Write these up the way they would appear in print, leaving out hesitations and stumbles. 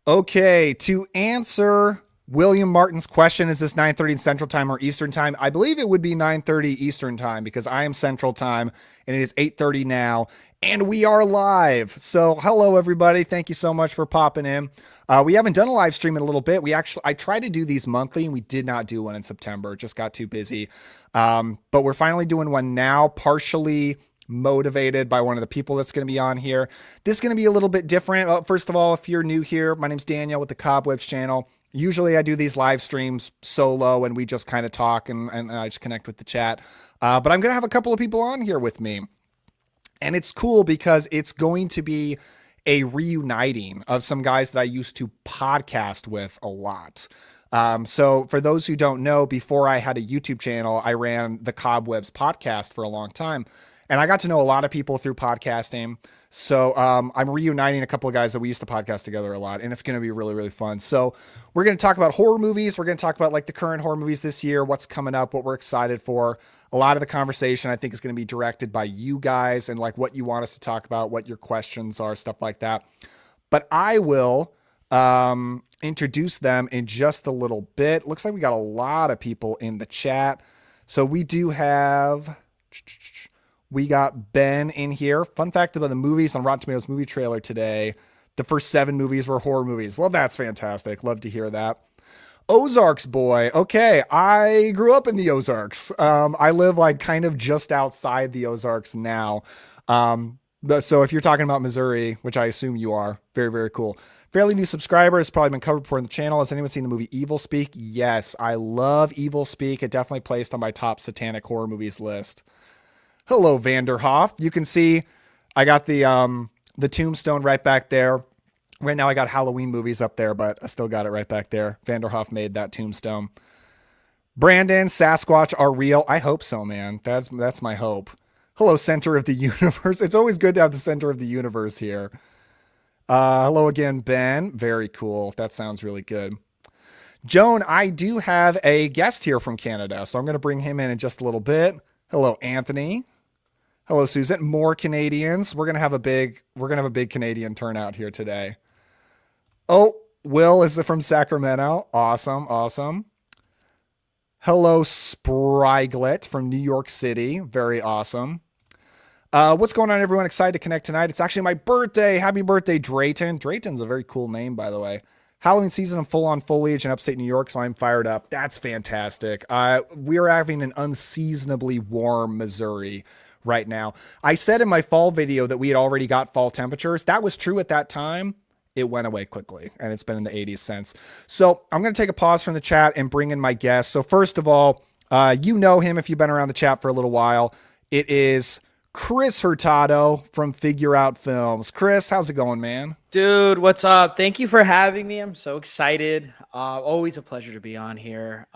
Okay, to answer William Martin's question, is this 9:30 Central Time or Eastern Time? I believe it would be 9:30 Eastern Time because I am Central Time and it is 8:30 now and we are live. So hello everybody. Thank you so much for popping in. We haven't done a live stream in a little bit. I try to do these monthly and we did not do one in September. It just got too busy. But we're finally doing one now, partially motivated by one of the people that's going to be on here. This is going to be a little bit different. First of all, if you're new here, my name's Daniel with the Cobwebs channel. Usually I do these live streams solo and we just kind of talk and I just connect with the chat. But I'm going to have a couple of people on here with me. And it's cool because it's going to be a reuniting of some guys that I used to podcast with a lot. So for those who don't know, before I had a YouTube channel, I ran the Cobwebs podcast for a long time. And I got to know a lot of people through podcasting. So I'm reuniting a couple of guys that we used to podcast together a lot. And it's going to be really, really fun. So we're going to talk about horror movies. We're going to talk about like the current horror movies this year, what's coming up, what we're excited for. A lot of the conversation I think is going to be directed by you guys and like what you want us to talk about, what your questions are, stuff like that. But I will introduce them in just a little bit. Looks like we got a lot of people in the chat. So we do have... We got Ben in here. Fun fact about the movies on Rotten Tomatoes movie trailer today. The first 7 movies were horror movies. Well, that's fantastic. Love to hear that. Ozarks boy. Okay. I grew up in the Ozarks. I live like kind of just outside the Ozarks now. So if you're talking about Missouri, which I assume you are, very, very cool. Fairly new subscriber. Has probably been covered before in the channel. Has anyone seen the movie Evil Speak? Yes. I love Evil Speak. It definitely placed on my top satanic horror movies list. Hello, Vanderhoff. You can see I got the tombstone right back there. Right now I got Halloween movies up there, but I still got it right back there. Vanderhoff made that tombstone. Brandon, Sasquatch are real. I hope so, man. That's my hope. Hello, center of the universe. It's always good to have the center of the universe here. Hello again, Ben. Very cool. That sounds really good. Joan, I do have a guest here from Canada, so I'm going to bring him in just a little bit. Hello, Anthony. Hello, Susan. More Canadians. We're gonna have a big Canadian turnout here today. Oh, Will is from Sacramento. Awesome. Hello, Spriglet from New York City. Very awesome. What's going on, everyone? Excited to connect tonight. It's actually my birthday. Happy birthday, Drayton. Drayton's a very cool name, by the way. Halloween season and full on foliage in upstate New York, so I'm fired up. That's fantastic. We are having an unseasonably warm Missouri right now. I said in my fall video that we had already got fall temperatures. That was true at that time. It went away quickly, and it's been in the 80s since. So I'm going to take a pause from the chat and bring in my guest. So first of all, you know him if you've been around the chat for a little while. It is Chris Hurtado from Figure Out Films. Chris, how's it going, man? Dude, what's up? Thank you for having me. I'm so excited. Always a pleasure to be on here,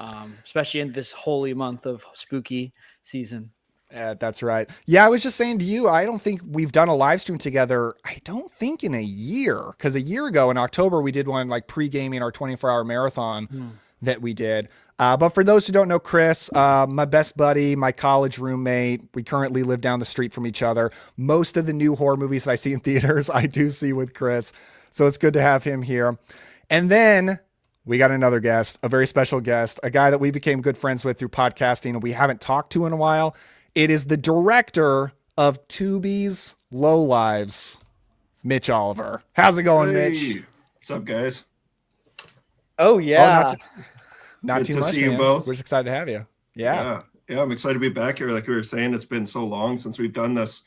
especially in this holy month of spooky season. That's right. Yeah, I was just saying to you, I don't think we've done a live stream together. I don't think in a year, because a year ago in October, we did one like pre-gaming our 24-hour marathon that we did. But for those who don't know Chris, my best buddy, my college roommate, we currently live down the street from each other. Most of the new horror movies that I see in theaters, I do see with Chris. So it's good to have him here. And then we got another guest, a very special guest, a guy that we became good friends with through podcasting and we haven't talked to in a while. It is the director of Tubi's Low Lives, Mitch Oliver. How's it going, Mitch? What's up, guys? Oh, yeah. Not Good too to much, see you man. both. We're just excited to have you. Yeah, I'm excited to be back here. Like we were saying, it's been so long since we've done this.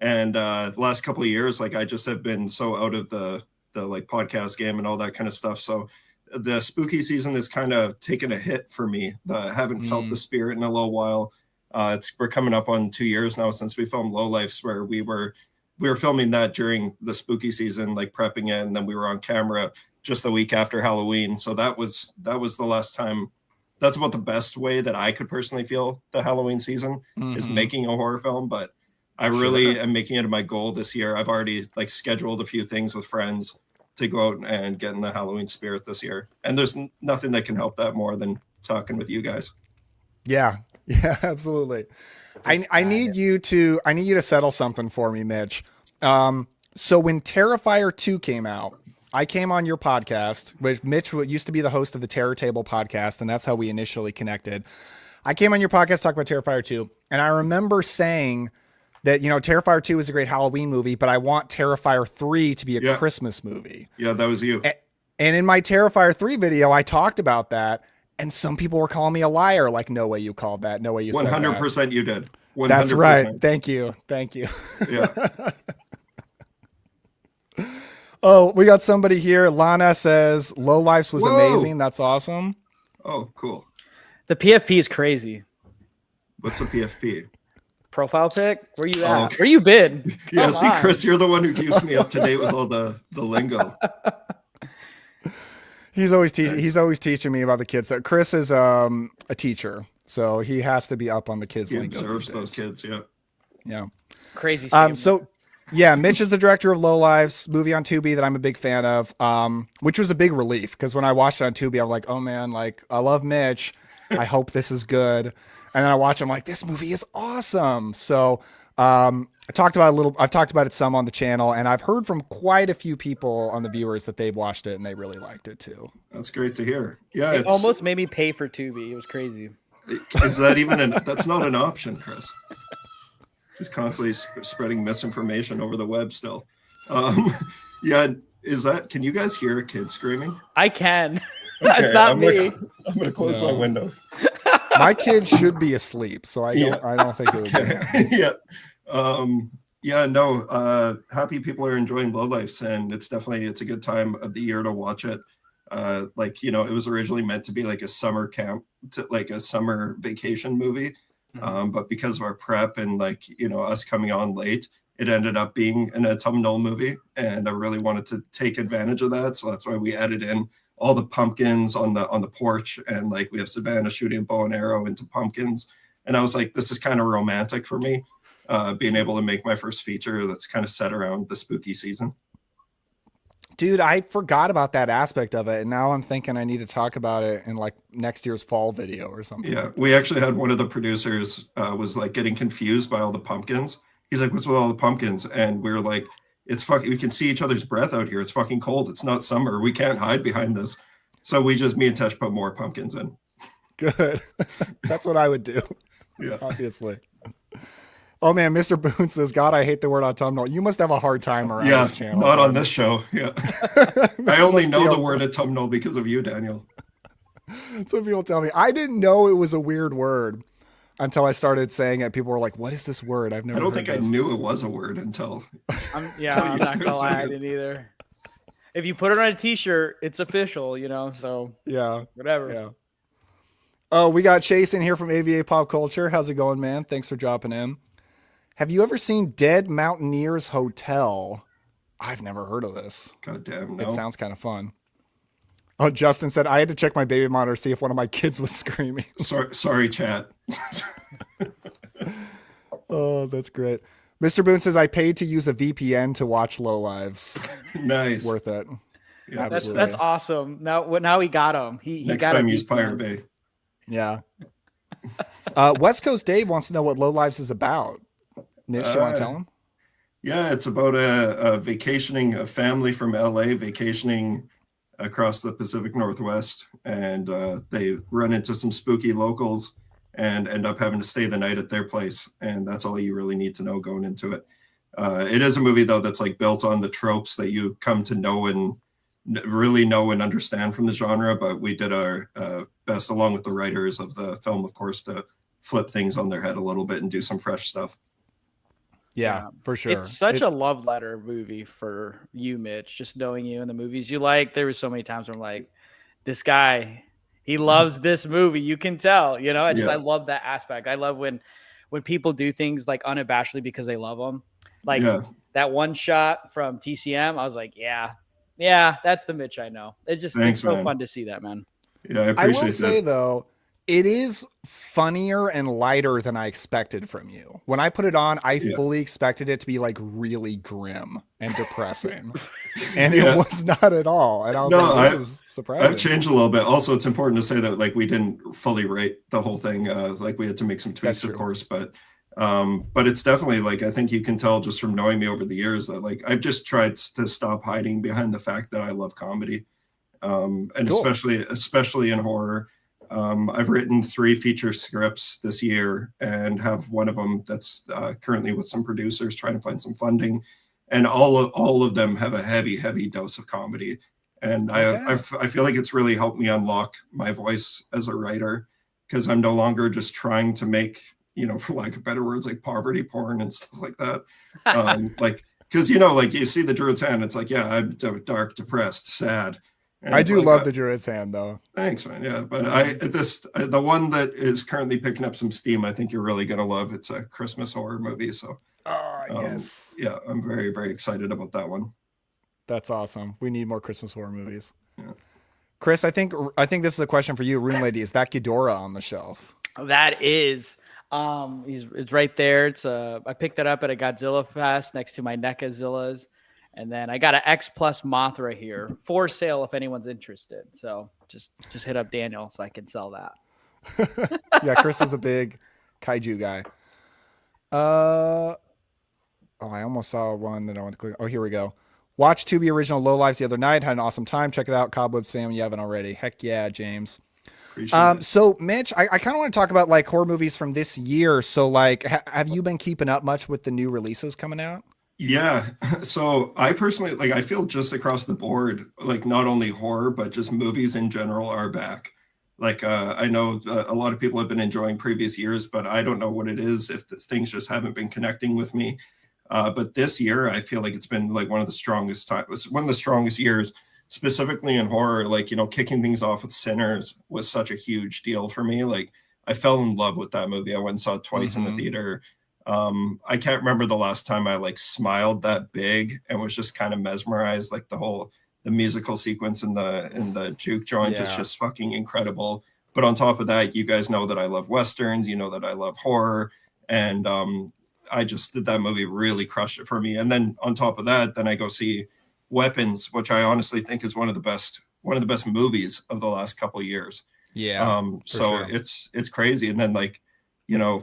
And the last couple of years, like I just have been so out of the like podcast game and all that kind of stuff. So the spooky season is kind of taken a hit for me. I haven't felt the spirit in a little while. We're coming up on 2 years now since we filmed Low Lifes, where we were filming that during the spooky season, like prepping it, and then we were on camera just a week after Halloween. So that was the last time. That's about the best way that I could personally feel the Halloween season is making a horror film. But I really am making it my goal this year. I've already like scheduled a few things with friends to go out and get in the Halloween spirit this year. And there's nothing that can help that more than talking with you guys. Yeah, absolutely. I need you to settle something for me, Mitch. So when Terrifier 2 came out, I came on your podcast, which Mitch used to be the host of the Terror Table podcast, and that's how we initially connected. I came on your podcast talking about Terrifier 2, and I remember saying that, Terrifier 2 is a great Halloween movie, but I want Terrifier 3 to be a Christmas movie. Yeah, that was you. And in my Terrifier 3 video, I talked about that, and some people were calling me a liar, like, no way you called that, no way you said that. 100% you did. 100%. That's right. Thank you. Yeah. Oh, we got somebody here. Lana says Low Lives was amazing. That's awesome. Oh, cool. The PFP is crazy. What's a PFP? Profile pic? Where you at? Okay. Where you been? Yeah, see, Chris, you're the one who keeps me up to date with all the lingo. He's always teaching me about the kids. Chris is a teacher, so he has to be up on the kids. He observes those kids. Yeah. Crazy. Yeah, Mitch is the director of Low Lives, movie on Tubi that I'm a big fan of, which was a big relief because when I watched it on Tubi, I'm like, oh man, like I love Mitch. I hope this is good. And then I watch, I'm like, this movie is awesome. So I've talked about it some on the channel, and I've heard from quite a few people on the viewers that they've watched it and they really liked it too. That's great to hear. Yeah, it almost made me pay for Tubi. It was crazy. Is that even that's not an option, Chris? Just constantly spreading misinformation over the web still. Yeah, can you guys hear a kid screaming? I can. That's not me. I'm going to close my window. My kid should be asleep, so I don't think it would be. Yeah. Happy people are enjoying Low Lives, and it's a good time of the year to watch it. It was originally meant to be like a summer camp, like a summer vacation movie. But because of our prep and us coming on late, it ended up being an autumnal movie, and I really wanted to take advantage of that. So that's why we added in all the pumpkins on the porch, and we have Savannah shooting a bow and arrow into pumpkins. And I was like, this is kind of romantic for me, being able to make my first feature that's kind of set around the spooky season. Dude, I forgot about that aspect of it, and now I'm thinking I need to talk about it in next year's fall video or something. Yeah, we actually had one of the producers was getting confused by all the pumpkins. He's like, "What's with all the pumpkins?" And we were like, "It's fucking. We can see each other's breath out here. It's fucking cold. It's not summer. We can't hide behind this." So me and Tesh put more pumpkins in. Good. That's what I would do. Yeah, obviously. Oh man, Mr. Boone says, God, I hate the word autumnal. You must have a hard time around this channel. Not on this show. Yeah. I only know the word autumnal because of you, Daniel. Some people tell me. I didn't know it was a weird word until I started saying it. People were like, what is this word? I've never heard I knew it was a word until. I'm not gonna lie, I didn't either. If you put it on a t-shirt, it's official, so yeah. Whatever. Yeah. Oh, we got Chase in here from AVA Pop Culture. How's it going, man? Thanks for dropping in. Have you ever seen Dead Mountaineers Hotel? I've never heard of this. God damn, no. It sounds kind of fun. Oh, Justin said, I had to check my baby monitor to see if one of my kids was screaming. Sorry, chat. Oh, that's great. Mr. Boone says, I paid to use a VPN to watch Low Lives. Nice. Worth it. Yeah, that's awesome. Now he got him. He Next got time use Pirate Bay. Yeah. West Coast Dave wants to know what Low Lives is about. Mitch, you want to tell him? Yeah, it's about a family from LA vacationing across the Pacific Northwest, and they run into some spooky locals and end up having to stay the night at their place. And that's all you really need to know going into it. It is a movie though that's built on the tropes that you come to know and really know and understand from the genre, but we did our best along with the writers of the film, of course, to flip things on their head a little bit and do some fresh stuff. Yeah, for sure. It's such a love letter movie for you, Mitch, just knowing you and the movies you like. There were so many times where I'm like, this guy, he loves this movie. You can tell, I love that aspect. I love when people do things unabashedly because they love them. That one shot from TCM, I was like, yeah, that's the Mitch I know. It's just it's so fun to see that, man. Yeah, I appreciate that. I will say though, it is funnier and lighter than I expected from you. When I put it on, I fully expected it to be really grim and depressing. And it was not at all. And I was this is surprising. I've changed a little bit. Also, it's important to say that we didn't fully rate the whole thing. We had to make some tweaks, of course, but But it's definitely like, I think you can tell just from knowing me over the years that like I've just tried to stop hiding behind the fact that I love comedy. And Cool. especially in horror. I've written 3 feature scripts this year and have one of them that's currently with some producers trying to find some funding, and all of them have a heavy dose of comedy. And Okay. I feel like it's really helped me unlock my voice as a writer, because I'm no longer just trying to make, for lack of better words, like poverty porn and stuff like that. Like, because like you see the Druid's Hand, it's like, yeah, I'm dark, depressed, sad, and I it's do like, love the Druid's Hand though. thanks, man. Yeah, but the one that is currently picking up some steam, I think you're really gonna love. It's a Christmas horror movie, so Yes. yeah, I'm very excited about that one. That's awesome. We need more Christmas horror movies. Yeah. Chris, I think this is a question for you, Rune Lady. Is that Ghidorah on the shelf? That is, it's right there. I picked it up at a Godzilla Fest next to my NECA Zillas, and then I got an X Plus Mothra here for sale if anyone's interested. So just hit up Daniel so I can sell that. Yeah, Chris is a big kaiju guy. Oh, I almost saw one that I want to click. Oh, here we go. Watch Tubi original Low Lives the other night. Had an awesome time. Check it out, Cobwebs fam. You haven't already. Heck yeah, James. Appreciate it. So Mitch, I kind of want to talk about like horror movies from this year. So like, have you been keeping up much with the new releases coming out? Yeah. So I personally like, I feel just across the board, like not only horror, but just movies in general are back. Like I know a lot of people have been enjoying previous years, but I don't know what it is, if things just haven't been connecting with me. But this year, I feel like it's been like one of the strongest times, one of the strongest years, specifically in horror. Like, kicking things off with Sinners was such a huge deal for me. Like, I fell in love with that movie. I went and saw it twice in the theater. I can't remember the last time I like smiled that big and was just kind of mesmerized. Like the musical sequence in the juke joint is Yeah. just fucking incredible. But on top of that, you guys know that I love westerns. You know that I love horror, and I just did that movie really crushed it for me. And then on top of that, then I go see Weapons, which I honestly think is one of the best movies of the last couple of years. Yeah, So sure. it's crazy. And then like,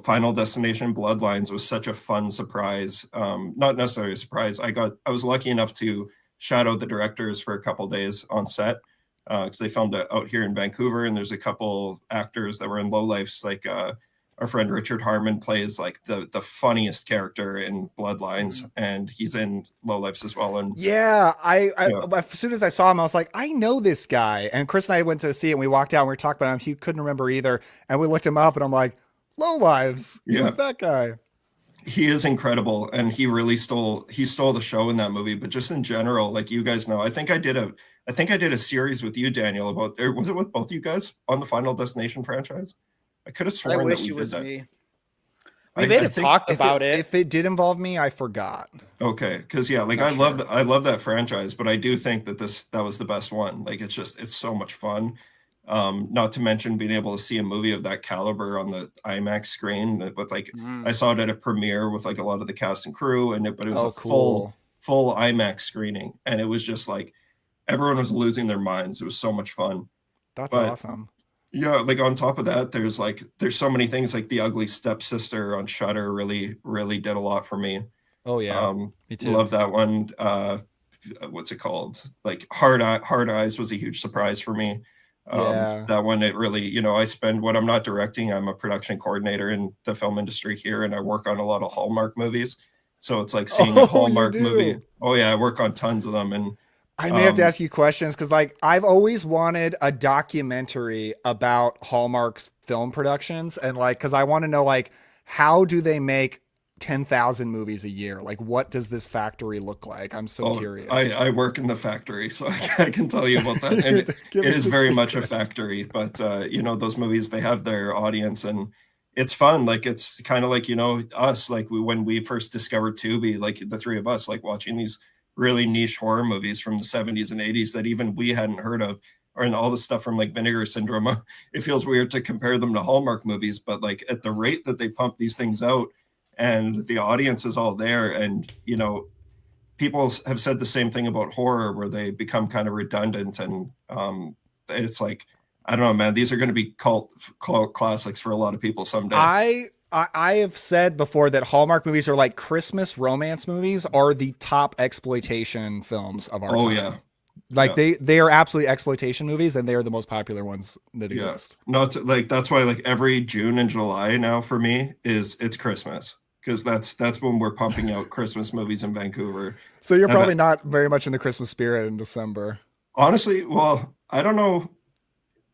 Final Destination Bloodlines was such a fun surprise. Not necessarily a surprise. I was lucky enough to shadow the directors for a couple days on set, because they filmed it out here in Vancouver, and there's a couple actors that were in Lowlifes, like our friend Richard Harmon plays like the funniest character in Bloodlines, and he's in Lowlifes as well. And Yeah, yeah, as soon as I saw him, I was like, I know this guy. And Chris and I went to see it, and we walked out and we were talking about him. He couldn't remember either. And we looked him up, and I'm like, Low Lives. yeah, Who's that guy? he is incredible, and he stole the show in that movie. But just in general, like you guys know, I think I did a series with you, Daniel, about, or was it with both you guys on the Final Destination franchise? I could have I sworn that wish we it did was that. me. I, We may I have think talked If about it it. if it did involve me, I forgot. okay, because yeah, like Not sure. I love that franchise, but I do think that was the best one. Like it's so much fun. Not to mention being able to see a movie of that caliber on the IMAX screen. But like I Mm. saw it at a premiere with like a lot of the cast and crew, but it was a Oh, full cool. full IMAX screening, and it was just like everyone was losing their minds. It was so much fun. That's But awesome. yeah, like on top of that, there's so many things, like The Ugly Stepsister on Shudder really did a lot for me. Oh yeah, me too. Love that one. What's it called? Like Hard Eyes was a huge surprise for me. Yeah. That one, it really, I spend when I'm not directing, I'm a production coordinator in the film industry here, and I work on a lot of Hallmark movies. So it's like seeing a Oh, you Hallmark movie. do. Oh yeah, I work on tons of them, and I may have to um, ask you questions because, like, I've always wanted a documentary about Hallmark's film productions, and like, because I want to know, like, how do they make 10,000 movies a year? Like, what does this factory look like? I'm so oh, I, curious. I work in the factory, so I can tell you about that. And Give it us is the very much a secrets. factory, but those movies, they have their audience, and it's fun. Like it's kind of like, us, like when we first discovered Tubi, like the three of us, like watching these really niche horror movies from the 70s and 80s that even we hadn't heard of, or in all the stuff from like Vinegar Syndrome. It feels weird to compare them to Hallmark movies, but like at the rate that they pump these things out, and the audience is all there, and people have said the same thing about horror, where they become kind of redundant, and it's like, I don't know, man, these are going to be cult classics for a lot of people someday. I I have said before that Hallmark movies are like Christmas romance movies are the top exploitation films of our Oh time. yeah. Like Yeah. they are absolutely exploitation movies, and they are the most popular ones that Yeah. exist. Not to, like that's why like every June and July now for me it's Christmas because that's when we're pumping out Christmas movies in Vancouver. So you're I've probably not very much in the Christmas spirit in December. honestly, well, I don't know.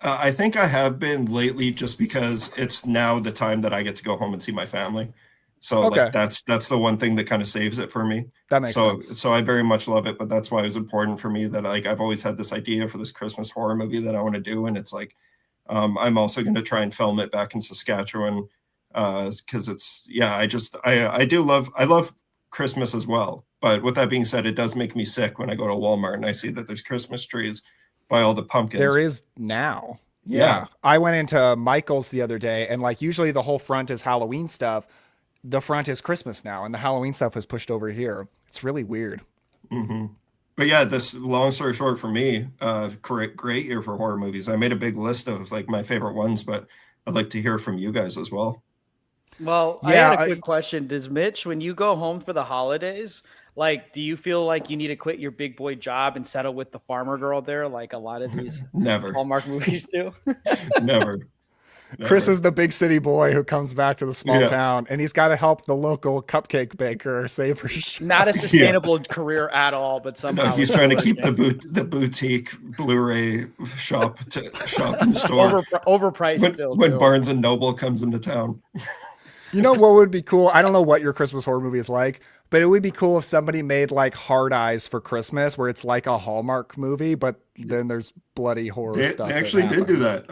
I think I have been lately just because it's now the time that I get to go home and see my family. So like Okay, that's the one thing that kind of saves it for me. that makes So sense. so I very much love it, but that's why it was important for me that like I've always had this idea for this Christmas horror movie that I want to do, and it's like I'm also going to try and film it back in Saskatchewan because it's yeah I love Christmas as well. But with that being said, it does make me sick when I go to Walmart and I see that there's Christmas trees by all the There pumpkins. is now. Yeah. Yeah. I went into Michael's the other day, and like usually the whole front is Halloween stuff. The front is Christmas now, and the Halloween stuff is pushed over here. It's really weird. Hmm. But yeah, this long story short for me, great year for horror movies. I made a big list of like my favorite ones, but I'd like to hear from you guys as well. Well, I Yeah, had a quick question. Does Mitch, when you go home for the holidays, like, do you feel like you need to quit your big boy job and settle with the farmer girl there, like a lot of these Never, Hallmark movies do? never, Chris never. is the big city boy who comes back to the small Yeah, town, and he's got to help the local cupcake baker save her Not a shop. yeah. sustainable career at all, but No, somehow he's it's trying to keep working. the boutique Blu-ray shop in the store Overpriced still when too. Barnes and Noble comes into town. You know what would be cool? I don't know what your Christmas horror movie is like, but it would be cool if somebody made like Hard Eyes for Christmas, where it's like a Hallmark movie, but then there's bloody horror They stuff that actually did do happens. that.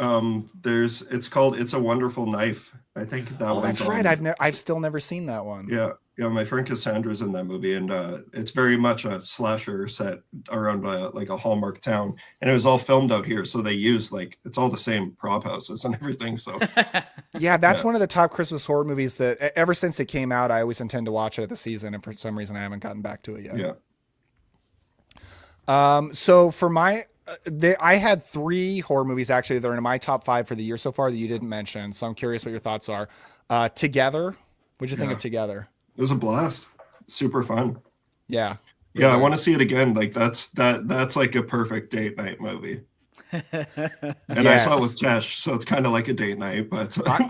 There's it's called It's a Wonderful Knife. I think that Oh, one's that's right. on. I've still never seen that one. Yeah, yeah. My friend Cassandra's in that movie, and it's very much a slasher set around like a Hallmark town, and it was all filmed out here, so they use like it's all the same prop houses and everything. So Yeah, that's yeah, one of the top Christmas horror movies that ever since it came out, I always intend to watch it at the season, and for some reason, I haven't gotten back to it yet. yeah, So for my, I had three horror movies actually that are in my top five for the year so far that you didn't mention. So I'm curious what your thoughts are. Together, what'd you think yeah. of Together? It was a blast. Super fun. Yeah, Yeah, really I good. want to see it again. Like that's like a perfect date night movie. And I saw it with Yes. Tesh, so it's kind of like a date night, but I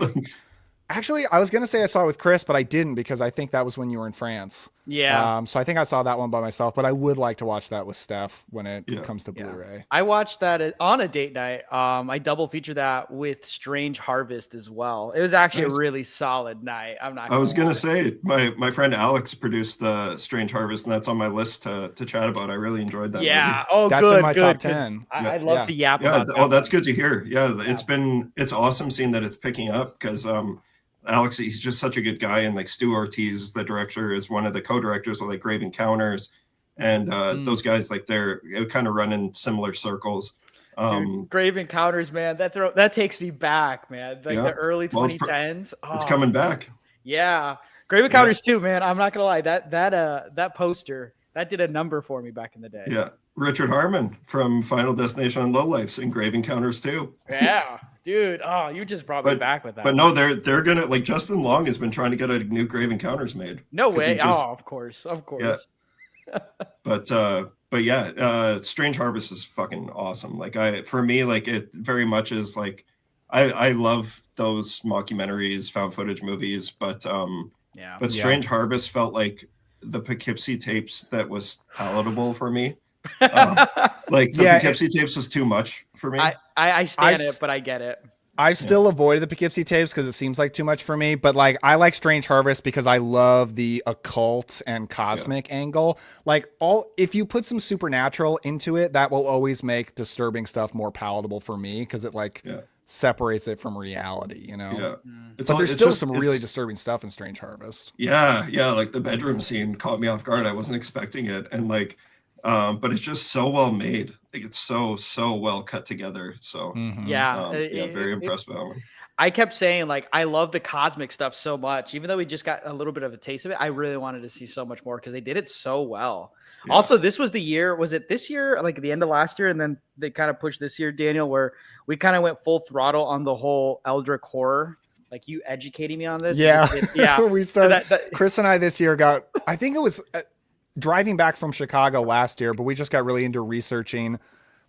actually I was gonna say I saw it with Chris, but I didn't because I think that was when you were in France. Yeah. So I think I saw that one by myself, but I would like to watch that with Steph when it yeah. comes to Yeah. Blu-ray. I watched that on a date night. I double featured that with Strange Harvest as well. It was actually a Nice. really solid night. I'm not I gonna was gonna lie. say my friend Alex produced the Strange Harvest, and that's on my list to chat about. I really enjoyed that movie. Yeah. Oh, That's in good, my good. top Because 10. Yeah, I'd love Yeah. to yap yeah. about Oh, that that's one. good to hear. Yeah, Yeah. it's awesome seeing that it's picking up because Alex he's just such a good guy, and like Stu Ortiz, the director, is one of the co-directors of like Grave Encounters, and Mm. those guys like they're kind of run in similar circles. Dude, Um, Grave Encounters, man. That takes me back, man. Like yeah, the early well, 2010s. it's Oh, coming back. yeah. Grave Yeah, Encounters too, man. I'm not gonna lie. That poster that did a number for me back in the day. yeah. Richard Harmon from Final Destination and Lowlifes and Grave Encounters too. Yeah, dude. Oh, you just brought me But back with that but one. no, they're gonna like Justin Long has been trying to get a new Grave Encounters made No because he way. just Oh, of course, of yeah. course. But yeah, Strange Harvest is fucking awesome. Like I for me, like it very much is like I love those mockumentaries, found footage movies, Yeah. but Yeah. Strange Harvest felt like the Poughkeepsie tapes that was palatable for me. Um, like the Yeah, Poughkeepsie tapes was too much for me. I stand I've it, but I get it. I've still avoided the Poughkeepsie tapes because it seems like too much for me. But like, I like Strange Harvest because I love the occult and cosmic angle. Like, if you put some supernatural into it, that will always make disturbing stuff more palatable for me because it like Yeah, separates it from reality, you know. yeah. Mm. It's But all there's it's still just some really it's disturbing stuff in Strange Harvest. yeah, yeah. Like the bedroom scene caught me off guard. I wasn't expecting it, and like, but it's just so well made. Like it's so well cut together. So Hmm. Yeah. yeah, very impressed by that one. I kept saying like I love the cosmic stuff so much, even though we just got a little bit of a taste of it. I really wanted to see so much more because they did it so well. Yeah. Also, this was the year. Was it this year, like the end of last year, and then they kind of pushed this year, Daniel, where we kind of went full throttle on the whole Eldritch horror, like you educating me on this. Yeah. Yeah. We started, Chris and I this year I think it was driving back from Chicago last year, but we just got really into researching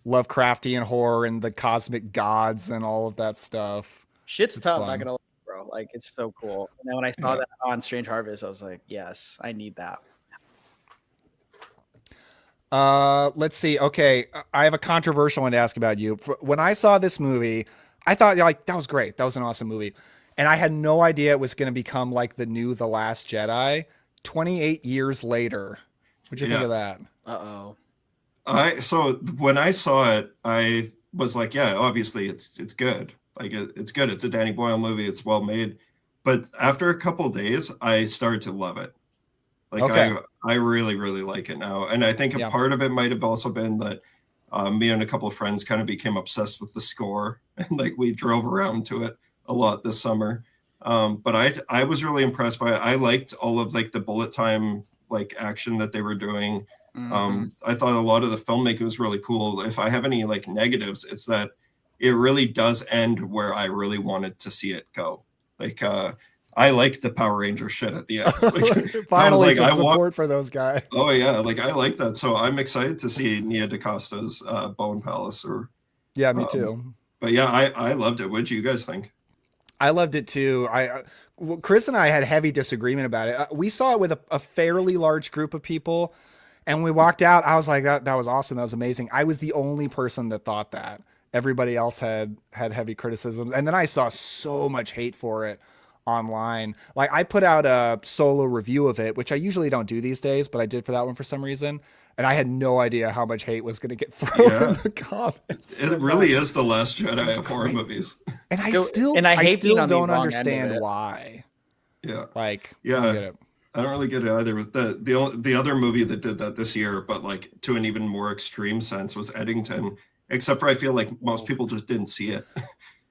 Lovecraftian horror and the cosmic gods and all of that stuff. Shit's tough, fun. not gonna lie, bro. Like it's so cool. And then when I saw that on Strange Harvest, I was like, yes, I need that. Let's see. Okay, I have a controversial one to ask about you. When I saw this movie, I thought like that was great. That was an awesome movie, and I had no idea it was going to become like the new The Last Jedi. 28 years later, what'd you think of that? So when I saw it, I was like, yeah, obviously it's good. Like it's good. It's a Danny Boyle movie. It's well made. But after a couple days, I started to love it. Like I really, really like it now. And I think a part of it might have also been that me and a couple of friends kind of became obsessed with the score. And like we drove around to it a lot this summer. But I was really impressed by it. I liked all of like the bullet time like action that they were doing. I thought a lot of the filmmaking was really cool. If I have any like negatives, it's that it really does end where I really wanted to see it go. Like I like the Power Ranger shit at the end. Like, Finally, some support for those guys. Oh yeah, like I like that. So I'm excited to see Nia DaCosta's Bone Palace. Yeah, me too. But yeah, I loved it. What did you guys think? I loved it too. Chris and I had heavy disagreement about it. We saw it with a fairly large group of people, and we walked out. I was like, that was awesome. That was amazing. I was the only person that thought that. Everybody else had heavy criticisms, and then I saw so much hate for it online. Like I put out a solo review of it, which I usually don't do these days, but I did for that one for some reason. And I had no idea how much hate was going to get thrown in the comments. It really is the Last Jedi of horror movies. And I still don't understand why. Yeah. Like, yeah. I don't get it. I don't really get it either. The other movie that did that this year, but like to an even more extreme sense, was Eddington. Except for I feel like most people just didn't see it.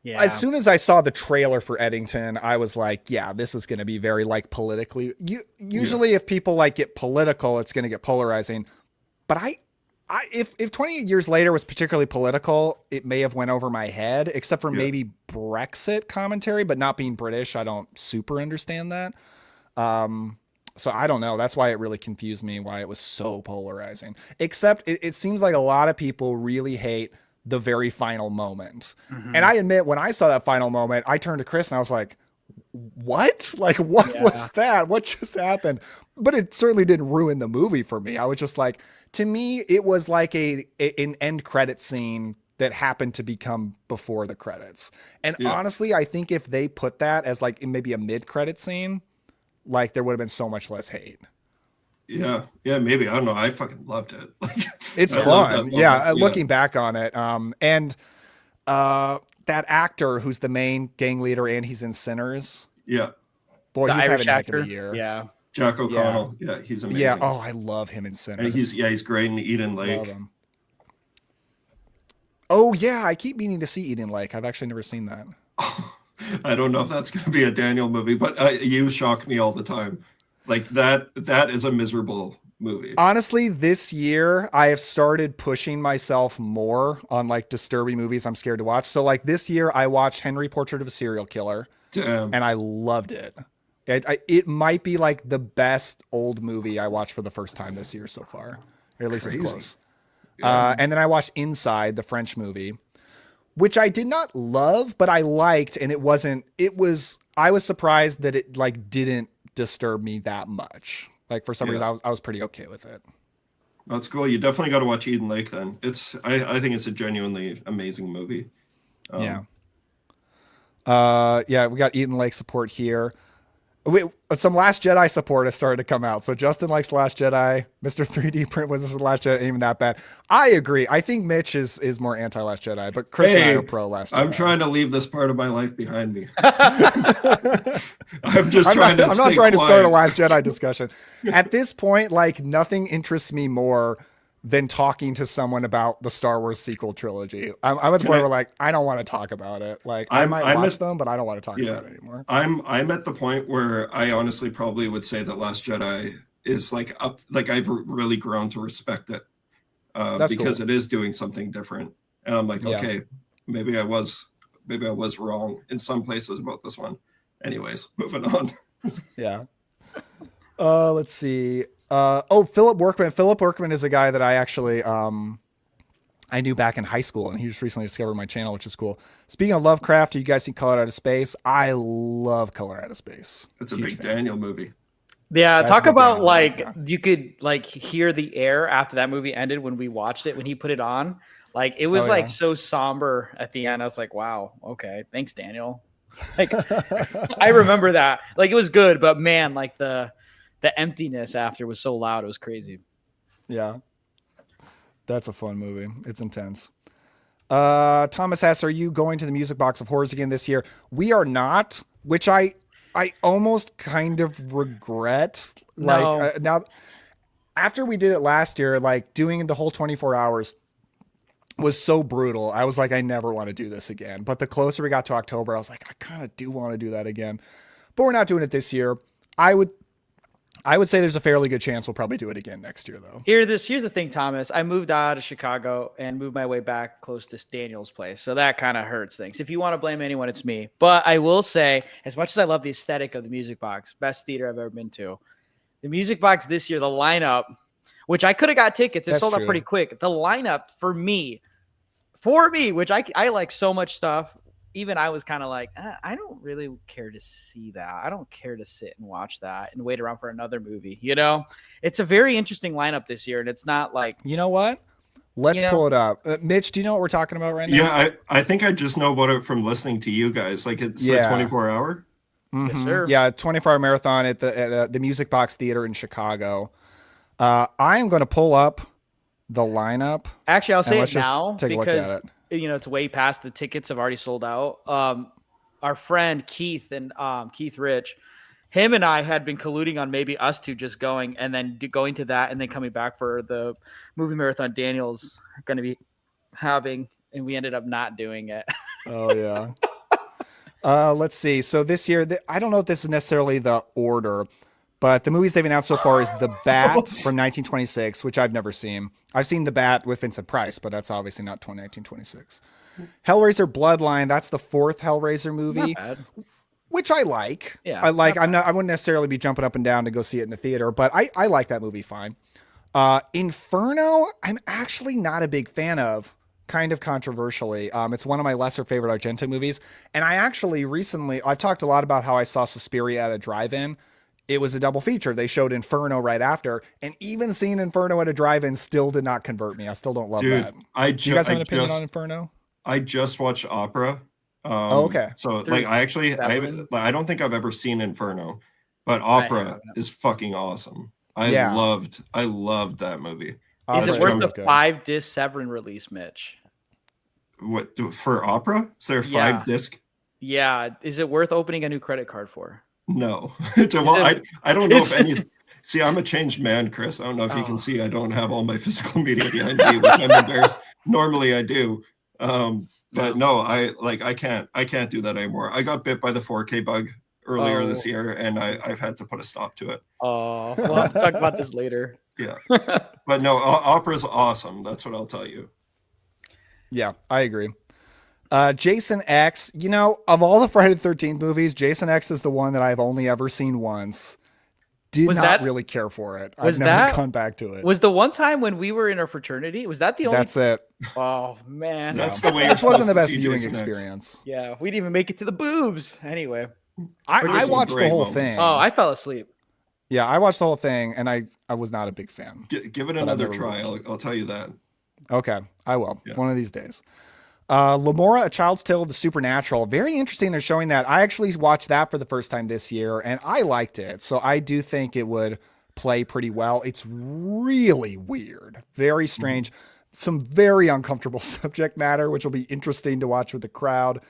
Yeah. As soon as I saw the trailer for Eddington, I was like, yeah, this is going to be very like politically. Usually if people like get political, it's going to get polarizing. But if 28 years later was particularly political, it may have went over my head, except for maybe Brexit commentary, but not being British, I don't super understand that. So I don't know. That's why it really confused me, why it was so polarizing. Except it seems like a lot of people really hate the very final moment. And I admit, when I saw that final moment, I turned to Chris and I was like, what? Like, what was that? What just happened? But it certainly didn't ruin the movie for me. I was just like, to me, it was like an end credit scene that happened to become before the credits. And honestly, I think if they put that as like maybe a mid-credit scene, like there would have been so much less hate. Yeah, maybe. I don't know. I fucking loved it. Like, it's fun. Looking back on it. And that actor who's the main gang leader and he's in Sinners. Yeah. Boy, he's having a heck of a year. Yeah. Jack O'Connell. Yeah, he's amazing. Yeah. Oh, I love him in Sinners. And he's great in Eden Lake. Love him. Oh yeah, I keep meaning to see Eden Lake. I've actually never seen that. I don't know if that's going to be a Daniel movie, but you shock me all the time. Like that is a miserable movie. Honestly, this year I have started pushing myself more on like disturbing movies I'm scared to watch. So like this year I watched Henry Portrait of a Serial Killer. Damn. And I loved it. It might be like the best old movie I watched for the first time this year so far. Or at least it's close. Yeah. And then I watched Inside, the French movie, which I did not love, but I liked. And I was surprised that it like didn't disturb me that much. Like for some reason I was pretty okay with it. That's cool. You definitely got to watch Eden Lake then. I think it's a genuinely amazing movie. We got Eden Lake support here. Some Last Jedi support has started to come out. So Justin likes Last Jedi. Mr. 3D Print was the Last Jedi, ain't even that bad. I agree. I think Mitch is more anti-Last Jedi, but Chris and I are pro Last Jedi. I'm trying to leave this part of my life behind me. I'm not trying to start a Last Jedi discussion. At this point, like nothing interests me more than talking to someone about the Star Wars sequel trilogy. I'm at the point where like I don't want to talk about it. Like I might watch them, but I don't want to talk about it anymore. I'm at the point where I honestly probably would say that Last Jedi is like up. Like I've really grown to respect it because it is doing something different. And I'm like, okay, maybe I was wrong in some places about this one. Anyways, moving on. Yeah. Let's see. Philip Workman. Philip Workman is a guy that I actually I knew back in high school, and he just recently discovered my channel, which is cool. Speaking of Lovecraft, you guys seen Color Out of Space? I love Color Out of Space. It's a big Daniel movie. Yeah, That's talk a big about Daniel like movie, yeah. you could like hear the air after that movie ended when we watched it, when he put it on. Like it was like so somber at the end. I was like, wow, okay, thanks, Daniel. Like I remember that. Like it was good, but man, like the emptiness after was so loud, it was crazy. Yeah. That's a fun movie. It's intense. Thomas asks, are you going to the Music Box of Horrors again this year? We are not, which I almost kind of regret. No. Like now, after we did it last year, like doing the whole 24 hours was so brutal. I was like, I never want to do this again. But the closer we got to October, I was like, I kind of do want to do that again. But we're not doing it this year. I would say there's a fairly good chance we'll probably do it again next year, though. Here's the thing, Thomas. I moved out of Chicago and moved my way back close to Daniel's place. So that kind of hurts things. If you want to blame anyone, it's me. But I will say, as much as I love the aesthetic of the Music Box, best theater I've ever been to, the Music Box this year, the lineup, which I could have got tickets, it sold out pretty quick. The lineup for me, which I like so much stuff. Even I was kind of like, I don't really care to see that. I don't care to sit and watch that and wait around for another movie. You know, it's a very interesting lineup this year, and it's not like, you know what? Let's pull it up. Mitch, do you know what we're talking about right now? Yeah, I think I just know about it from listening to you guys. Like it's the 24 hour. Mm-hmm. Yes, sir. Yeah, 24-hour marathon at the Music Box Theater in Chicago. I am going to pull up the lineup. Actually, I'll say it now take a look at it. You know, it's way past the tickets have already sold out. Our friend Keith and Keith Rich, him and I had been colluding on maybe us two just going and then going to that and then coming back for the movie marathon Daniel's going to be having, and we ended up not doing it. Oh yeah. Let's see. So this year, I don't know if this is necessarily the order, but the movies they've announced so far is The Bat from 1926, which I've never seen. I've seen The Bat with Vincent Price, but that's obviously not 1926. Hellraiser Bloodline, that's the fourth Hellraiser movie, which I like. Yeah, I wouldn't necessarily be jumping up and down to go see it in the theater, but I like that movie fine. Inferno, I'm actually not a big fan of. Kind of controversially. It's one of my lesser favorite Argento movies. And I actually recently, I've talked a lot about how I saw Suspiria at a drive-in. It was a double feature. They showed Inferno right after. And even seeing Inferno at a drive-in still did not convert me. I still don't love that. Do you guys have an opinion on Inferno? I just watched Opera. Okay. So like I don't think I've ever seen Inferno, but Opera is fucking awesome. I loved that movie. Is it worth the 5-disc Severin release, Mitch? What for Opera? Is there a 5-disc? Yeah. Is it worth opening a new credit card for? No. I don't know if any. See, I'm a changed man, Chris. I don't know if you can see. I don't have all my physical media behind me, which I'm embarrassed. Normally, I do. But no, I can't do that anymore. I got bit by the 4K bug earlier this year, and I've had to put a stop to it. Oh, we'll have to talk about this later. Yeah, but no, Opera's awesome. That's what I'll tell you. Yeah, I agree. Jason X, you know, of all the Friday the 13th movies, Jason X is the one that I've only ever seen once. Did not really care for it. I've never gone back to it. Was the one time when we were in our fraternity? Was that the only? That's it. Oh man, that's the way. It wasn't the best viewing experience. Yeah, we didn't even make it to the boobs. Anyway, I watched the whole thing. Oh, I fell asleep. Yeah, I watched the whole thing, and I was not a big fan. Give it another try. I'll tell you that. Okay, I will. Yeah. One of these days. Lamora, A Child's Tale of the Supernatural. Very interesting. They're showing that. I actually watched that for the first time this year, and I liked it. So I do think it would play pretty well. It's really weird. Very strange. Some very uncomfortable subject matter, which will be interesting to watch with the crowd.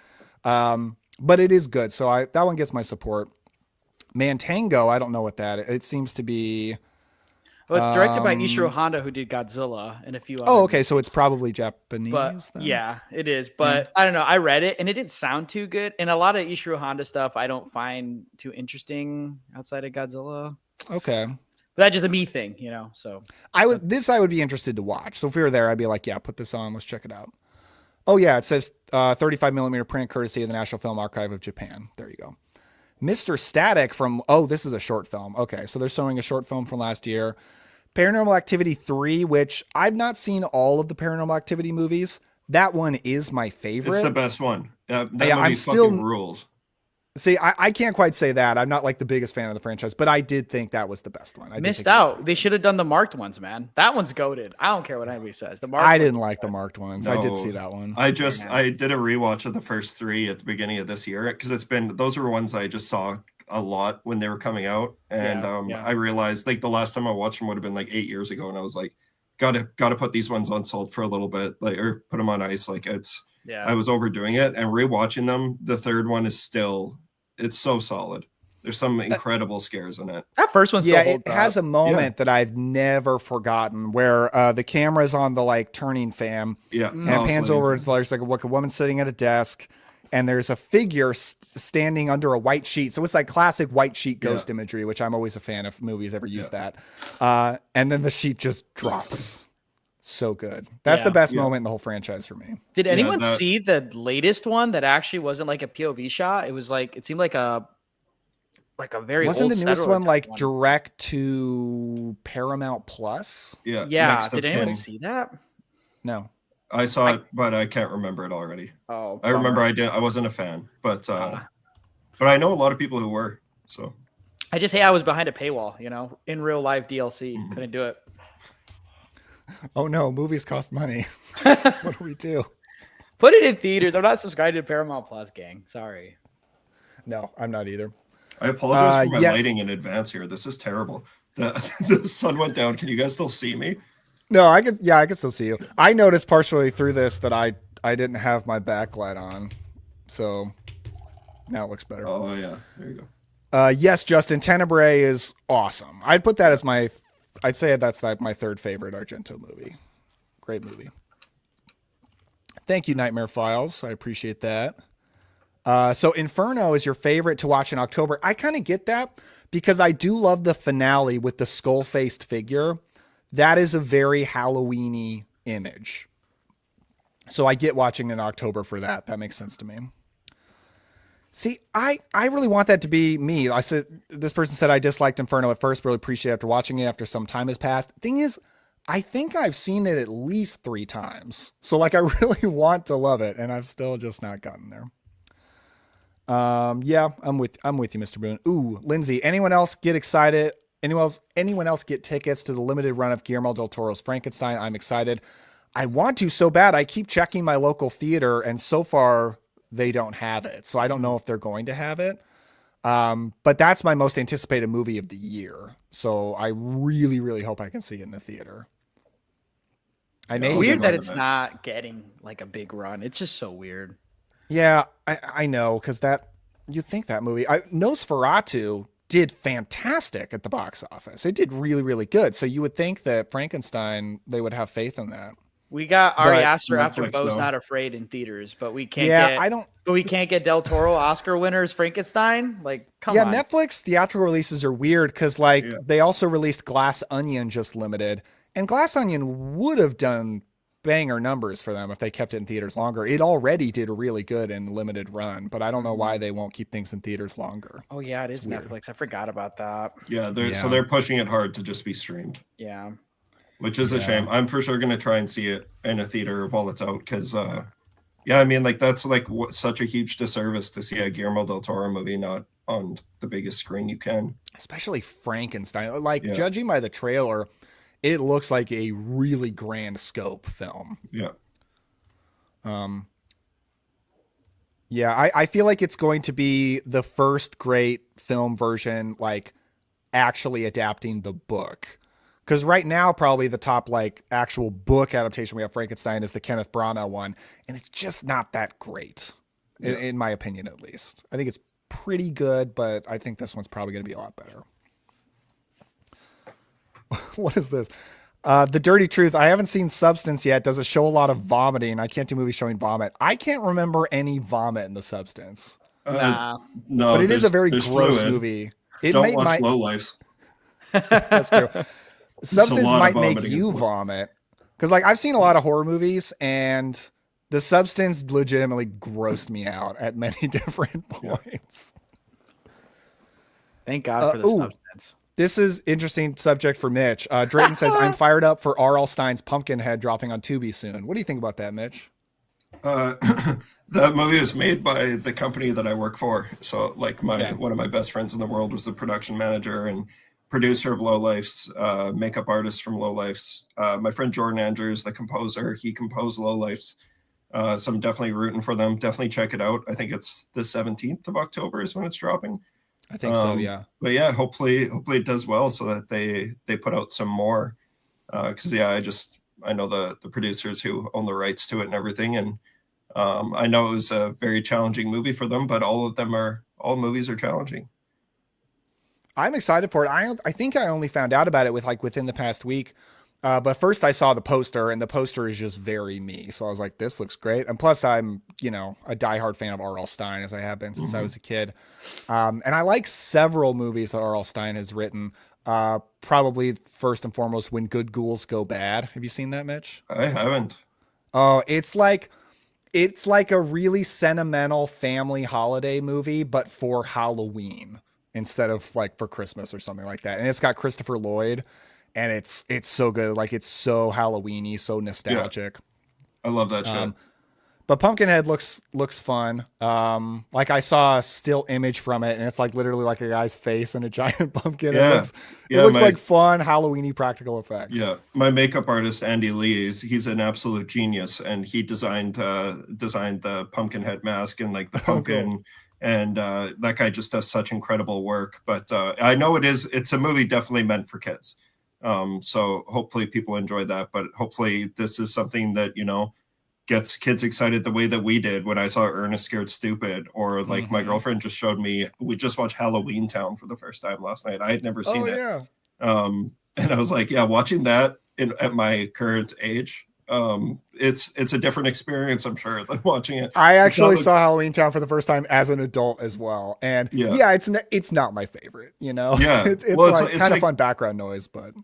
But it is good. So that one gets my support. Mantango, I don't know what that is. It seems to be... Well, it's directed by Ishiro Honda, who did Godzilla and a few others. Oh, okay. So it's probably Japanese. But, then? Yeah, it is. But I don't know. I read it and it didn't sound too good. And a lot of Ishiro Honda stuff I don't find too interesting outside of Godzilla. Okay. But that's just a me thing, you know. So I would be interested to watch. So if we were there, I'd be like, yeah, put this on. Let's check it out. Oh yeah, it says 35 millimeter print, courtesy of the National Film Archive of Japan. There you go. Mr. Static from, this is a short film. Okay, so they're showing a short film from last year. Paranormal Activity 3, which I've not seen all of the Paranormal Activity movies. That one is my favorite. It's the best one. That Yeah, movie I'm still fucking rules. See, I can't quite say that. I'm not like the biggest fan of the franchise, but I did think that was the best one. I Missed out. They should have done the marked ones, man. That one's goated. I don't care what anybody says. The marked I didn't like the marked ones. No, I did see that one. I did a rewatch of the first 3 at the beginning of this year because those were ones I just saw a lot when they were coming out, and I realized like the last time I watched them would have been like 8 years ago, and I was like, gotta put these ones on salt for a little bit, like, or put them on ice. Like I was overdoing it, and rewatching them, the third one is still. It's so solid. There's some incredible scares in it. That first one's still holds it has a moment that I've never forgotten where the camera's on the like turning fan. Yeah. And it pans over. There's like a woman sitting at a desk, and there's a figure standing under a white sheet. So it's like classic white sheet ghost imagery, which I'm always a fan of movies ever use that. And then the sheet just drops. So good. That's the best moment in the whole franchise for me. Did anyone see the latest one that actually wasn't like a POV shot? It was like, it seemed like a very wasn't old the newest one like direct to Paramount Plus? Yeah. Did anyone see that? No. I saw it, but I can't remember it already. Oh, I remember I wasn't a fan, but I know a lot of people who were. So I just I was behind a paywall, in real life DLC. Couldn't do it. Oh no, movies cost money. What do we do? Put it in theaters. I'm not subscribed to Paramount Plus, gang. Sorry. No, I'm not either. I apologize for my lighting in advance here. This is terrible. The sun went down. Can you guys still see me? No, I could still see you. I noticed partially through this that I didn't have my backlight on. So now it looks better. Oh yeah. There you go. Yes, Justin, Tenebrae is awesome. I'd put that as I'd say that's like my third favorite Argento movie. Great movie. Thank you, Nightmare Files. I appreciate that. So Inferno is your favorite to watch in October. I kind of get that because I do love the finale with the skull-faced figure. That is a very Halloween-y image. So I get watching in October for that. That makes sense to me. See, I really want that to be me. This person said I disliked Inferno at first, really appreciate it after watching it after some time has passed. Thing is, I think I've seen it at least 3 times. So like I really want to love it, and I've still just not gotten there. Yeah, I'm with you, Mr. Boone. Ooh, Lindsay, anyone else get excited? Anyone else get tickets to the limited run of Guillermo del Toro's Frankenstein? I'm excited. I want to so bad. I keep checking my local theater, and so far they don't have it. So I don't know if they're going to have it. But that's my most anticipated movie of the year. So I really, really hope I can see it in the theater. Weird that it's not getting like a big run. It's just so weird. Yeah, I know, because you think that movie, Nosferatu did fantastic at the box office. It did really, really good. So you would think that Frankenstein, they would have faith in that. We got Ari Aster after Beau's Not Afraid in theaters, but we can't we can't get Del Toro Oscar winners Frankenstein. Like, come on. Yeah, Netflix theatrical releases are weird because they also released Glass Onion just limited, and Glass Onion would have done banger numbers for them if they kept it in theaters longer. It already did really good in limited run, but I don't know why they won't keep things in theaters longer. Oh yeah, it's Netflix. I forgot about that. Yeah, so they're pushing it hard to just be streamed. Yeah. Which is a shame. I'm for sure going to try and see it in a theater while it's out because, I mean, like that's like such a huge disservice to see a Guillermo del Toro movie not on the biggest screen you can. Especially Frankenstein. Judging by the trailer, it looks like a really grand scope film. Yeah. I feel like it's going to be the first great film version, like actually adapting the book. Because right now, probably the top like actual book adaptation we have Frankenstein is the Kenneth Branagh one, and it's just not that great, in my opinion, at least. I think it's pretty good, but I think this one's probably going to be a lot better. What is this? The Dirty Truth. I haven't seen Substance yet. Does it show a lot of vomiting? I can't do movies showing vomit. I can't remember any vomit in The Substance. No, but it is a very gross fluid. movie. Don't watch Low Lives. That's true. Substance might make you vomit. Because like I've seen a lot of horror movies, and The Substance legitimately grossed me out at many different points. Thank God for the Ooh, substance. this is interesting subject for Mitch. Drayton says, I'm fired up for R.L. Stein's Pumpkinhead dropping on Tubi soon. What do you think about that, Mitch? Uh, that movie is made by the company that I work for. So, like, Yeah. one of my best friends in the world was the production manager and producer of Low Life's, makeup artist from Low Life's. My friend Jordan Andrews, the composer, he composed Low Life's. So I'm definitely rooting for them. Definitely check it out. I think it's the 17th of October is when it's dropping. I think so, yeah. But yeah, hopefully it does well so that they put out some more. Because I know the producers who own the rights to it and everything, and I know it was a very challenging movie for them, but all movies are challenging. I'm excited for it. I think I only found out about it within the past week. But first I saw the poster, and the poster is just very me. So I was like, this looks great. And plus I'm, a diehard fan of R.L. Stein, as I have been since I was a kid. And I like several movies that R.L. Stein has written. Probably first and foremost, When Good Ghouls Go Bad. Have you seen that, Mitch? I haven't. Oh, it's like a really sentimental family holiday movie, but for Halloween instead of like for Christmas or something like that. And it's got Christopher Lloyd, and it's so good. Like, it's so Halloweeny, so nostalgic. I love that shit. But Pumpkinhead looks fun. Like, I saw a still image from it, and it's like literally like a guy's face and a giant pumpkin. Yeah. It looks like fun Halloweeny practical effects. Yeah, my makeup artist Andy Lee, he's an absolute genius, and he designed the Pumpkinhead mask and like the pumpkin, and that guy just does such incredible work. But I know it's a movie definitely meant for kids. So hopefully people enjoy that. But hopefully this is something that gets kids excited the way that we did when I saw Ernest Scared Stupid, or like my girlfriend just showed me. We just watched Halloween Town for the first time last night. I had never seen it. Yeah. And I was like, yeah, watching that at my current age, it's a different experience, I'm sure, than watching it. I actually saw Halloween Town for the first time as an adult as well, and it's not my favorite. Yeah, it's kind of fun background noise, but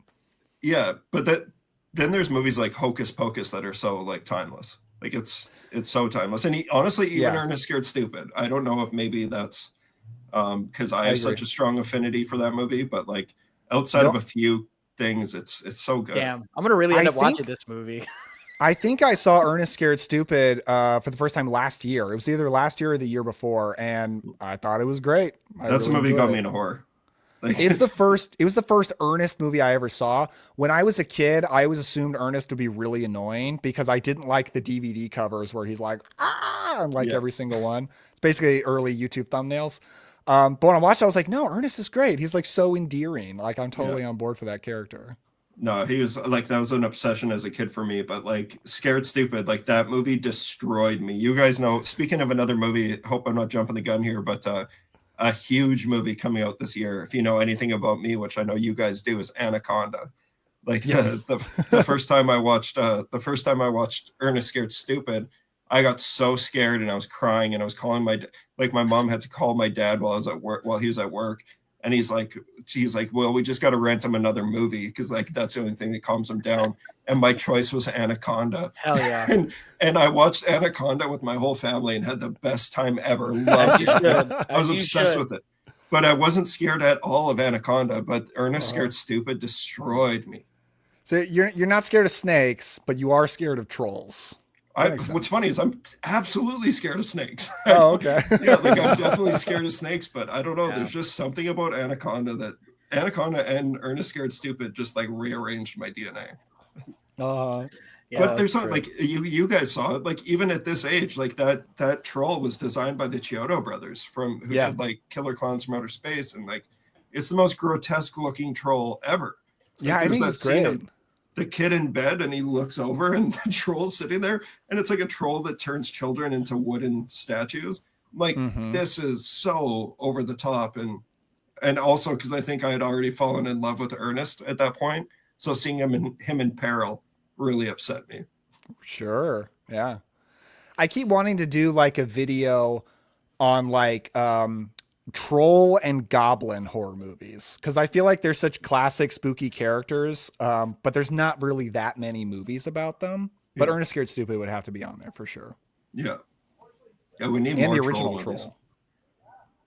then there's movies like Hocus Pocus that are so like timeless. Like, it's so timeless, and honestly, even Ernest Scared Stupid. I don't know if maybe that's because I have such a strong affinity for that movie, but like outside of a few things, it's so good. Damn, I'm gonna really end up watching this movie. I think I saw Ernest Scared Stupid for the first time last year. It was either last year or the year before, and I thought it was great. That's the movie got me into horror. It was the first Ernest movie I ever saw. When I was a kid, I always assumed Ernest would be really annoying because I didn't like the DVD covers where he's like, and like every single one. It's basically early YouTube thumbnails. But when I watched it, I was like, no, Ernest is great. He's like so endearing. Like, I'm totally on board for that character. No, he was like, that was an obsession as a kid for me, but like Scared Stupid, like that movie destroyed me. You guys know, speaking of another movie, hope I'm not jumping the gun here, but a huge movie coming out this year, if you know anything about me, which I know you guys do, is Anaconda. Like, the first time I watched Ernest Scared Stupid, I got so scared and I was crying, and I was calling my mom had to call my dad while he was at work. And she's like, well, we just got to rent him another movie because like that's the only thing that calms him down. And my choice was Anaconda. Hell yeah! And I watched Anaconda with my whole family and had the best time ever. Loved it. I was obsessed with it. But I wasn't scared at all of Anaconda. But Ernest Scared Stupid destroyed me. So you're not scared of snakes, but you are scared of trolls. What's funny is I'm absolutely scared of snakes. Oh, okay. Yeah, like I'm definitely scared of snakes, but I don't know. Yeah. There's just something about Anaconda and Ernest Scared Stupid just like rearranged my DNA. But there's not like you guys saw it. Like even at this age, like that troll was designed by the Chiodo brothers who did like Killer Clowns from Outer Space, and like it's the most grotesque looking troll ever. Like, yeah, I think it's great. The kid in bed and he looks over and the troll's sitting there, and it's like a troll that turns children into wooden statues. Like this is so over the top, and also because I think I had already fallen in love with Ernest at that point, so seeing him in peril really upset me. Sure, yeah. I keep wanting to do like a video on like troll and goblin horror movies because I feel like they're such classic spooky characters, but there's not really that many movies about them. But Ernest Scared Stupid would have to be on there for sure. Yeah, we need more the original troll.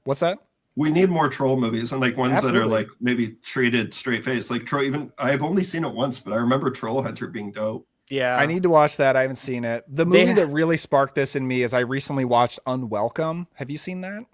What's that? We need more troll movies and like ones that are Absolutely. like maybe treated straight face. Like Troll, even I've only seen it once, but I remember Troll Hunter being dope. I Yeah. need to watch that. I haven't seen it. The They movie that really sparked this in me is I recently watched Unwelcome. Have you seen that?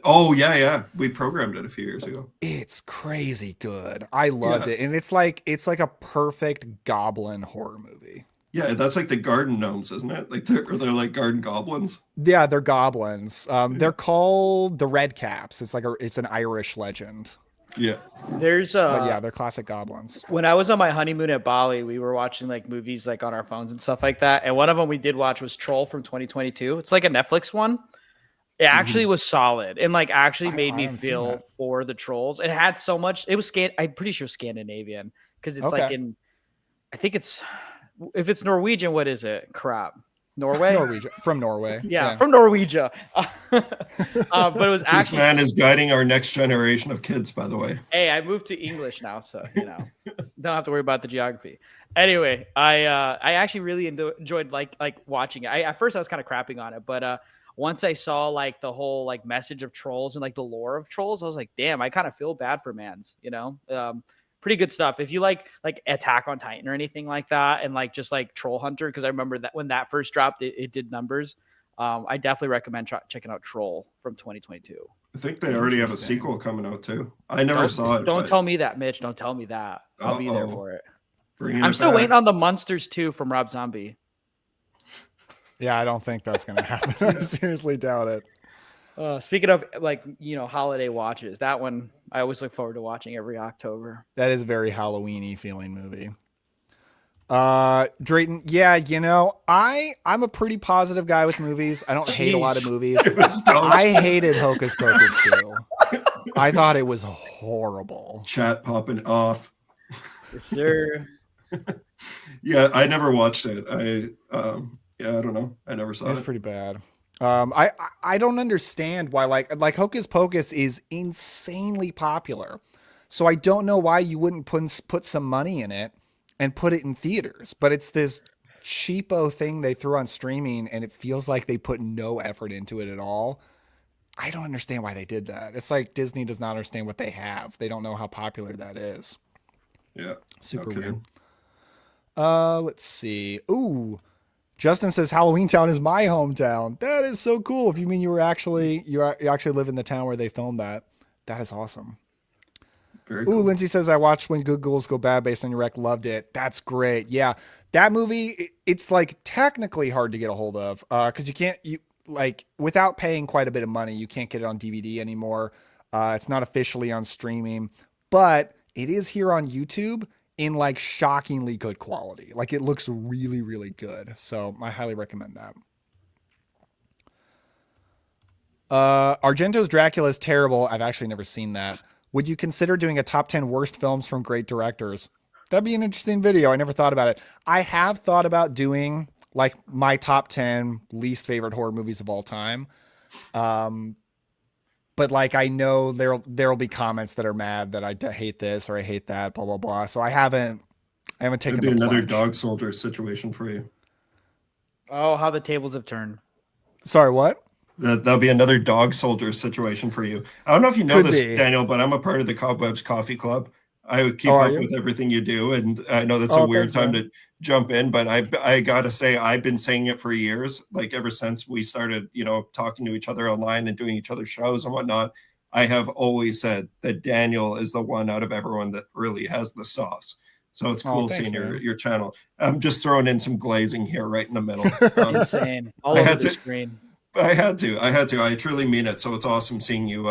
Oh yeah, yeah. We programmed it a few years ago. It's crazy good. I loved Yeah. it. And it's like a perfect goblin horror movie. Yeah, that's like the garden gnomes, isn't it? Like they're like garden goblins. Yeah, they're goblins. Yeah. They're called the Red Caps. It's an Irish legend. Yeah. there's But yeah, they're classic goblins. when I was on my honeymoon at Bali, we were watching like movies like on our phones and stuff like that. And one of them we did watch was Troll from 2022. It's like a Netflix one. It actually was solid and like actually made I me haven't seen feel that. for the trolls. It had so much. It was I'm pretty sure Scandinavian because it's like Okay. in. I think it's if it's Norwegian. What is it? Crap. Norway. Norwegian from Norway. Yeah, from Norwegia. But it was This actually. man is guiding our next generation of kids, by the way. Hey, I moved to English now, so don't have to worry about the geography. Anyway, I actually really enjoyed like watching it. At first I was kind of crapping on it, but once I saw like the whole like message of trolls and like the lore of trolls, I was like, damn, I kind of feel bad for mans. Pretty good stuff. If you like Attack on Titan or anything like that, and like just like Troll Hunter, because I remember that when that first dropped, it did numbers. I definitely recommend checking out Troll from 2022. I think they already have a Interesting. sequel coming out too. I never saw it. Don't but tell me that, Mitch. Don't tell me that. I'll be there Uh-oh. for it. bringing I'm it still back. waiting on the Munsters 2 from Rob Zombie. Yeah, I don't think that's gonna happen. I seriously doubt it. Speaking of like holiday watches, that one I always look forward to watching every October. That is a very Halloweeny feeling movie. Drayton, yeah, I'm a pretty positive guy with movies. I don't hate a lot of Jeez. movies. It was dumb. I hated Hocus Pocus too. I thought it was horrible. Chat popping off. Yes, sir. Yeah, I never watched it. I don't know. I never saw It's it. pretty bad. I don't understand why like Hocus Pocus is insanely popular. So I don't know why you wouldn't put some money in it and put it in theaters. But it's this cheapo thing they threw on streaming and it feels like they put no effort into it at all. I don't understand why they did that. It's like Disney does not understand what they have. They don't know how popular that is. Yeah. Super no weird. kidding. Let's see. Ooh. Justin says Halloween Town is my hometown. That is so cool. If you mean you actually live in the town where they filmed that, that is awesome. Very Ooh, cool. Lindsay says I watched When Good Ghouls Go Bad based on your rec. Loved it. That's great. Yeah, that movie. It's like technically hard to get a hold of because you without paying quite a bit of money, you can't get it on DVD anymore. It's not officially on streaming, but it is here on YouTube in like shockingly good quality. Like it looks really, really good. So I highly recommend that. Argento's Dracula is terrible. I've actually never seen that. Would you consider doing a top 10 worst films from great directors? That'd be an interesting video. I never thought about it. I have thought about doing like my top 10 least favorite horror movies of all time. But like I know there'll be comments that are mad that I hate this or I hate that, blah blah blah. So I haven't taken It'd be the another plunge. dog soldier situation for you. Oh, how the tables have turned. Sorry, what? That'll be another dog soldier situation for you. I don't know if you know Could this, be. Daniel, but I'm a part of the Cobwebs Coffee Club. I keep Oh, are up you? with everything you do, and I know that's Oh, a weird thanks, time man. to jump in, but I gotta say I've been saying it for years, like ever since we started, talking to each other online and doing each other's shows and whatnot. I have always said that Daniel is the one out of everyone that really has the sauce. So it's Oh, cool thanks, seeing your man. your channel. I'm just throwing in some glazing here right in the middle. Insane. All I over had the to- screen. I had to. I truly mean it. So it's awesome seeing you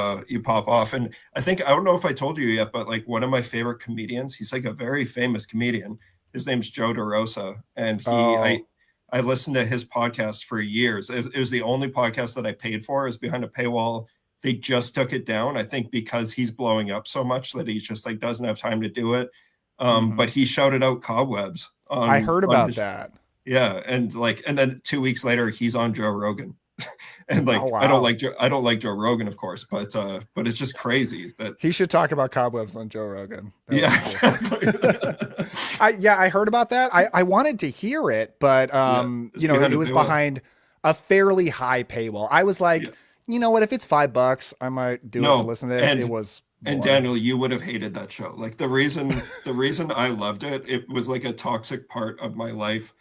pop off. And I don't know if I told you yet, but like one of my favorite comedians, he's like a very famous comedian. His name's Joe DeRosa, and Oh. I listened to his podcast for years. It was the only podcast that I paid for. It was behind a paywall. They just took it down, I think, because he's blowing up so much that he's just like doesn't have time to do it. Mhm. But he shouted out Cobwebs. I heard on about his- that. Yeah, and then 2 weeks later, he's on Joe Rogan. And like Oh, wow. I don't like Joe Rogan, of course, but it's just crazy that He should talk about cobwebs on Joe Rogan. That would yeah, be cool. exactly. I heard about that. I wanted to hear it, but it's behind it a was paywall. behind a fairly high paywall. I was like, Yeah. you know what? If it's $5, I might do it to No, listen to this. It was and more. Daniel, you would have hated that show. Like the reason I loved it, it was like a toxic part of my life.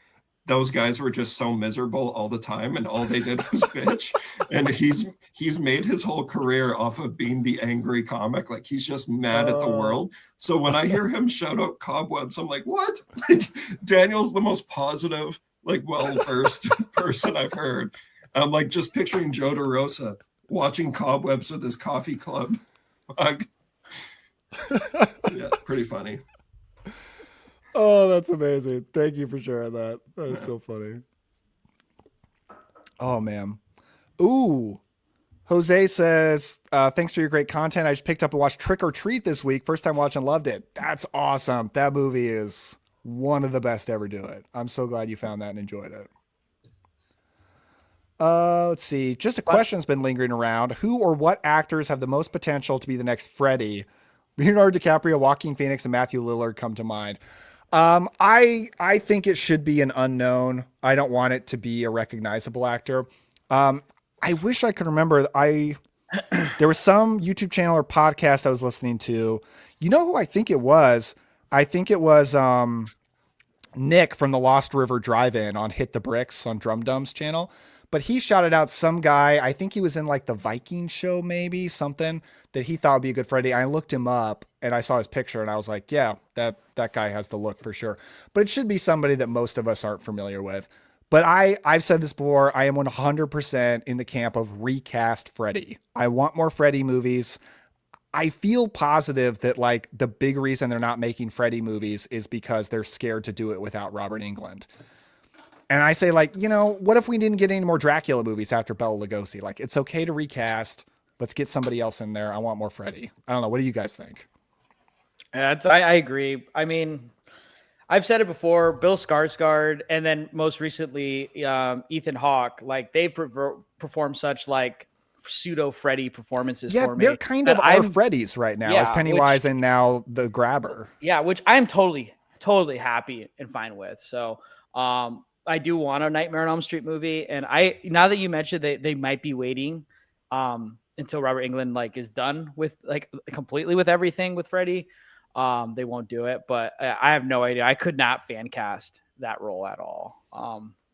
Those guys were just so miserable all the time, and all they did was bitch. And he's made his whole career off of being the angry comic. Like he's just mad at the world. So when I hear him shout out Cobwebs, I'm like, what? Like Daniel's the most positive, like well-versed person I've heard. I'm like just picturing Joe DeRosa watching Cobwebs with his coffee club mug. Yeah, pretty funny. Oh, that's amazing. Thank you for sharing that. That is so funny. Oh, man. Ooh. Jose says, thanks for your great content. I just picked up and watched Trick or Treat this week. First time watching, loved it. That's awesome. That movie is one of the best to ever do it. I'm so glad you found that and enjoyed it. Let's see. Just a question's been lingering around. Who or what actors have the most potential to be the next Freddy? Leonardo DiCaprio, Joaquin Phoenix, and Matthew Lillard come to mind. I think it should be an unknown. I don't want it to be a recognizable actor. I wish I could remember. There was some YouTube channel or podcast I was listening to. You know who I think it was? I think it was Nick from the Lost River Drive-In on Hit the Bricks on Drum Dum's channel. But he shouted out some guy. I think he was in like the Viking show, maybe something that he thought would be a good Freddy. I looked him up and I saw his picture and I was like, yeah, that guy has the look for sure. But it should be somebody that most of us aren't familiar with. But I've said this before. I am 100% in the camp of recast Freddy. I want more Freddy movies. I feel positive that like the big reason they're not making Freddy movies is because they're scared to do it without Robert Englund. And I say, like, you know, what if we didn't get any more Dracula movies after Bela Lugosi? Like, it's okay to recast. Let's get somebody else in there. I want more Freddy. I don't know. What do you guys think? Yeah, I agree. I mean, I've said it before. Bill Skarsgård, and then most recently, Ethan Hawke. Like they perform such like pseudo Freddy performances for me. They're kind of our Freddys right now, as Pennywise and now the Grabber. Yeah, which I'm totally happy and fine with. So, I do want a Nightmare on Elm Street movie, and now that you mentioned they might be waiting until Robert Englund like is done with like completely with everything with Freddy. They won't do it, but I have no idea. I could not fan cast that role at all.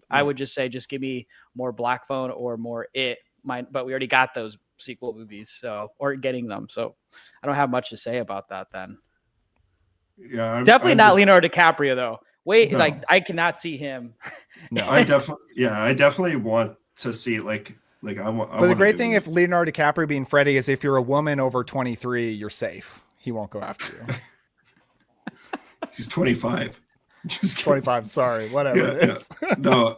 I would just say, just give me more Black Phone or more It. But we already got those sequel movies, so or getting them. So I don't have much to say about that. Then, yeah, definitely not Leonardo DiCaprio though. Wait, no. like I cannot see him. No, I definitely want to see like I want. But the great thing if Leonardo DiCaprio being Freddy is if you're a woman over 23, you're safe. He won't go after you. He's 25. Just 25. Sorry, whatever it is. Yeah. No,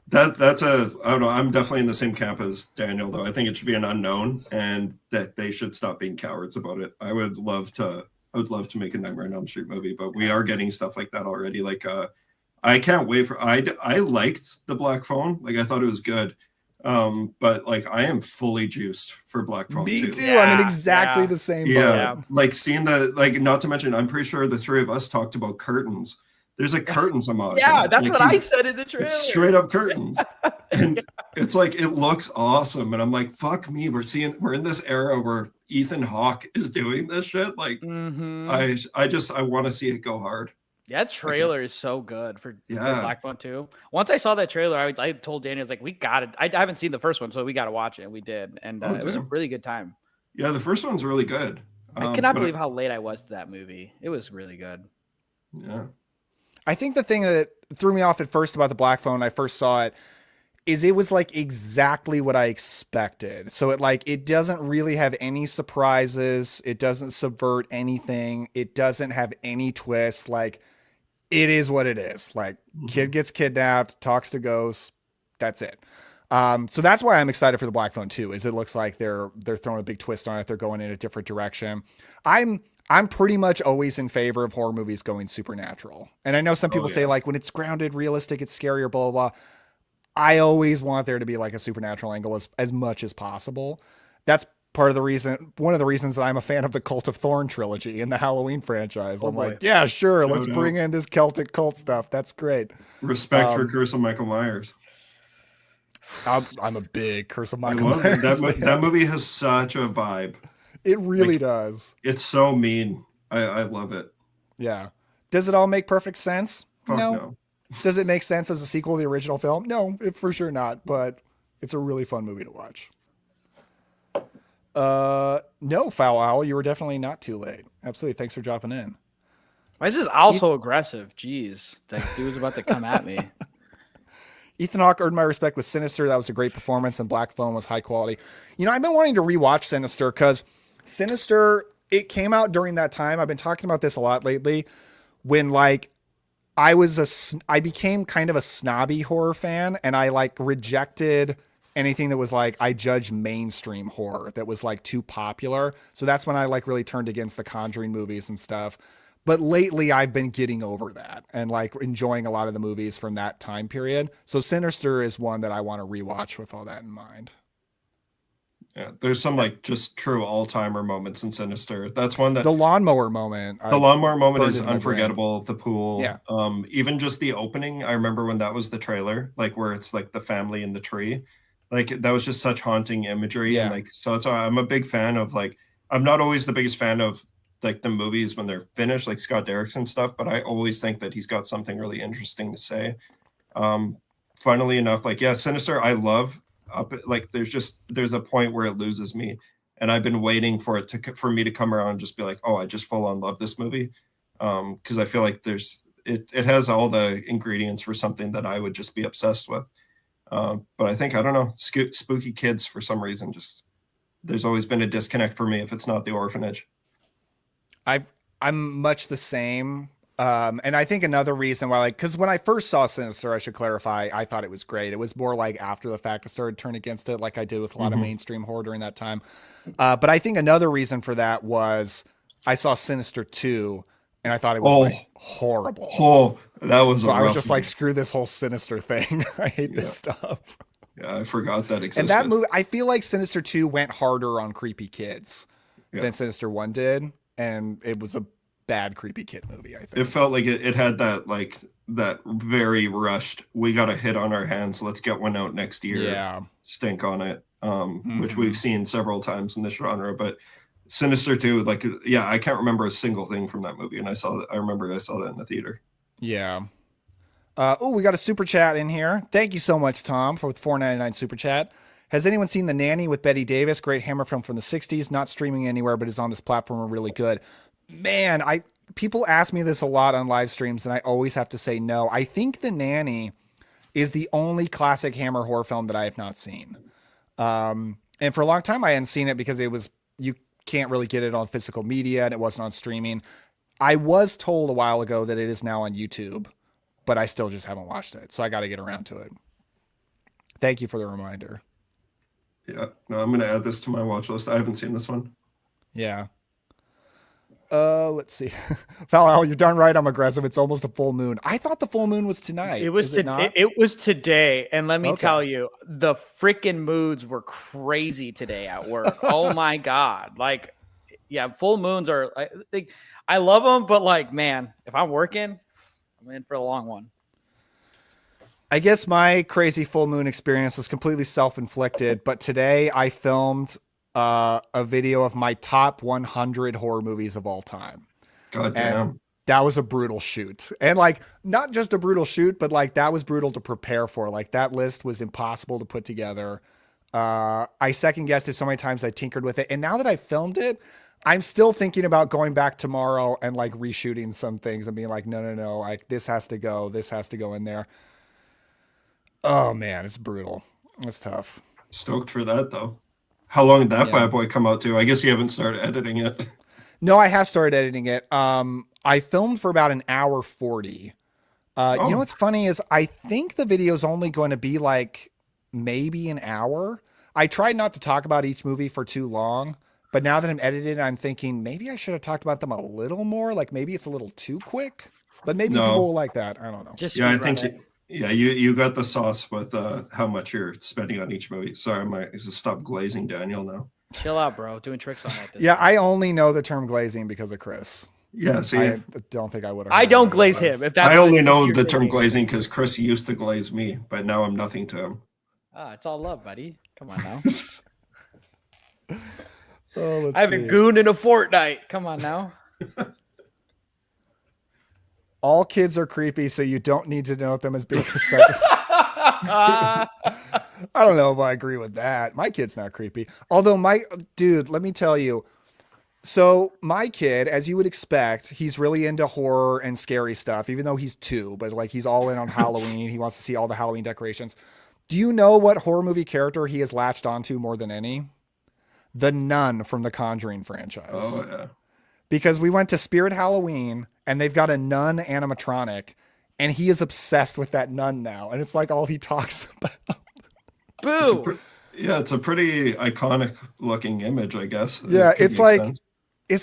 that's I don't know. I'm definitely in the same camp as Daniel, though. I think it should be an unknown, and that they should stop being cowards about it. I would love to make a Nightmare on Elm Street movie, but we are getting stuff like that already. Like, I can't wait for. I liked the Black Phone. Like, I thought it was good. But like I am fully juiced for Black Phone. Me too. Yeah, I'm in exactly the same boat. Yeah. Like seeing not to mention, I'm pretty sure the three of us talked about curtains. There's a curtains homage. Yeah, that's like, what I said in the trailer. It's straight up curtains. And it's like it looks awesome. And I'm like, fuck me. We're in this era where Ethan Hawke is doing this shit. Like I want to see it go hard. That trailer is so good for Black Phone 2. Once I saw that trailer, I told Danny, I was like, we got it. I haven't seen the first one, so we got to watch it. And we did. And it was a really good time. Yeah, the first one's really good. I cannot believe how late I was to that movie. It was really good. Yeah. I think the thing that threw me off at first about the Black Phone when I first saw it is it was like exactly what I expected. So it doesn't really have any surprises. It doesn't subvert anything. It doesn't have any twists. Like, it is what it is. Like, kid gets kidnapped, talks to ghosts. That's it. So that's why I'm excited for the Black Phone 2, is it looks like they're throwing a big twist on it. They're going in a different direction. I'm pretty much always in favor of horror movies going supernatural. And I know some people say like when it's grounded, realistic, it's scary or blah, blah, blah. I always want there to be like a supernatural angle as much as possible. That's one of the reasons that I'm a fan of the Cult of Thorn trilogy and the Halloween franchise. I'm like, yeah, sure. Let's bring in this Celtic cult stuff. That's great. Respect for Curse of Michael Myers. I'm a big Curse of I Michael love it. Myers That fan. movie has such a vibe. It really Like, does. it's so mean. I love it. Yeah. Does it all make perfect sense? Fuck No. no. Does it make sense as a sequel to the original film? No, for sure not. But it's a really fun movie to watch. No, Foul Owl, you were definitely not too late. Absolutely. Thanks for dropping in. Why is this owl so aggressive? Jeez, that dude's about to come at me. Ethan Hawke earned my respect with Sinister. That was a great performance, and Black Phone was high quality. You know, I've been wanting to rewatch Sinister because Sinister, it came out during that time. I've been talking about this a lot lately when like I became kind of a snobby horror fan, and I like rejected anything that was like I judge mainstream horror that was like too popular. So that's when I like really turned against the Conjuring movies and stuff. But lately I've been getting over that and like enjoying a lot of the movies from that time period. So Sinister is one that I want to rewatch with all that in mind. Yeah, there's some like just true all-timer moments in Sinister. That's one that The lawnmower moment. the lawnmower moment burned is in my brain. unforgettable. The pool. Yeah. Even just the opening. I remember when that was the trailer, like where it's like the family in the tree. Like that was just such haunting imagery. Yeah. And like so it's I'm a big fan of like I'm not always the biggest fan of like the movies when they're finished, like Scott Derrickson stuff, but I always think that he's got something really interesting to say. Funnily enough, like yeah, Sinister, I love up like there's a point where it loses me. And I've been waiting for it for me to come around and just be like, oh, I just full on love this movie. Because I feel like it has all the ingredients for something that I would just be obsessed with. But I think I don't know, spooky kids for some reason just there's always been a disconnect for me if it's not the orphanage. I'm much the same. And I think another reason why, like, because when I first saw Sinister, I should clarify, I thought it was great. It was more like after the fact I started to turn against it, like I did with a lot of mainstream horror during that time. But I think another reason for that was I saw Sinister 2 and I thought it was like horrible. Oh, that was so I was just like, screw this whole Sinister thing. I hate this stuff. Yeah, I forgot that existed. And that movie, I feel like Sinister 2 went harder on creepy kids than Sinister 1 did. And it was a bad creepy kid movie, I think. It felt like it had that like that very rushed, we got a hit on our hands, let's get one out next year stink on it, which we've seen several times in this genre. But Sinister 2, like I can't remember a single thing from that movie, and I remember I saw that in the theater. We got a super chat in here. Thank you so much, Tom, for the $4.99 super chat. Has anyone seen The Nanny with Bette Davis? Great hammer film from the 60s, not streaming anywhere, but is on this platform and really good. Man, people ask me this a lot on live streams, and I always have to say no. I think The Nanny is the only classic Hammer horror film that I have not seen. And for a long time, I hadn't seen it because you can't really get it on physical media, and it wasn't on streaming. I was told a while ago that it is now on YouTube, but I still just haven't watched it, so I got to get around to it. Thank you for the reminder. Yeah, no, I'm going to add this to my watch list. I haven't seen this one. Yeah. Let's see. Val, you're darn right. I'm aggressive. It's almost a full moon. I thought the full moon was tonight. It was it was today, and let me tell you, the freaking moods were crazy today at work. Oh my god! Like, yeah, full moons are. I love them, but like, man, if I'm working, I'm in for a long one. I guess my crazy full moon experience was completely self-inflicted, but today I filmed a video of my top 100 horror movies of all time. God damn. And that was a brutal shoot. And like, not just a brutal shoot, but like that was brutal to prepare for. Like that list was impossible to put together. I second guessed it so many times, I tinkered with it. And now that I filmed it, I'm still thinking about going back tomorrow and like reshooting some things and being like, no, like this has to go in there. Oh man, it's brutal. It's tough. Stoked for that though. How long did that bad boy come out to? I guess you haven't started editing it. No, I have started editing it. I filmed for about an hour 40. You know what's funny is I think the video is only going to be like maybe an hour. I tried not to talk about each movie for too long, but now that I'm editing, I'm thinking maybe I should have talked about them a little more. Like maybe it's a little too quick, but maybe people will like that. I don't know. I think you got the sauce with how much you're spending on each movie. Sorry, I might just stop glazing Daniel now. Chill out, bro. Doing tricks on that. Yeah, I only know the term glazing because of Chris. Yeah, see, I don't think I would have. I don't glaze him. If that's I only know the term glazing because Chris used to glaze me, but now I'm nothing to him. It's all love, buddy. Come on now. Oh, let's I haven't see. gooned in a fortnight. Come on now. All kids are creepy, so you don't need to note them as being such a... I don't know if I agree with that. My kid's not creepy. Although dude, let me tell you. So my kid, as you would expect, he's really into horror and scary stuff, even though he's 2, but like he's all in on Halloween. He wants to see all the Halloween decorations. Do you know what horror movie character he has latched onto more than any? The nun from the Conjuring franchise. Oh yeah. Because we went to Spirit Halloween and they've got a nun animatronic and he is obsessed with that nun now. And it's like all he talks about. Boo. It's a pretty iconic looking image, I guess. Yeah, it's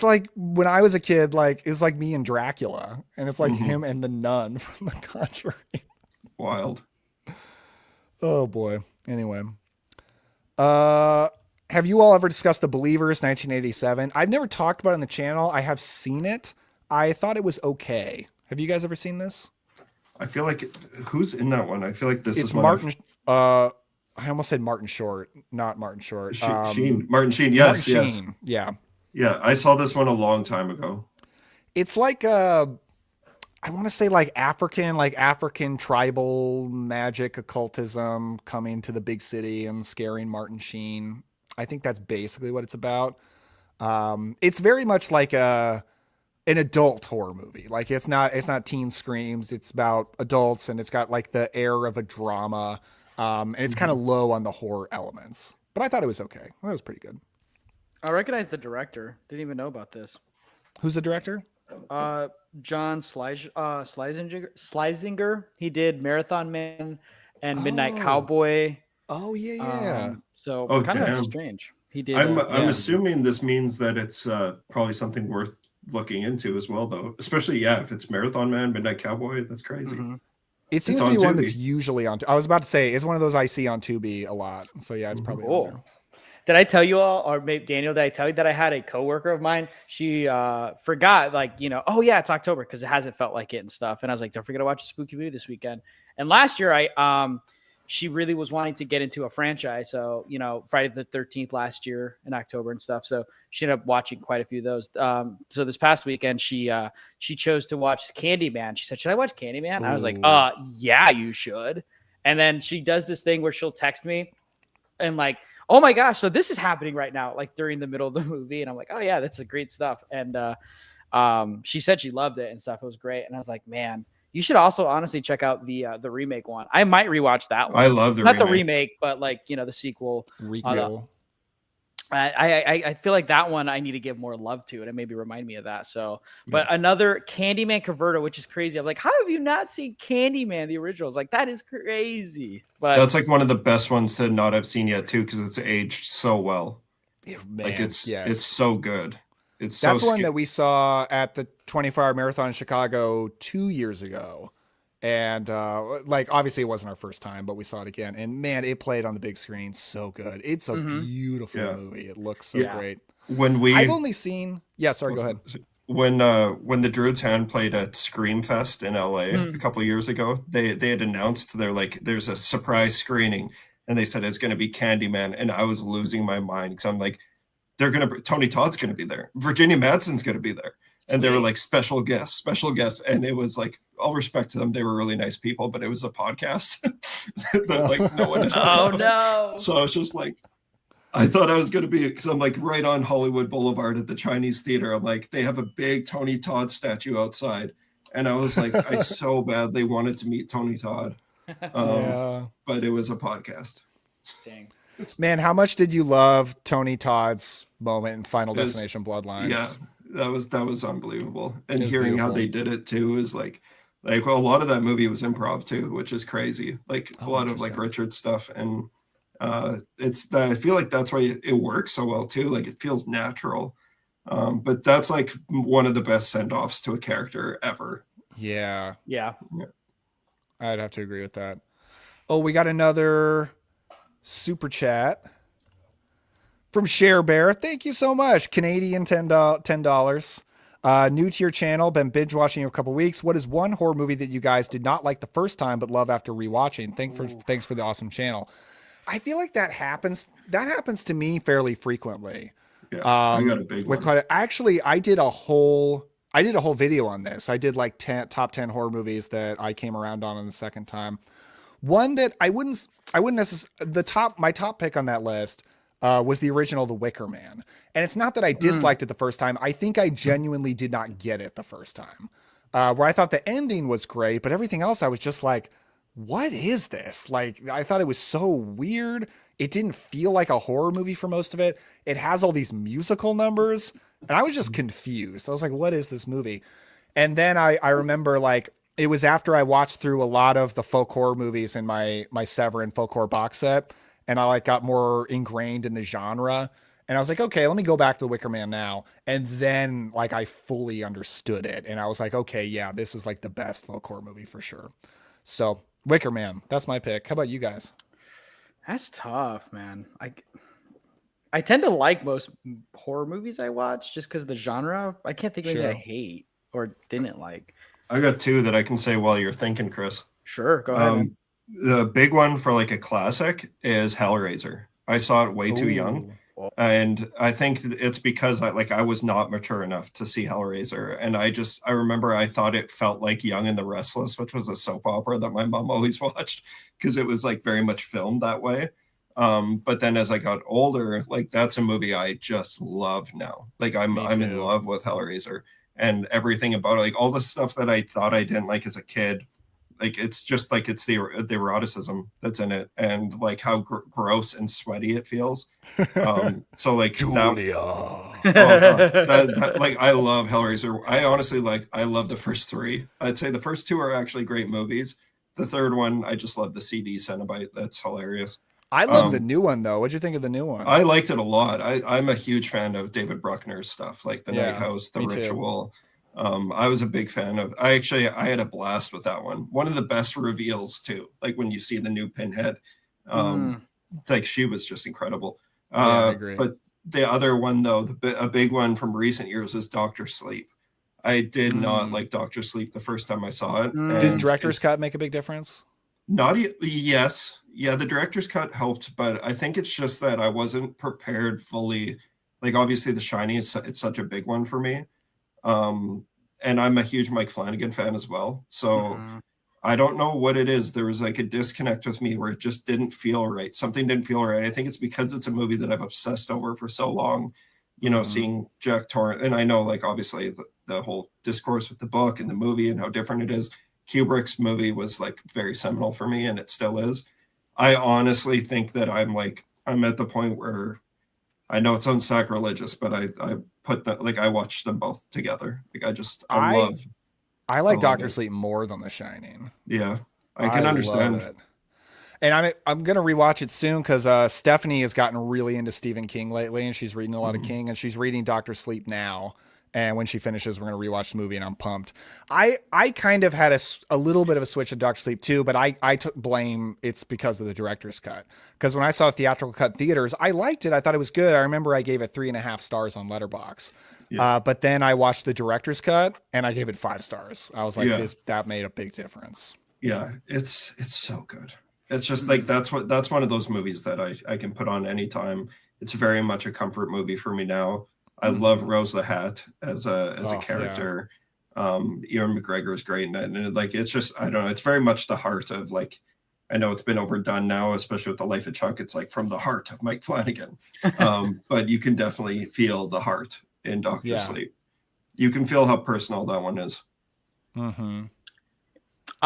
like when I was a kid, like it was like me and Dracula, and it's like him and the nun from the Conjuring. Wild. Oh boy. Anyway. Have you all ever discussed The Believers 1987? I've never talked about it on the channel. I have seen it. I thought it was okay. Have you guys ever seen this? I feel like who's in that one? I feel like It's Martin. I almost said Martin Short, not Martin Short. Sheen. Martin Sheen. Yes, Martin yes. Sheen. Yeah. Yeah, I saw this one a long time ago. It's like I want to say like African tribal magic occultism coming to the big city and scaring Martin Sheen. I think that's basically what it's about. It's very much like an adult horror movie. Like it's not teen screams. It's about adults and it's got like the air of a drama. And it's kind of low on the horror elements, but I thought it was okay. That was pretty good. I recognize the director. Didn't even know about this. Who's the director? John Schlesinger. He did Marathon Man and Midnight Cowboy. Oh yeah. Kind of strange. He did. I'm assuming this means that it's probably something worth looking into as well, though. Especially if it's Marathon Man, Midnight Cowboy. That's crazy. Mm-hmm. It seems to be one that's usually on. I was about to say it's one of those I see on Tubi a lot. So yeah, it's probably on there. Did I tell you all, or maybe Daniel, did I tell you that I had a coworker of mine? She forgot, oh yeah, it's October because it hasn't felt like it and stuff. And I was like, don't forget to watch a spooky movie this weekend. And last year, she really was wanting to get into a franchise. So, Friday the 13th last year in October and stuff. So she ended up watching quite a few of those. So this past weekend, she chose to watch Candyman. She said, should I watch Candyman? I was like, yeah, you should. And then she does this thing where she'll text me and like, oh my gosh, so this is happening right now, like during the middle of the movie. And I'm like, oh yeah, that's great stuff. And she said she loved it and stuff. It was great. And I was like, man, you should also honestly check out the remake one. I might rewatch that one. I love the Not the remake, but like, the sequel. I feel like that one I need to give more love to it and maybe remind me of that. So, but another Candyman Converter, which is crazy. I'm like, how have you not seen Candyman, the originals? Like, that is crazy. But that's like one of the best ones to not have seen yet too, because it's aged so well. Man, like it's so good. That's one that we saw at the 24-hour marathon in Chicago 2 years ago. And obviously it wasn't our first time, but we saw it again. And man, it played on the big screen so good. It's a beautiful movie. It looks so great. I've only seen go ahead. When the Druid's Hand played at Screamfest in LA a couple of years ago, they had announced there's a surprise screening, and they said it's going to be Candyman, and I was losing my mind because I'm like, Tony Todd's going to be there, Virginia Madsen's going to be there, and they were like special guests, and it was like, all respect to them, they were really nice people, but it was a podcast that like no one. No! So I was just like, I thought I was going to be, because I'm like right on Hollywood Boulevard at the Chinese Theater. I'm like, they have a big Tony Todd statue outside. And I was like, I so badly wanted to meet Tony Todd. But it was a podcast. Dang. Man, how much did you love Tony Todd's moment in Final Destination Bloodlines? Yeah, that was unbelievable. And hearing beautiful. How they did it too is like a lot of that movie was improv too, which is crazy. Like a lot of like Richard stuff. And I feel like that's why it works so well too. Like it feels natural. But that's like one of the best send-offs to a character ever. Yeah. Yeah. I'd have to agree with that. Oh, we got another super chat from Share Bear. Thank you so much. Canadian $10. New to your channel, been binge watching you a couple weeks. What is one horror movie that you guys did not like the first time but love after rewatching? Thanks for the awesome channel. I feel like that happens. That happens to me fairly frequently. Yeah, I got a big With one. actually, I did a whole video on this. I did like top 10 horror movies that I came around on the second time. One that I wouldn't necessarily, my top pick on that list was the original The Wicker Man. And it's not that I disliked it the first time. I think I genuinely did not get it the first time. Where I thought the ending was great, but everything else I was just like, what is this? Like, I thought it was so weird. It didn't feel like a horror movie for most of it. It has all these musical numbers, and I was just confused. I was like, what is this movie? And then I remember like it was after I watched through a lot of the folk horror movies in my Severin folk horror box set, and I like got more ingrained in the genre. And I was like, okay, let me go back to The Wicker Man now. And then like I fully understood it, and I was like, okay, yeah, this is like the best folk horror movie for sure. So Wicker Man, that's my pick. How about you guys? That's tough, man. I tend to like most horror movies I watch just because the genre. I can't think of anything I Sure. hate or didn't like. I got two that I can say while you're thinking, Chris. Sure, go ahead, man. Um, the big one for like a classic is Hellraiser. I saw it way too young, Oh, Well, and I think it's because I was not mature enough to see Hellraiser, and I remember I thought it felt like Young and the Restless, which was a soap opera that my mom always watched because it was like very much filmed that way. But then as I got older, like that's a movie I just love now. Like I'm me I'm in too. love with Hellraiser and everything about it, like all the stuff that I thought I didn't like as a kid. Like it's just like it's the eroticism that's in it and like how gross and sweaty it feels. So like that. Julia. Oh god, that like I love Hellraiser. I honestly I love the first three. I'd say the first two are actually great movies. The third one, I just love the CD Cenobite. That's hilarious. I love the Um, new one though. What'd you think of the new one? I liked it a lot. I'm a huge fan of David Bruckner's stuff, like The Night Yeah, House, The me too. Ritual. I was a big fan of. I had a blast with that one. One of the best reveals too, like when you see the new Pinhead. Um, mm, like she was just incredible. Yeah, I agree. But the other one though, a big one from recent years is Doctor Sleep. I did not mm, like Doctor Sleep the first time I saw it, Did the mm. and director's it's cut make a big difference? yes. Yeah, the director's cut helped, but I think it's just that I wasn't prepared fully. Like obviously The Shining it's such a big one for me. Um and I'm a huge Mike Flanagan fan as well. So Mhm, I don't know what it is. There was like a disconnect with me where it just didn't feel right. Something didn't feel right. I think it's because it's a movie that I've obsessed over for so long, mhm, seeing Jack Torrance. And I know, like, obviously, the whole discourse with the book and the movie and how different it is. Kubrick's movie was like very seminal for me, and it still is. I honestly think that I'm at the point where I know it sounds sacrilegious, but I put that like I watched them both together. Like I I I like love Doctor it. Sleep more than The Shining. Yeah, I I can love understand. it. And I'm gonna rewatch it soon because Stephanie has gotten really into Stephen King lately, and she's reading a lot of Mhm. King, and she's reading Doctor Sleep now. And when she finishes, we're gonna rewatch the movie, and I'm pumped. I kind of had a little bit of a switch to Doctor Sleep too, but I took blame. It's because of the director's cut. Because when I saw a theatrical cut in theaters, I liked it. I thought it was good. I remember I gave it 3.5 stars on Letterbox. Yeah, But then I watched the director's cut, and I gave it 5 stars. I was like, yeah, this that made a big difference. yeah. It's so good. It's just like mhm, that's one of those movies that I can put on anytime. It's very much a comfort movie for me now. I love mhm. Rose the Hat as a Oh yeah. character. Ewan McGregor is great in it, and like it's just I don't know. It's very much the heart of like I know it's been overdone now, especially with the Life of Chuck. It's like from the heart of Mike Flanagan, but you can definitely feel the heart in Doctor Yeah. Sleep. You can feel how personal that one is. Mm-hmm.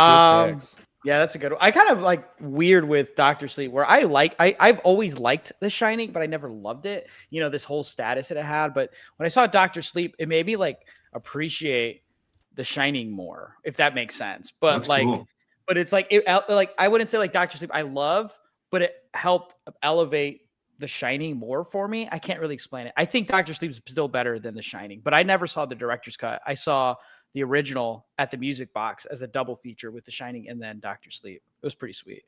Good Um, picks. yeah, that's a good one. I kind of like weird with Doctor Sleep, where I've always liked The Shining, but I never loved it. This whole status that it had. But when I saw Doctor Sleep, it made me like appreciate The Shining more, if that makes sense. That's cool. But it's like I wouldn't say like Doctor Sleep I love, but it helped elevate The Shining more for me. I can't really explain it. I think Doctor Sleep is still better than The Shining, but I never saw the director's cut. I saw the original at the Music Box as a double feature with The Shining and then Doctor Sleep. It was pretty sweet.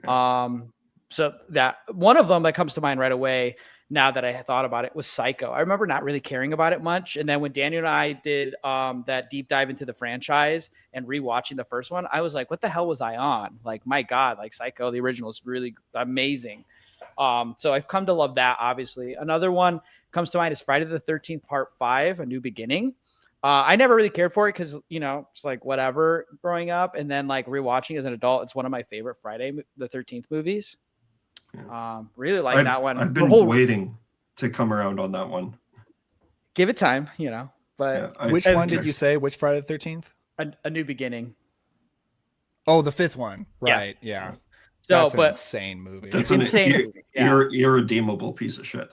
Yeah. Um, So that one of them that comes to mind right away, now that I thought about it, was Psycho. I remember not really caring about it much. And then when Daniel and I did that deep dive into the franchise and rewatching the first one, I was like, what the hell was I on? Like, my God, like Psycho, the original is really amazing. So I've come to love that, obviously. Another one comes to mind is Friday the 13th, Part 5, A New Beginning. I never really cared for it because, you know, it's like whatever growing up. And then like rewatching as an adult, it's one of my favorite Friday the 13th movies. Really like that one. I've been waiting to come around on that one. Give it time, you know. But yeah, which one did you say? Which Friday the 13th? A New Beginning. Oh, the fifth one. Right. Yeah. So, that's an insane movie. That's an insane movie. Irredeemable piece of shit.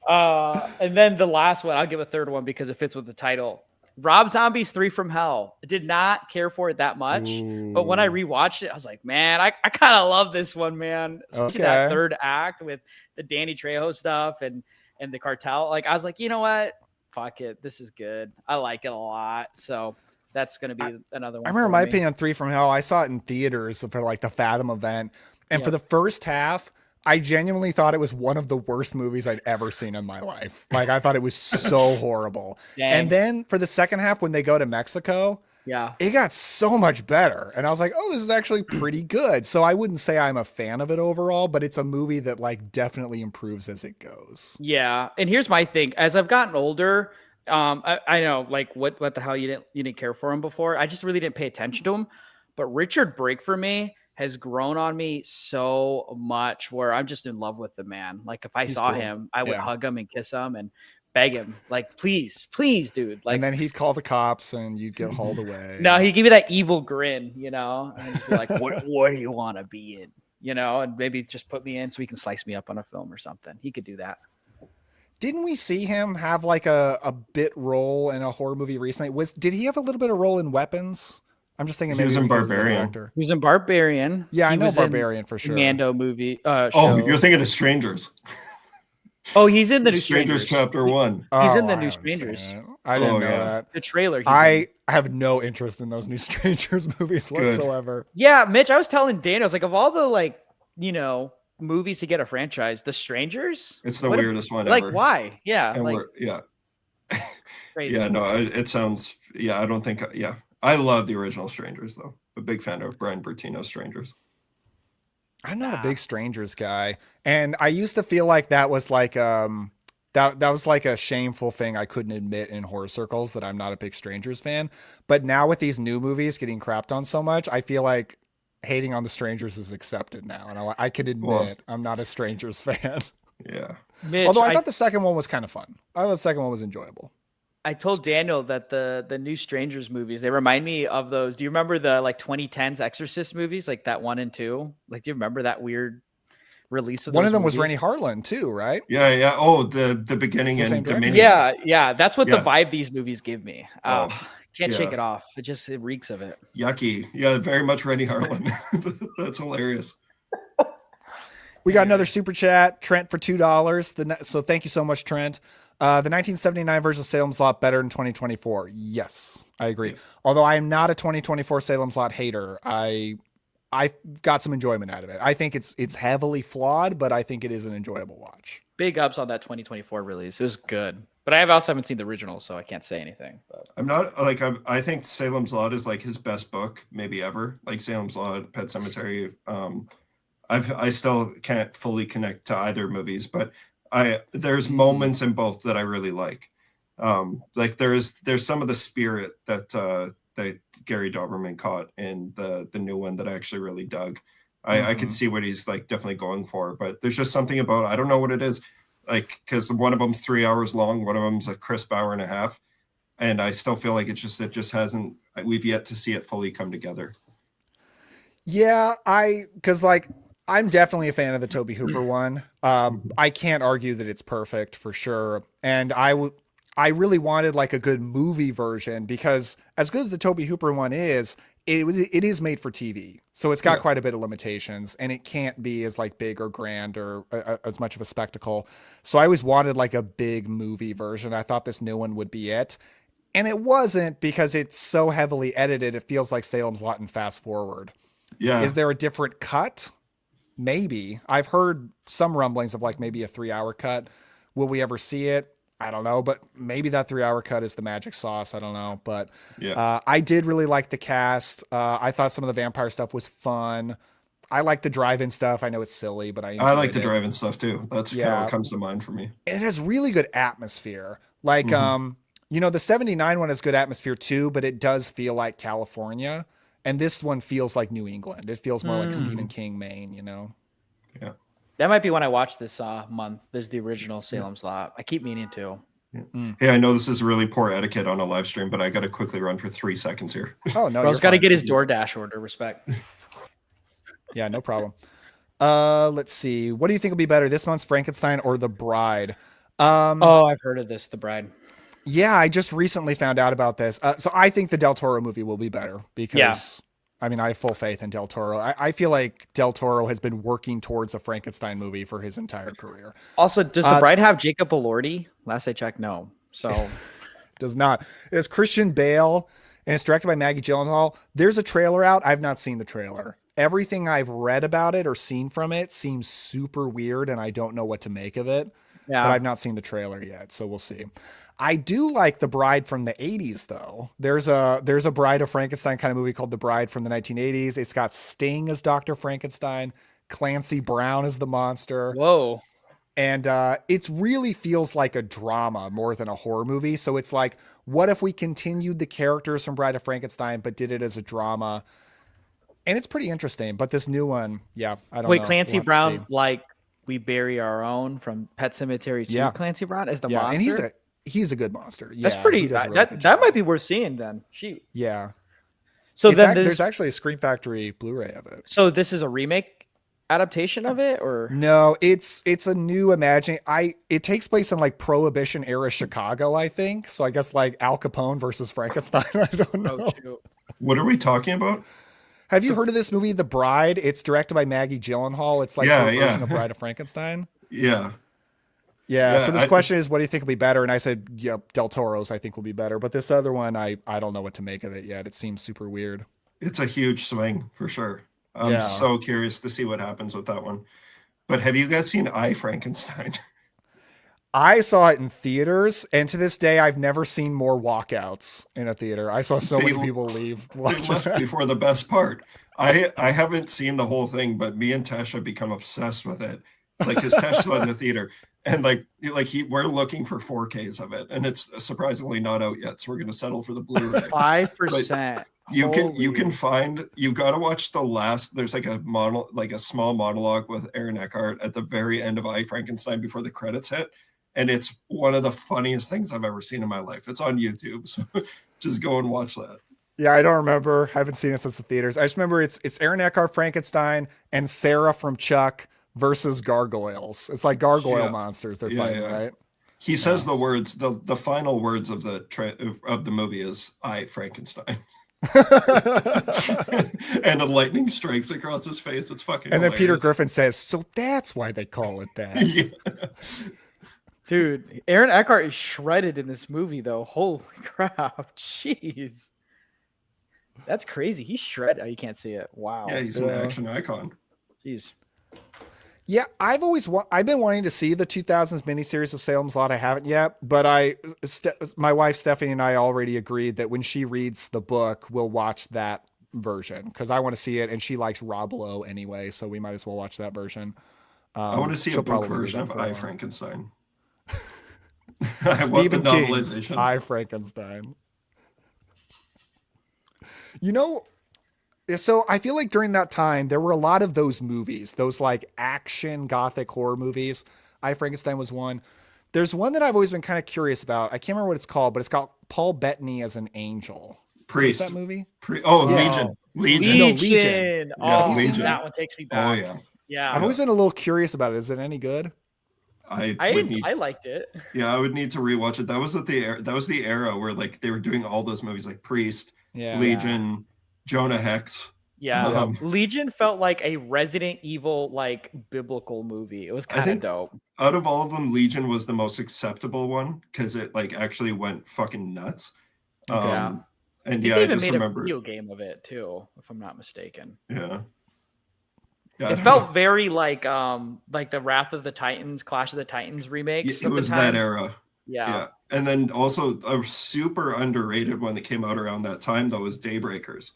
And then the last one, I'll give a third one because it fits with the title. Rob Zombie's 3 from Hell. I did not care for it that much, but when I rewatched it, I was like, man, I kind of love this one, man. Especially that third act with the Danny Trejo stuff and the cartel. Like, I was like, you know what? Fuck it. This is good. I like it a lot. So that's going to be another one. I remember my opinion on 3 from Hell. I saw it in theaters for like the Fathom event. And for the first half, I genuinely thought it was one of the worst movies I'd ever seen in my life. Like, I thought it was so horrible. Dang. And then for the second half, when they go to Mexico, it got so much better. And I was like, oh, this is actually pretty good. So I wouldn't say I'm a fan of it overall, but it's a movie that like definitely improves as it goes. Yeah. And here's my thing. As I've gotten older, I know like what the hell you didn't care for him before. I just really didn't pay attention to him. But Richard Brake for me has grown on me so much where I'm just in love with the man. Like if I saw him, I would hug him and kiss him and beg him, like, please, dude. Like, and then he'd call the cops and you'd get hauled away. No, he'd give me that evil grin, you know, and he'd be like, what do you want to be in? You know, and maybe just put me in so he can slice me up on a film or something. He could do that. Didn't we see him have like a bit role in a horror movie recently? Did he have a little bit of role in Weapons? I'm just thinking he was in Barbarian. He was in Barbarian. Yeah, I know Barbarian for sure. Mando movie. You're thinking of Strangers. Oh, he's in the New Strangers Chapter 1. He's in the New Strangers. I didn't know that. The trailer. I have no interest in those New Strangers movies whatsoever. Yeah, Mitch, I was telling Dan, I was like, of all the like, you know, movies to get a franchise, The Strangers. It's the weirdest one like, ever. Why? Yeah. And like, crazy. Yeah, no, it sounds, I don't think, I love the original Strangers, though. A big fan of Brian Bertino's Strangers. I'm not a big Strangers guy. And I used to feel like that was like that was like a shameful thing I couldn't admit in horror circles, that I'm not a big Strangers fan. But now with these new movies getting crapped on so much, I feel like hating on the Strangers is accepted now. And I can admit I'm not a Strangers fan. Yeah. Mitch, although I thought the second one was kind of fun. I thought the second one was enjoyable. I told Daniel that the New Strangers movies, they remind me of those. Do you remember the like 2010s Exorcist movies, like that 1 and 2? Like, do you remember that weird release of one of them movies? Was Rennie Harlan too, right? Yeah. Oh, the beginning and Dominion. Yeah. That's what the vibe these movies give me. Can't shake it off. It reeks of it. Yucky. Yeah, very much Rennie Harlan. That's hilarious. We got another super chat, Trent, for $2. So thank you so much, Trent. The 1979 version of Salem's Lot better than 2024. Yes, I agree. Yeah. Although I am not a 2024 Salem's Lot hater. I got some enjoyment out of it. I think it's heavily flawed, but I think it is an enjoyable watch. Big ups on that 2024 release. It was good. But I also haven't seen the original, so I can't say anything. But. I'm not like I think Salem's Lot is like his best book maybe ever. Like Salem's Lot, Pet Sematary. I still can't fully connect to either movies, but there's moments in both that I really like. Like there's some of the spirit that Gary Doberman caught in the new one that I actually really dug. I could see what he's like definitely going for, but there's just something about, I don't know what it is, like, because one of them's 3 hours long, one of them's a crisp hour and a half, and I still feel like it just hasn't, we've yet to see it fully come together. Yeah, because like I'm definitely a fan of the Tobe Hooper one. I can't argue that it's perfect for sure. And I really wanted like a good movie version, because as good as the Tobe Hooper one is, it is made for TV. So it's got quite a bit of limitations, and it can't be as like big or grand or as much of a spectacle. So I always wanted like a big movie version. I thought this new one would be it. And it wasn't, because it's so heavily edited. It feels like Salem's Lot and Fast Forward. Yeah. Is there a different cut? Maybe. I've heard some rumblings of like maybe a 3-hour cut. Will we ever see it? I don't know, but maybe that 3-hour cut is the magic sauce. I don't know, but Yeah. I did really like the cast. I thought some of the vampire stuff was fun. I like the drive-in stuff. I know it's silly, but I I like enjoyed the it. drive-in stuff too. That's kind of what Yeah, comes to mind for me. and it has really good atmosphere. Like, Hmm. the 79 one has good atmosphere too, but it does feel like California. And this one feels like New England. It feels more like Stephen Hmm. King, Maine. Yeah. That might be when I watched this month. There's the original Yeah. Salem's Lot. I keep meaning to. Yeah. Mm. Hey, I know this is really poor etiquette on a live stream, but I got to quickly run for 3 seconds here. Oh, no, Bro's you're got to fine. get his DoorDash order. Respect. Yeah, no problem. Let's see. What do you think will be better, this month's Frankenstein or The Bride? Oh, I've heard of this. The Bride. Yeah, I just recently found out about this. So I think the Del Toro movie will be better because, I mean, I have full faith in Del Toro. I feel like Del Toro has been working towards a Frankenstein movie for his entire career. Also, does The Bride have Jacob Elordi? Last I checked, no. So Does not. It has Christian Bale and it's directed by Maggie Gyllenhaal. There's a trailer out. I've not seen the trailer. Everything I've read about it or seen from it seems super weird, and I don't know what to make of it. yeah, But I've not seen the trailer yet, so we'll see. I do like The Bride from the 80s though. There's a Bride of Frankenstein kind of movie called The Bride from the 1980s. It's got Sting as Dr. Frankenstein, Clancy Brown as the monster. whoa. And it really feels like a drama more than a horror movie. So it's like, what if we continued the characters from Bride of Frankenstein, but did it as a drama? And it's pretty interesting. But this new one, yeah, I don't know. Wait, Clancy We'll have to Brown, see. like We Bury Our Own from Pet Cemetery 2. Yeah. Clancy Brown as the Yeah, monster. and he's a good monster. That's Yeah, pretty. he does a really That good that job. might be worth seeing then. Shoot. Yeah. So It's then there's actually a Scream Factory Blu-ray of it. so this is a remake adaptation of it, or No, it's a new imagining. It takes place in like Prohibition era Chicago, I think. So I guess like Al Capone versus Frankenstein. I don't know. oh shoot. What are we talking about? Have you heard of this movie, The Bride? It's directed by Maggie Gyllenhaal. It's like Yeah, her version yeah. of Bride of Frankenstein. Yeah. Yeah. Yeah, So this question is, what do you think will be better? And I said, yeah, Del Toro's I think will be better. But this other one, I don't know what to make of it yet. It seems super weird. It's a huge swing for sure. I'm Yeah. so curious to see what happens with that one. But have you guys seen I, Frankenstein? I saw it in theaters, and to this day, I've never seen more walkouts in a theater. I saw so They- many people leave. They watching left that. before the best part. I haven't seen the whole thing, but me and Tesh have become obsessed with it. Like, because Tesh saw it in the theater, and we're looking for 4Ks of it, and it's surprisingly not out yet. So we're gonna settle for the Blu-ray. 5%. You can find, you got to watch the last, there's like a small monologue with Aaron Eckhart at the very end of I, Frankenstein before the credits hit, and it's one of the funniest things I've ever seen in my life. It's on YouTube, so just go and watch that. Yeah, I don't remember. I haven't seen it since the theaters. I just remember it's Aaron Eckhart Frankenstein and Sarah from Chuck versus gargoyles. It's like gargoyle Yeah. monsters they're Yeah, fighting, yeah. right? He says the words, the final words of the movie is I, Frankenstein. And a lightning strikes across his face. It's fucking And then Peter hilarious. Griffin says, "So that's why they call it that." Yeah. Dude, Aaron Eckhart is shredded in this movie, though. Holy crap. Jeez. That's crazy. He's shredded. Oh, you can't see it. Wow. Yeah, he's an action icon. Jeez. Yeah, I've been wanting to see the 2000s miniseries of Salem's Lot. I haven't yet, but my wife Stephanie and I already agreed that when she reads the book, we'll watch that version because I want to see it, and she likes Rob Lowe anyway, so we might as well watch that version. I want to see a she'll book probably read version that of for a I, while. Frankenstein. I want the Stephen King's novelization. I, Frankenstein. You know, so I feel like during that time there were a lot of those movies, those like action gothic horror movies. I, Frankenstein was one. There's one that I've always been kind of curious about. I can't remember what it's called, but it's got Paul Bettany as an angel. Priest. What's that movie? Oh, Yeah. Legion. Legion. No, Legion. Legion. Oh, Yeah, Legion. that one takes me Oh back. yeah. Yeah. I've always been a little curious about it. Is it any good? I liked it. I would need to rewatch it. That was the era where like they were doing all those movies like Priest, Yeah. Legion, Jonah Hex. Yeah. Um, Legion felt like a Resident Evil like biblical movie. It was kind of think- dope. Out of all of them, Legion was the most acceptable one because it like actually went fucking nuts. Okay. Yeah. And They yeah, I even just made remember. a video game of it too, if I'm not mistaken. Yeah. It felt very like the Wrath of the Titans, Clash of the Titans remakes It of the was that time. era. Yeah. And then also a super underrated one that came out around that time though was Daybreakers.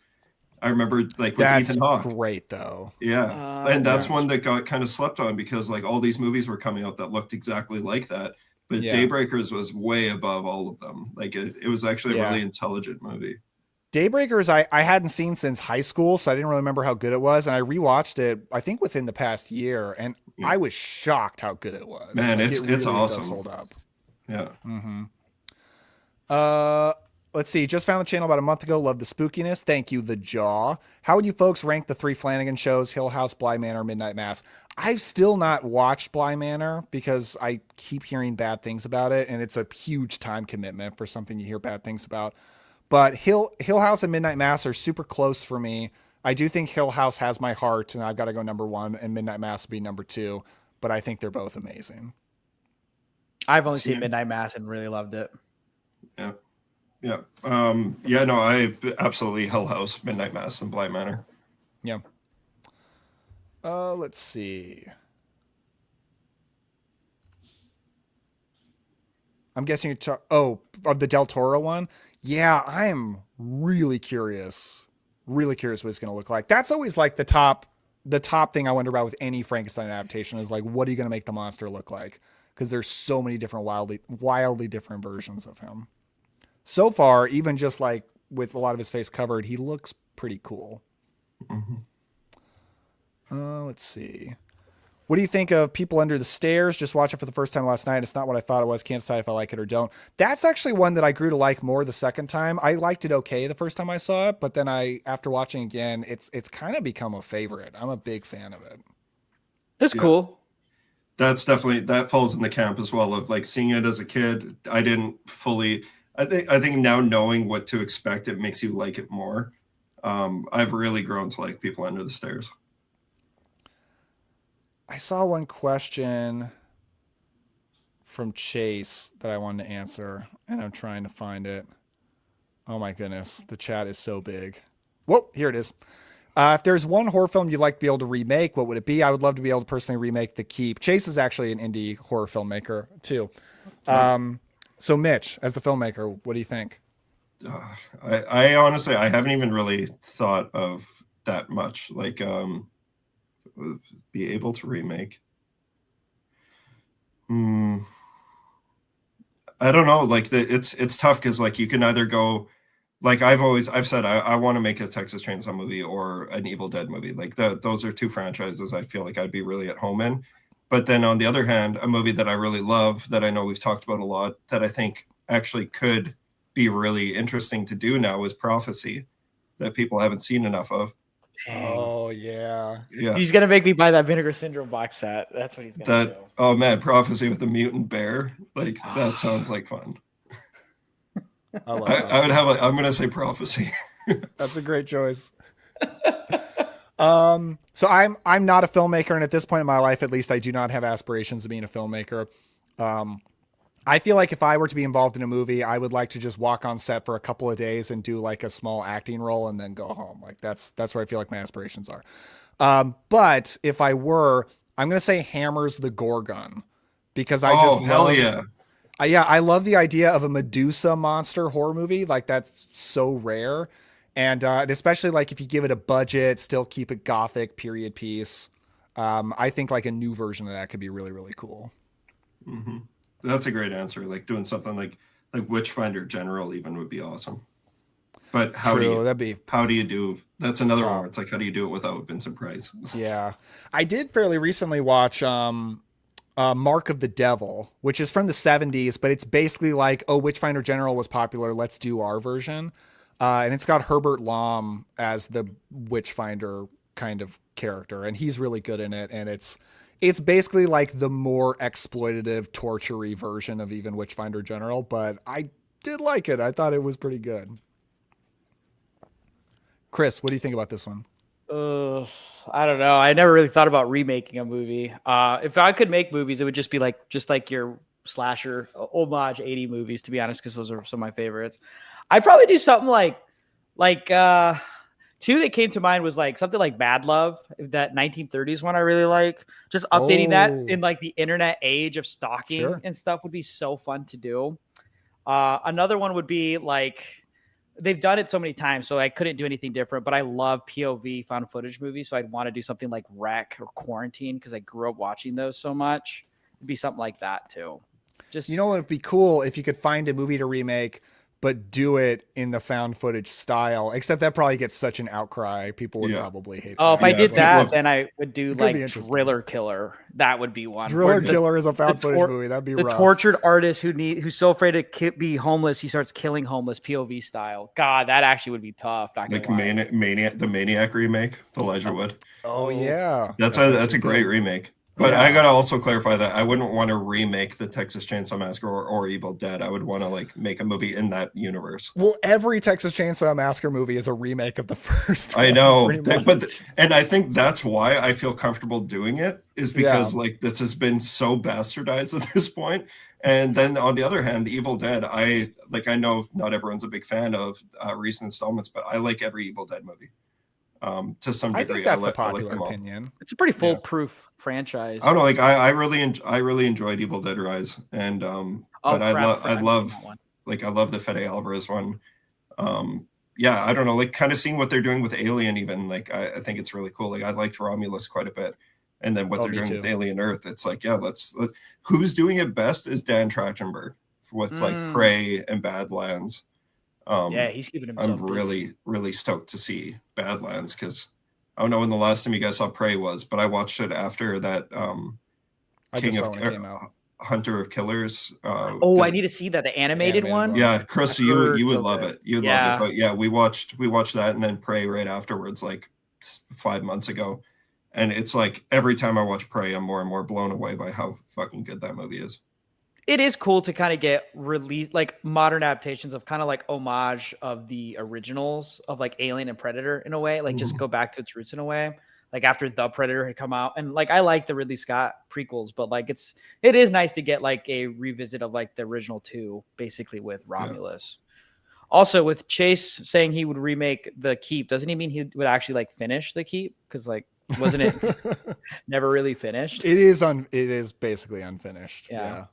I remember like with That's Ethan Hawke. great though. Yeah. And that's yeah. one that got kind of slept on because like all these movies were coming out that looked exactly like that. But Yeah. Daybreakers was way above all of them. Like it was actually a really intelligent movie. Daybreakers, I hadn't seen since high school, so I didn't really remember how good it was. And I rewatched it, I think within the past year, and I was shocked how good it was. Man, like, it's really awesome. Does hold up. Yeah. Let's see. Just found the channel about a month ago. Love the spookiness. Thank you, The Jaw. How would you folks rank the 3 Flanagan shows, Hill House, Bly Manor, Midnight Mass? I've still not watched Bly Manor because I keep hearing bad things about it, and it's a huge time commitment for something you hear bad things about. But Hill House and Midnight Mass are super close for me. I do think Hill House has my heart, and I've got to go number 1, and Midnight Mass will be number 2. But I think they're both amazing. I've only seen Midnight Mass and really loved it. Yeah. Yeah. No, I absolutely Hill House, Midnight Mass, and Bly Manor. Yeah. Let's see. I'm guessing of the Del Toro one. Yeah, I am really curious. Really curious what it's going to look like. That's always like the top thing I wonder about with any Frankenstein adaptation is like, what are you going to make the monster look like? Because there's so many different wildly different versions of him. So far, even just like with a lot of his face covered, he looks pretty cool. Let's see. What do you think of People Under the Stairs? Just watched it for the first time last night. It's not what I thought it was. Can't decide if I like it or don't. That's actually one that I grew to like more the second time. I liked it okay the first time I saw it, but then after watching again, it's kind of become a favorite. I'm a big fan of it. It's cool. That's definitely, that falls in the camp as well of like seeing it as a kid. I didn't fully, I think now knowing what to expect, it makes you like it more. I've really grown to like People Under the Stairs. I saw one question from Chase that I wanted to answer, and I'm trying to find it. Oh my goodness, the chat is so big. Whoa, here it is. If there's one horror film you'd like to be able to remake, what would it be? I would love to be able to personally remake The Keep. Chase is actually an indie horror filmmaker too. So Mitch, as the filmmaker, what do you think? I honestly, I haven't even really thought of that much. Like, be able to remake. I don't know. Like it's tough because like you can either go, like I've said I want to make a Texas Chainsaw movie or an Evil Dead movie. Like those are two franchises I feel like I'd be really at home in. But then on the other hand, a movie that I really love that I know we've talked about a lot that I think actually could be really interesting to do now is Prophecy, that people haven't seen enough of. Oh yeah. He's gonna make me buy that Vinegar Syndrome box set. That's what he's gonna do. Oh man, Prophecy with the mutant bear. Like that sounds like fun. I would have I'm gonna say Prophecy. That's a great choice. So I'm not a filmmaker, and at this point in my life, at least, I do not have aspirations of being a filmmaker. I feel like if I were to be involved in a movie, I would like to just walk on set for a couple of days and do like a small acting role and then go home. Like that's where I feel like my aspirations are. But if I were, I'm going to say Hammer's The Gorgon, because I I love the idea of a Medusa monster horror movie. Like that's so rare. And especially like if you give it a budget, still keep it gothic period piece. I think like a new version of that could be really, really cool. Mm-hmm. That's a great answer. Like doing something like Witchfinder General even would be awesome. But how do you do? That's another one where it's like, how do you do it without Vincent Price? Yeah. I did fairly recently watch Mark of the Devil, which is from the 70s, but it's basically like, oh, Witchfinder General was popular. Let's do our version. And it's got Herbert Lom as the Witchfinder kind of character, and he's really good in it. And it's basically like the more exploitative, torture-y version of even Witchfinder General, but I did like it. I thought it was pretty good. Chris, what do you think about this one? I don't know. I never really thought about remaking a movie. If I could make movies, it would just be like your slasher homage 80 movies, to be honest, because those are some of my favorites. I'd probably do something like Like two that came to mind was like something like Bad Love, that 1930s one I really like. Just updating that in like the internet age of stalking and stuff would be so fun to do. Another one would be like they've done it so many times, so I couldn't do anything different. But I love POV found footage movies, so I'd want to do something like Wreck or Quarantine because I grew up watching those so much. It'd be something like that too. Just You know what would be cool if you could find a movie to remake, but do it in the found footage style. Except that probably gets such an outcry. People would probably hate that. if I did people that, have- then I would do It could be like interesting. Driller Killer. That would be one. Driller Where the- Killer is a found footage tor- movie. That'd be the rough. tortured artist who's so afraid to be homeless, he starts killing homeless POV style. God, that actually would be tough. Not gonna Like lie. the Maniac remake, the Elijah Wood. Oh yeah, That's a great remake. But I gotta also clarify that I wouldn't want to remake the Texas Chainsaw Massacre or Evil Dead. I would want to like make a movie in that universe. Well, every Texas Chainsaw Massacre movie is a remake of the first. I one, know, pretty much. and I think that's why I feel comfortable doing it is because like this has been so bastardized at this point. And then on the other hand, the Evil Dead, I know not everyone's a big fan of recent installments, but I like every Evil Dead movie. To some degree, I think that's the I like popular them all. opinion. It's a pretty foolproof franchise. I don't know, like I really enjoyed Evil Dead Rise, and but I love the Fede Alvarez one. Yeah, I don't know, like kind of seeing what they're doing with Alien, even like I think it's really cool. Like I liked Romulus quite a bit, and then what they're doing with Alien Earth, it's like let's who's doing it best is Dan Trachtenberg with like Prey and Badlands. He's keeping himself I'm busy. really stoked to see Badlands because I don't know when the last time you guys saw Prey was, but I watched it after that Hunter of Killers. I need to see that, the animated one. Yeah, Chris, you would love it. You'd love it. But yeah, we watched that and then Prey right afterwards, like 5 months ago. And it's like every time I watch Prey, I'm more and more blown away by how fucking good that movie is. It is cool to kind of get released, like modern adaptations of kind of like homage of the originals of like Alien and Predator in a way, like just go back to its roots in a way. Like after The Predator had come out, and like I like the Ridley Scott prequels, but like it is nice to get like a revisit of like the original two, basically with Romulus. Also, with Chase saying he would remake The Keep, doesn't he mean he would actually like finish The Keep? Because like wasn't it never really finished? It is basically unfinished. Yeah.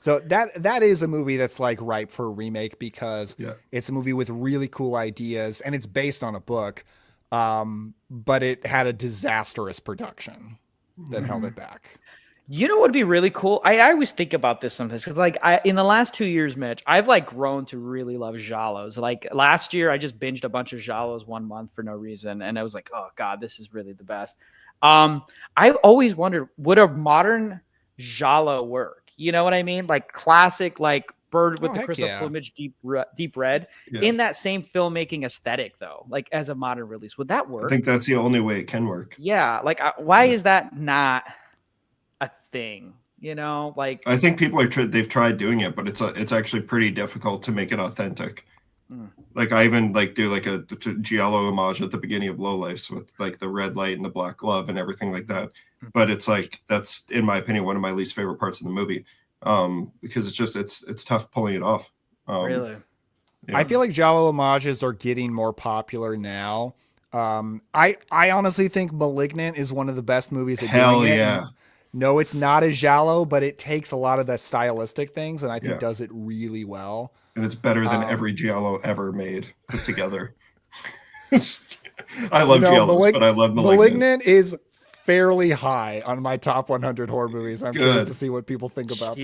So that is a movie that's like ripe for a remake because it's a movie with really cool ideas and it's based on a book, but it had a disastrous production that held it back. You know what would be really cool? I always think about this sometimes because like in the last 2 years, Mitch, I've like grown to really love giallos. Like last year, I just binged a bunch of giallos 1 month for no reason, and I was like, oh god, this is really the best. I've always wondered, would a modern giallo work? You know what I mean? Like classic, like bird with the crystal plumage, deep red, in that same filmmaking aesthetic, though. Like as a modern release, would that work? I think that's the only way it can work. Yeah. Like, why is that not a thing? You know, like I think people they've tried doing it, but it's actually pretty difficult to make it authentic. Like I even like do like a giallo homage at the beginning of Lowlifes with like the red light and the black glove and everything like that. But it's like that's in my opinion one of my least favorite parts of the movie, because it's tough pulling it off. Really, I feel like giallo homages are getting more popular now. I honestly think *Malignant* is one of the best movies at doing it. Yeah. No, it's not a giallo, but it takes a lot of the stylistic things and I think does it really well. And it's better than every giallo ever made put together. I love giallos, but I love *Malignant*. *Malignant* is fairly high on my top 100 horror movies. I'm curious to see what people think about that.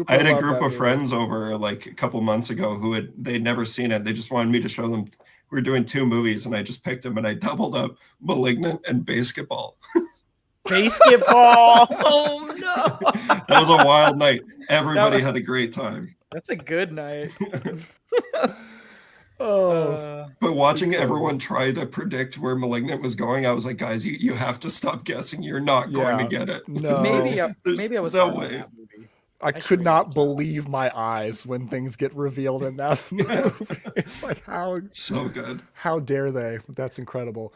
I had a group of friends over like a couple months ago they'd never seen it. They just wanted me to show them. We were doing 2 movies, and I just picked them, and I doubled up *Malignant* and *Basketball*. Basketball. Oh no. That was a wild night. Everybody had a great time. That's a good night. But watching everyone try to predict where *Malignant* was going, I was like, guys, you have to stop guessing. You're not going to get it. No. Maybe I was no way. That movie. I could not believe my eyes when things get revealed in that movie. It's like so good. How dare they? That's incredible.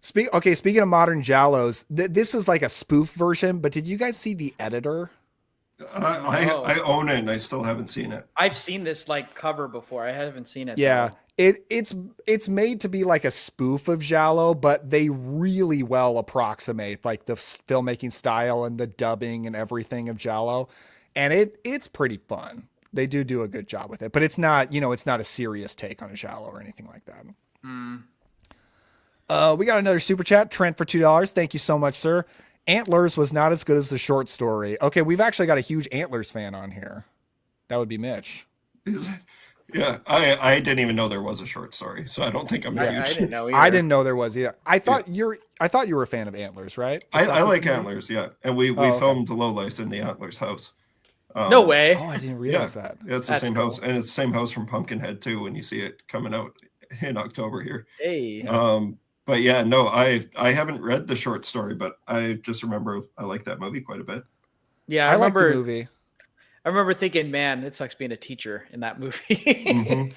Speaking of modern giallos, this is like a spoof version, but did you guys see The Editor? I own it and I still haven't seen it. I've seen this like cover before. I haven't seen it. Yeah. Though. It's made to be like a spoof of Giallo, but they really well approximate like the filmmaking style and the dubbing and everything of Giallo, and it's pretty fun. They do a good job with it, but it's not, it's not a serious take on a Giallo or anything like that. We got another super chat, Trent, for $2. Thank you so much, sir. Antlers was not as good as the short story. Okay, we've actually got a huge Antlers fan on here. That would be Mitch. Yeah, I didn't even know there was a short story, so I don't think I'm huge. I didn't know either. I didn't know there was either. I thought you were a fan of Antlers, right? I like Antlers, yeah. And we filmed Lowlights in the Antlers house. No way. Oh, I didn't realize that. Yeah, it's the same house, and it's the same house from Pumpkinhead too. When you see it coming out in October here. Hey. But yeah, no, I haven't read the short story, but I just remember I like that movie quite a bit. Yeah, I remember like the movie. I remember thinking, man, it sucks being a teacher in that movie. It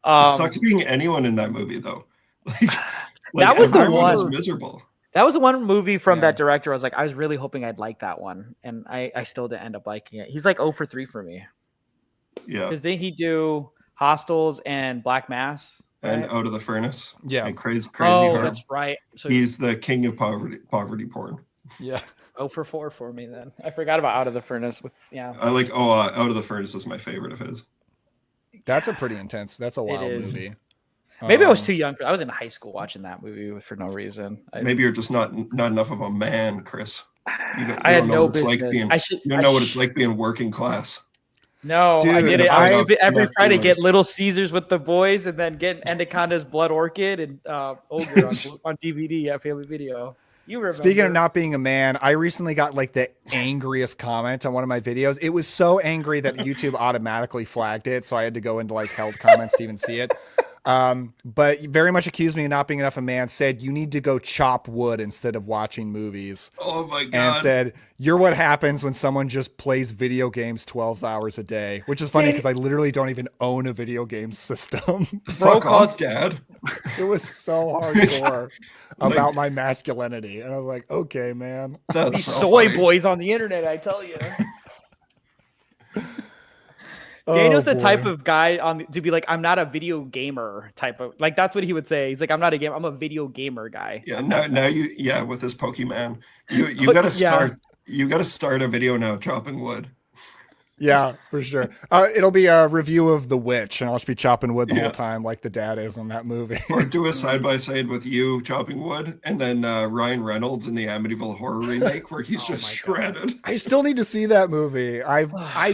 sucks being anyone in that movie, though. That was the one. Was miserable. That was the one movie from that director. I was really hoping I'd like that one, and I still didn't end up liking it. He's like 0 for 3 for me. Yeah. Because didn't he do Hostels and Black Mass? Right? And Out of the Furnace. Yeah. And Crazy Oh, Heart. that's right. So he's the king of poverty porn. Yeah. 0 for 4 for me then. I forgot about Out of the Furnace. I like Out of the Furnace is my favorite of his. That's a pretty intense. That's a wild movie. Maybe I was too young. I was in high school watching that movie for no reason. Maybe you're just not enough of a man, Chris. You don't had know no what it's like business. being. You don't know what it's like being working class. No, dude, I did it. I every Friday Caesars. Get Little Caesars with the boys, and then get Endiconda's Blood Orchid and Ogre on DVD at Family Video. You remember? Speaking of not being a man, I recently got like the angriest comment on one of my videos. It was so angry that YouTube automatically flagged it, so I had to go into like held comments to even see it. But very much accused me of not being enough of a man, said you need to go chop wood instead of watching movies. Oh my God. And said, you're what happens when someone just plays video games 12 hours a day, which is funny because I literally don't even own a video game system. Fuck off, Dad. It was so hardcore about my masculinity. And I was like, okay, man. That's These so soy funny. boys on the internet, I tell you. Daniel's the type of guy to be like, I'm not a video gamer type of, like, that's what he would say. He's like, I'm not a gamer. I'm a video gamer guy. Yeah. Now with this Pokemon, you gotta start. You gotta start a video now chopping wood. Yeah, for sure. It'll be a review of The Witch, and I'll just be chopping wood the whole time like the dad is on that movie. Or do a side-by-side with you chopping wood, and then Ryan Reynolds in the Amityville Horror remake where he's just shredded. I still need to see that movie. I've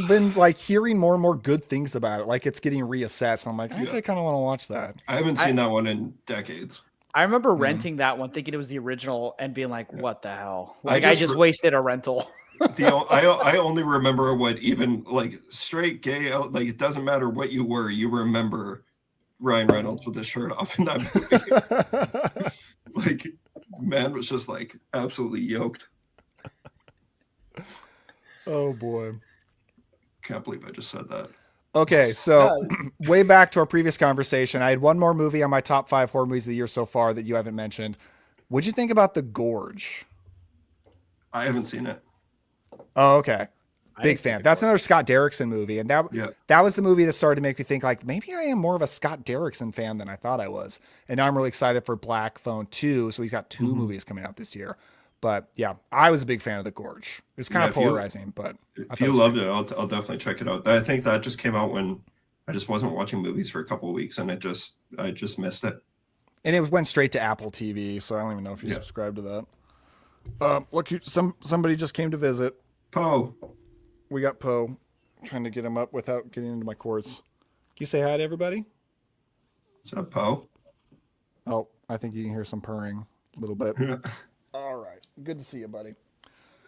been like hearing more and more good things about it. Like it's getting reassessed. I'm like, actually, I kind of want to watch that. I haven't seen that one in decades. I remember renting that one, thinking it was the original, and being like, what the hell? Like, I just wasted a rental. I only remember what even like straight gay out, like it doesn't matter what you were, you remember Ryan Reynolds with his shirt off in that movie. Like man was just like absolutely yoked. Oh boy. Can't believe I just said that. Okay, so way back to our previous conversation, I had one more movie on my top 5 horror movies of the year so far that you haven't mentioned. What'd you think about The Gorge? I haven't seen it. Oh, okay. Big fan. That's another Scott Derrickson movie. And that was the movie that started to make me think like, maybe I am more of a Scott Derrickson fan than I thought I was. And now I'm really excited for Black Phone 2. So he's got 2 movies coming out this year. But yeah, I was a big fan of The Gorge. It was kind of polarizing, but if you loved it, I'll definitely check it out. I think that just came out when I just wasn't watching movies for a couple of weeks, and I just missed it. And it went straight to Apple TV, so I don't even know if you subscribe to that. Look, somebody just came to visit. Poe. We got Poe. Trying to get him up without getting into my cords. Can you say hi to everybody? What's up, Poe? Oh, I think you can hear some purring a little bit. Yeah. All right. Good to see you, buddy.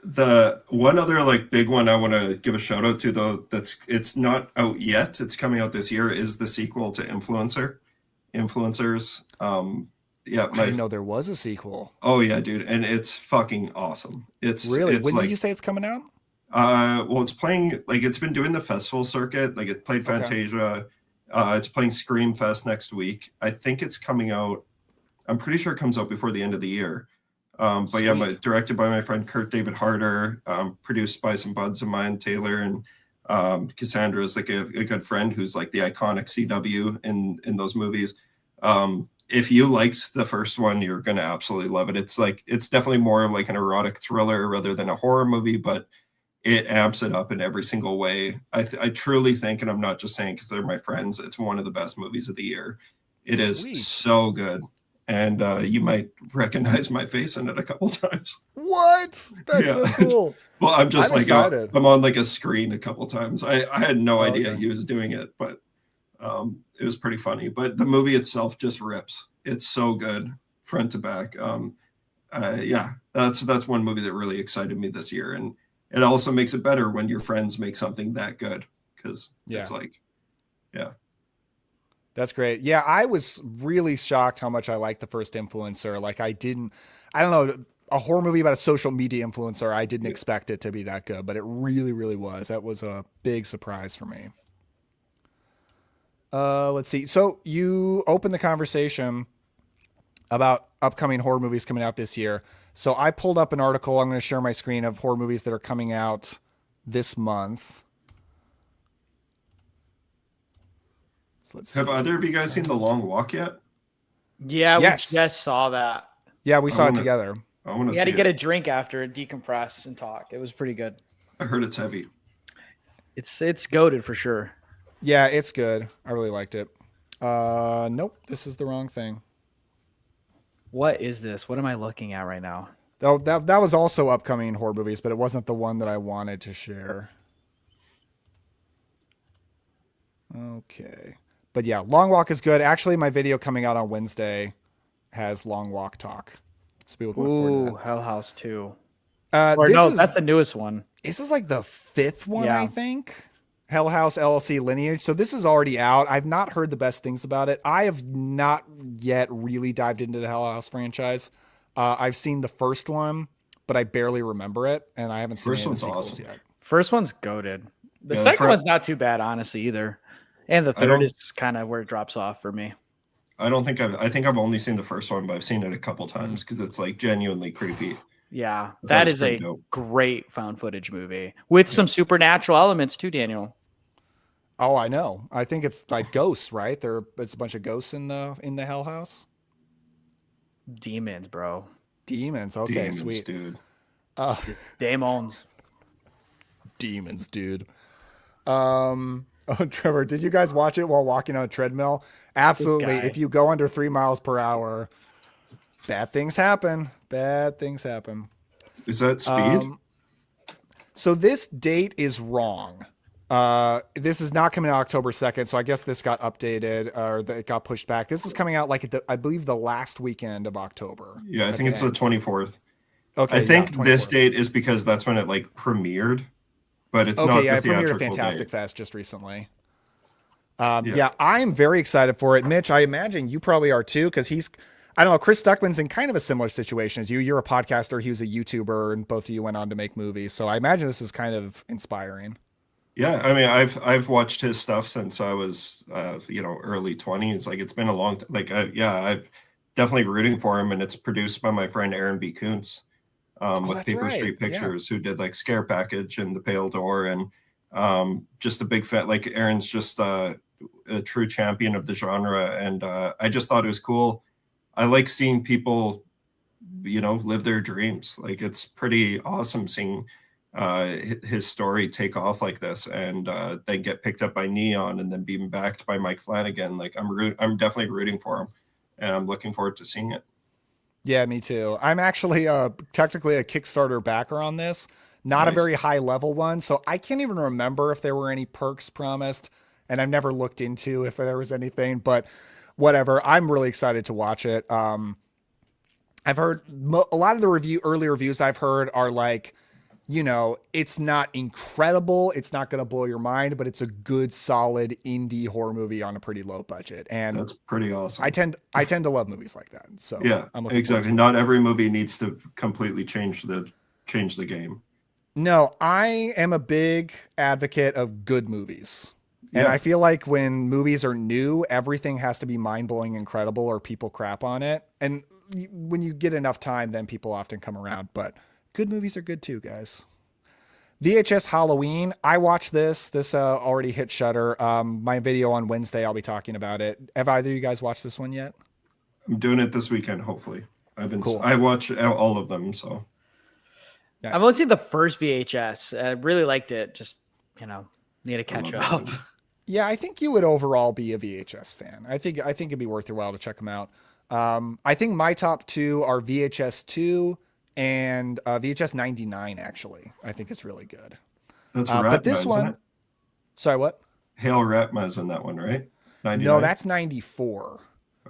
The one other like big one I want to give a shout out to though, it's not out yet. It's coming out this year. Is the sequel to Influencers? Yeah, I didn't know there was a sequel. Oh yeah, dude, and it's fucking awesome. It's really. It's when like, did you say it's coming out? Well, it's playing like it's been doing the festival circuit. Like it played Fantasia. It's playing Scream Fest next week. I think it's coming out. I'm pretty sure it comes out before the end of the year. But yeah, Sweet. directed by my friend Kurt David Harder, produced by some buds of mine, Taylor and Cassandra is like a good friend who's like the iconic CW in those movies. If you liked the first one, you're gonna absolutely love it. It's definitely more of like an erotic thriller rather than a horror movie, but it amps it up in every single way. I truly think, and I'm not just saying because they're my friends, it's one of the best movies of the year. It is Sweet. so good. And you might recognize my face in it a couple times. What? That's Yeah. so cool. Well, I'm just I'm like, excited. I'm on like a screen a couple times. I had no Oh, idea okay. he was doing it, but it was pretty funny. But the movie itself just rips. It's so good front to back. Yeah, that's one movie that really excited me this year. And it also makes it better when your friends make something that good because it's like, yeah. That's great. Yeah, I was really shocked how much I liked the first Influencer. Like I don't know, a horror movie about a social media influencer. I didn't expect it to be that good, but it really, really was. That was a big surprise for me. Let's see. So you opened the conversation about upcoming horror movies coming out this year. So I pulled up an article. I'm going to share my screen of horror movies that are coming out this month. So let's Have see. either of you guys seen The Long Walk yet? Yeah, Yes. we just saw that. Yeah, we saw it together. I want to We see had to get it. a drink after, decompress and talk. It was pretty good. I heard it's heavy. It's goated for sure. Yeah, it's good. I really liked it. Nope, this is the wrong thing. What is this? What am I looking at right now? Though that was also upcoming horror movies, but it wasn't the one that I wanted to share. Okay. But yeah, Long Walk is good. Actually, my video coming out on Wednesday has Long Walk talk. So people can look forward to Ooh, Hell House 2. that. Or no, that's the newest one. This is like the fifth one, Yeah. I think. Hell House LLC Lineage. So this is already out. I've not heard the best things about it. I have not yet really dived into the Hell House franchise. I've seen the first one, but I barely remember it, and I haven't seen any of the sequels yet. First one's goated. The Yeah, second one's not too bad, honestly, either. And the third is kind of where it drops off for me. I think I've only seen the first one, but I've seen it a couple times because it's like genuinely creepy. Yeah, that is a great found footage movie with some supernatural elements too, Daniel. Oh, I know. I think it's like ghosts, right? It's a bunch of ghosts in the Hell House. Demons, bro. Demons. Okay, Demons, sweet. dude. Demons. Demons, dude. Oh, Trevor, did you guys watch it while walking on a treadmill? Absolutely. If you go under 3 miles per hour, bad things happen. Bad things happen. Is that speed? So this date is wrong. This is not coming out October 2nd, so I guess this got updated or it got pushed back. This is coming out like I believe the last weekend of October. Yeah, I think it's the 24th. Okay, I think 24th. this date is because that's when it like premiered, but it's not Okay, the yeah, it premiered theatrical at Fantastic date. Fest just recently. Yeah, I'm very excited for it. Mitch, I imagine you probably are too, because I don't know, Chris Stuckman's in kind of a similar situation as you. You're a podcaster, he was a YouTuber, and both of you went on to make movies. So I imagine this is kind of inspiring. Yeah, I mean, I've watched his stuff since I was, early 20s. Like it's been a long, I've definitely rooting for him, and it's produced by my friend Aaron B. Kuntz, with that's Paper right. Street Pictures, who did like Scare Package and The Pale Door, and just a big fan. Like Aaron's just a true champion of the genre, and I just thought it was cool. I like seeing people, live their dreams. Like it's pretty awesome seeing his story take off like this and then get picked up by Neon and then being backed by Mike Flanagan. Like I'm definitely rooting for him, and I'm looking forward to seeing it. Yeah, me too. I'm actually technically a Kickstarter backer on this, not a very high level one. So I can't even remember if there were any perks promised, and I've never looked into if there was anything, but whatever. I'm really excited to watch it. I've heard a lot of the early reviews I've heard are like, it's not incredible. It's not going to blow your mind, but it's a good, solid indie horror movie on a pretty low budget. And that's pretty awesome. I tend to love movies like that. So yeah, exactly. Not every movie needs to completely change the game. No, I am a big advocate of good movies. And I feel like when movies are new, everything has to be mind-blowing incredible or people crap on it. And when you get enough time, then people often come around. But good movies are good too, guys. VHS Halloween. I watched this. This already hit Shudder. My video on Wednesday, I'll be talking about it. Have either of you guys watched this one yet? I'm doing it this weekend, hopefully. Cool. I watch all of them, so. Nice. I've only seen the first VHS. I really liked it. Just, need to catch up. Yeah, I think you would overall be a VHS fan. I think it'd be worth your while to check them out. I think my top two are VHS 2 and VHS 99, actually. I think it's really good. That's Ratma, but this one, isn't it? Sorry, what? Hail Ratma is in that one, right? 99? No, that's 94.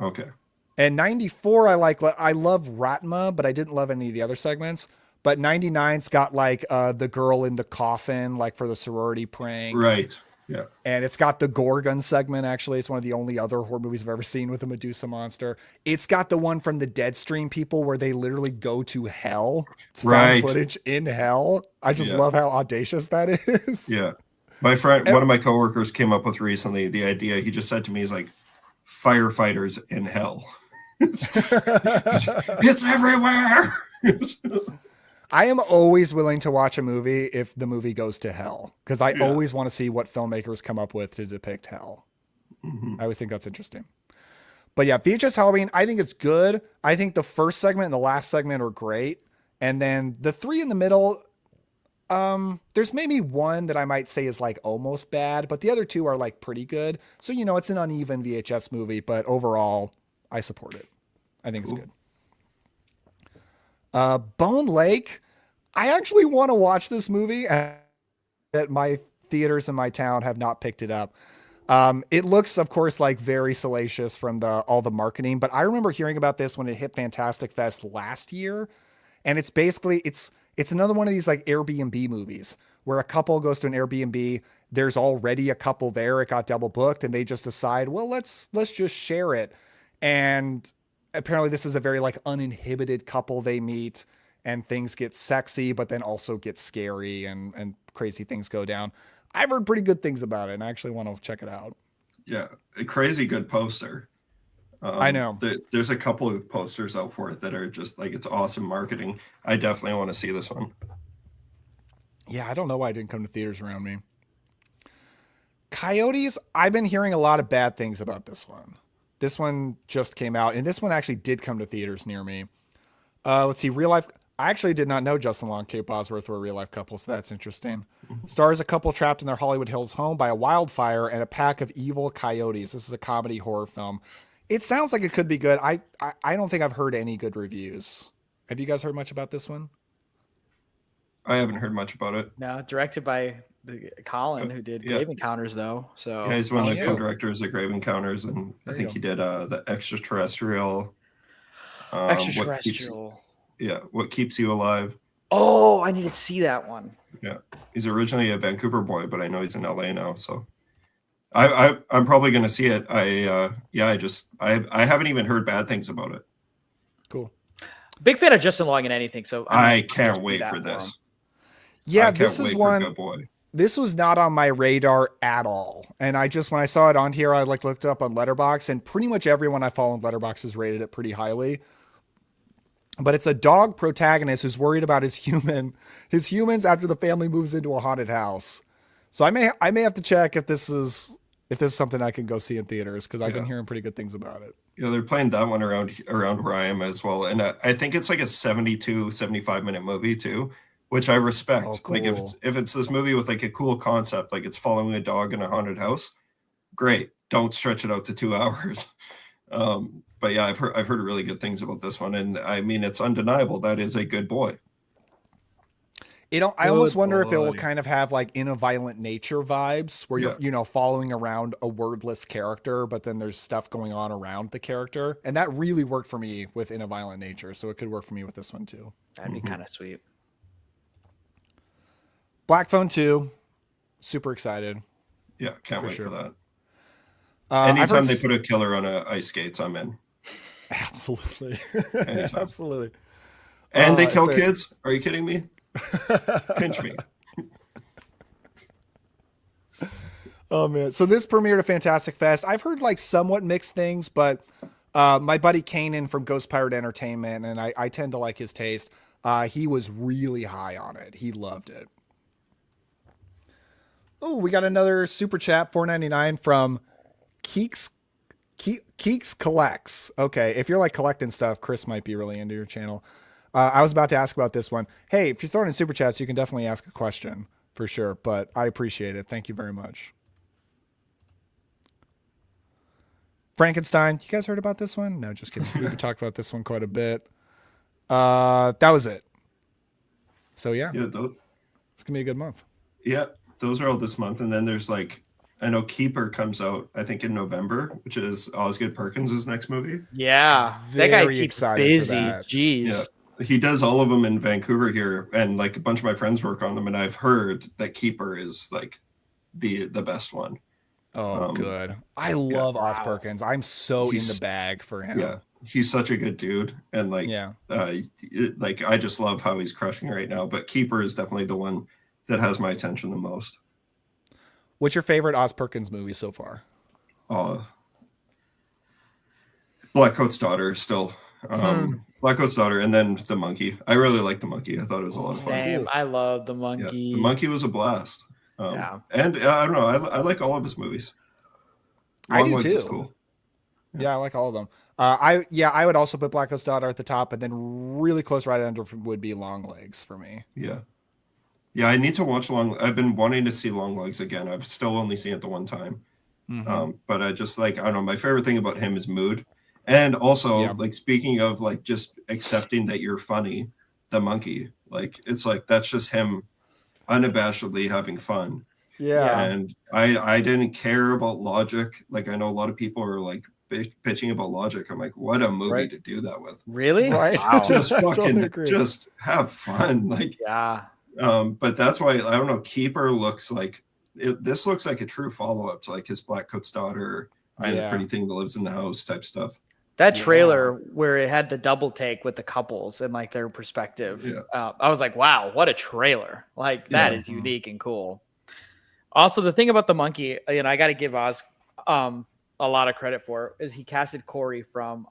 Okay. And 94, I love Ratma, but I didn't love any of the other segments. But 99's got like the girl in the coffin, like for the sorority prank. Right. Yeah. And it's got the Gorgon segment, actually. It's one of the only other horror movies I've ever seen with a Medusa monster. It's got the one from the Deadstream people where they literally go to hell. It's found footage in hell. I just love how audacious that is. Yeah. My friend, one of my coworkers came up with recently the idea. He just said to me, he's like, firefighters in hell. It's everywhere. I am always willing to watch a movie if the movie goes to hell, because I always want to see what filmmakers come up with to depict hell. I always think that's interesting. But yeah, VHS Halloween, I think it's good. I think the first segment and the last segment are great. And then the three in the middle, there's maybe one that I might say is like almost bad, but the other two are like pretty good. So, it's an uneven VHS movie, but overall, I support it. I think it's good. Bone Lake. I actually want to watch this movie, that my theaters in my town have not picked it up. It looks, of course, like very salacious from all the marketing, but I remember hearing about this when it hit Fantastic Fest last year. And it's basically, it's another one of these like Airbnb movies where a couple goes to an Airbnb. There's already a couple there. It got double booked and they just decide, well, let's just share it. And apparently this is a very like uninhibited couple they meet, and things get sexy, but then also get scary and crazy things go down. I've heard pretty good things about it, and I actually want to check it out. Yeah, a crazy good poster. I know. There's a couple of posters out for it that are just like, it's awesome marketing. I definitely want to see this one. Yeah, I don't know why it didn't come to theaters around me. Coyotes, I've been hearing a lot of bad things about this one. This one just came out, and this one actually did come to theaters near me. Let's see, real life. I actually did not know Justin Long and Kate Bosworth were a real life couple, so that's interesting. Stars a couple trapped in their Hollywood Hills home by a wildfire and a pack of evil coyotes. This is a comedy horror film. It sounds like it could be good. I don't think I've heard any good reviews. Have you guys heard much about this one? I haven't heard much about it. No, directed by Colin, who did Grave Encounters, though. So yeah, he's one of the co-directors of Grave Encounters, and I think he did the Extraterrestrial. Extraterrestrial. What Keeps You Alive. Oh, I need to see that one. Yeah, he's originally a Vancouver boy, but I know he's in LA now, so I'm probably going to see it. I haven't even heard bad things about it. Cool. Big fan of Justin Long in anything, so I can't wait for this. Yeah, this is one. This was not on my radar at all, and when I saw it on here, I looked it up on Letterboxd, and pretty much everyone I follow on Letterboxd has rated it pretty highly. But it's a dog protagonist who's worried about his humans after the family moves into a haunted house. So I may have to check if this is something I can go see in theaters, because I've been hearing pretty good things about it. Yeah, they're playing that one around where I am as well, and I think it's like a 75 minute movie too, which I respect. Oh, cool. Like if it's this movie with like a cool concept, like it's following a dog in a haunted house, great. Don't stretch it out to 2 hours. But yeah, I've heard really good things about this one, and I mean, it's undeniable that is a good boy. I almost wonder if it will kind of have like In a Violent Nature vibes, where you're following around a wordless character, but then there's stuff going on around the character, and that really worked for me with In a Violent Nature, so it could work for me with this one too. That'd be kind of sweet. Black Phone 2, super excited. Yeah, can't wait for that. Anytime they put a killer on ice skates, I'm in. Absolutely. Absolutely. And they kill kids? Are you kidding me? Pinch me. Oh man. So this premiered at Fantastic Fest. I've heard like somewhat mixed things, but My buddy Kanan from Ghost Pirate Entertainment, and I tend to like his taste. He was really high on it. He loved it. Oh, we got another super chat, $4.99 from Keeks. Keeks Collects. Okay, if you're like collecting stuff, Chris might be really into your channel. I was about to ask about this one. Hey, if you're throwing in super chats, you can definitely ask a question for sure, but I appreciate it. Thank you very much. Frankenstein, you guys heard about this one? No, just kidding. We talked about this one quite a bit. That was it. So yeah, it's gonna be a good month. Yeah, those are all this month, and then there's like, I know Keeper comes out, I think in November, which is Osgood Perkins' next movie. Yeah, that guy keeps busy. Jeez. Yeah, he does all of them in Vancouver here, and like a bunch of my friends work on them, and I've heard that Keeper is like the best one. Oh, good. I love Oz Perkins. I'm so in the bag for him. Yeah, he's such a good dude, and like, like I just love how he's crushing right now. But Keeper is definitely the one that has my attention the most. What's your favorite Oz Perkins movie so far? Blackcoat's Daughter, still. Blackcoat's Daughter, and then The Monkey. I really like The Monkey. I thought it was a lot of fun. Same. I love The Monkey. Yeah, The Monkey was a blast. And I don't know. I like all of his movies. I do too. Is cool. Yeah, I like all of them. I would also put Blackcoat's Daughter at the top, and then really close right under would be Long Legs for me. Yeah, I need to watch I've been wanting to see Long Legs again. I've still only seen it the one time. But I just like, I don't know, my favorite thing about him is mood. And also, like, speaking of like just accepting that you're funny, The Monkey, like, it's like that's just him unabashedly having fun. And I didn't care about logic. Like, I know a lot of people are like pitching about logic. I'm like, what a movie to do that with. Really? Right. Wow. Just fucking just have fun. Like, but that's why, I don't know, Keeper looks like this looks like a true follow-up to like his Blackcoat's Daughter, I Am the Pretty Thing That Lives in the House type stuff. That trailer where it had the double take with the couples and like their perspective, I was like, wow, what a trailer. Like, that is unique and cool. Also, the thing about The Monkey, you know, I got to give Oz a lot of credit for is he casted Corey from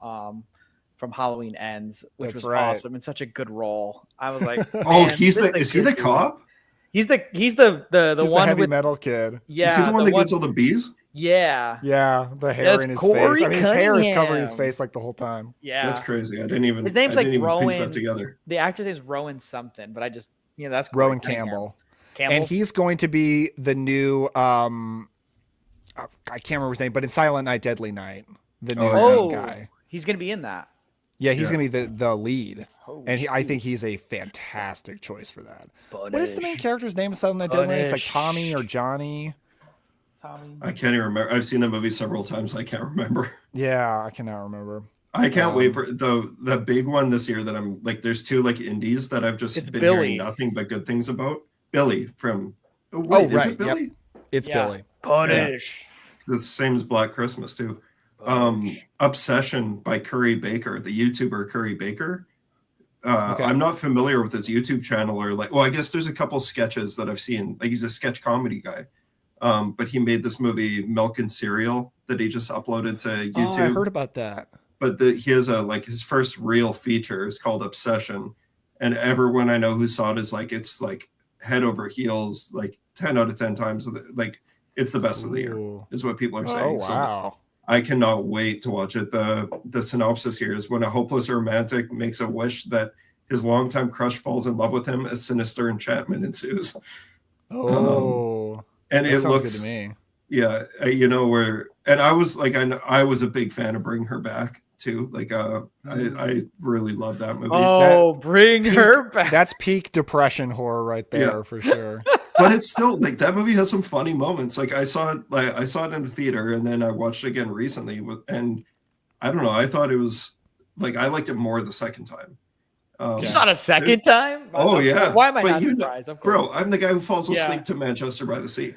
Halloween Ends, which was awesome and such a good role. I was like, is he the cop? He's the one heavy with metal kid. Yeah, is he the one that gets all the bees? Yeah, the hair in his face. I mean, his hair is covering his face like the whole time. Yeah, that's crazy. I didn't even. His name's like Rowan. Piece that together. The actor's name's Rowan something, but I just that's Rowan Campbell. And he's going to be the new I can't remember his name, but in Silent Night, Deadly Night, the new guy. He's gonna be in that. Yeah, he's gonna be the lead, and I think he's a fantastic choice for that. What is the main character's name in Silent Night, Deadly Night? It's like Tommy or Johnny. I can't even remember. I've seen the movie several times. I can't remember. Yeah, I cannot remember. I can't wait for the big one this year that I'm like. There's two like indies that I've just been hearing nothing but good things about. Billy from is it Billy? Yep. It's Billy. Punish. The same as Black Christmas too. Obsession by Curry Baker, the YouTuber Curry Baker. I'm not familiar with his YouTube channel or like. Well, I guess there's a couple sketches that I've seen. Like, he's a sketch comedy guy. But he made this movie Milk and Cereal that he just uploaded to YouTube. Oh, I heard about that. But he has his first real feature is called Obsession, and everyone I know who saw it is like, it's like head over heels, like 10 out of 10 times. Like, it's the best of the year is what people are saying. Oh, wow. So I cannot wait to watch it. The synopsis here is when a hopeless romantic makes a wish that his longtime crush falls in love with him, a sinister enchantment ensues. And it looks good to me. Yeah, and I was like, I was a big fan of Bring Her Back too. Like, I really love that movie. Bring Her Back. That's peak depression horror right there for sure. But it's still like that movie has some funny moments. Like, I saw it in the theater, and then I watched it again recently. And I don't know, I thought it was like, I liked it more the second time. You saw it a second time? Oh yeah. Why am I not surprised? Bro, I'm the guy who falls asleep to Manchester by the Sea.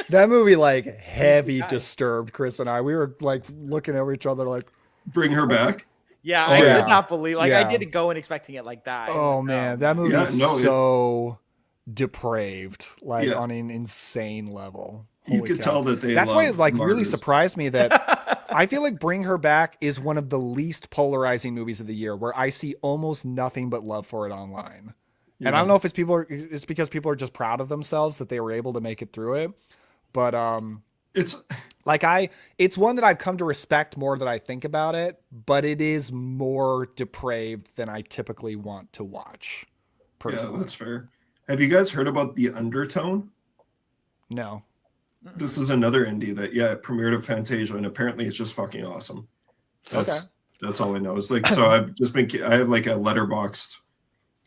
That movie like heavy disturbed Chris and I. We were like looking over each other like, Bring Her Back. Yeah, I did not believe. Like, I didn't go in expecting it like that. Oh man, that movie is so depraved, like on an insane level. You could tell that they. That's why it like really surprised me that I feel like Bring Her Back is one of the least polarizing movies of the year, where I see almost nothing but love for it online. Yeah. And I don't know if it's because people are just proud of themselves that they were able to make it through it. But It's like it's one that I've come to respect more that I think about it, but it is more depraved than I typically want to watch. Personally. Yeah, that's fair. Have you guys heard about The Undertone? No. This is another indie that it premiered at Fantasia, and apparently it's just fucking awesome. That's all I know. It's like, so I have like a letterboxed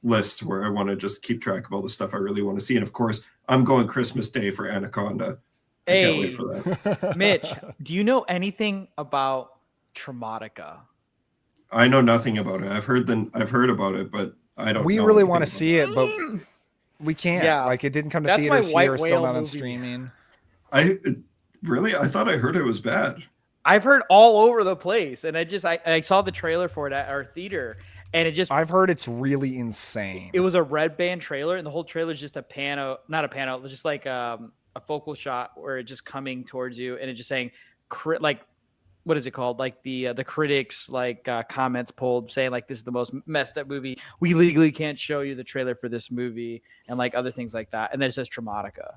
list where I want to just keep track of all the stuff I really want to see. And of course, I'm going Christmas Day for Anaconda. I can't wait for that. Mitch, do you know anything about Traumatica? I know nothing about it. I've heard about it, but I don't. We know really anything want to about see it, but we can't. Yeah. Like, it didn't come to That's theaters my here. white It's still whale not on movie. streaming. I thought I heard it was bad. I've heard all over the place, and I saw the trailer for it at our theater, and I've heard it's really insane. It was a red band trailer, and the whole trailer is just not a pano, it was just like a focal shot where it just coming towards you, and it just saying, like, what is it called? Like the critics comments pulled saying like, this is the most messed up movie. We legally can't show you the trailer for this movie, and like other things like that. And then it says Traumatica,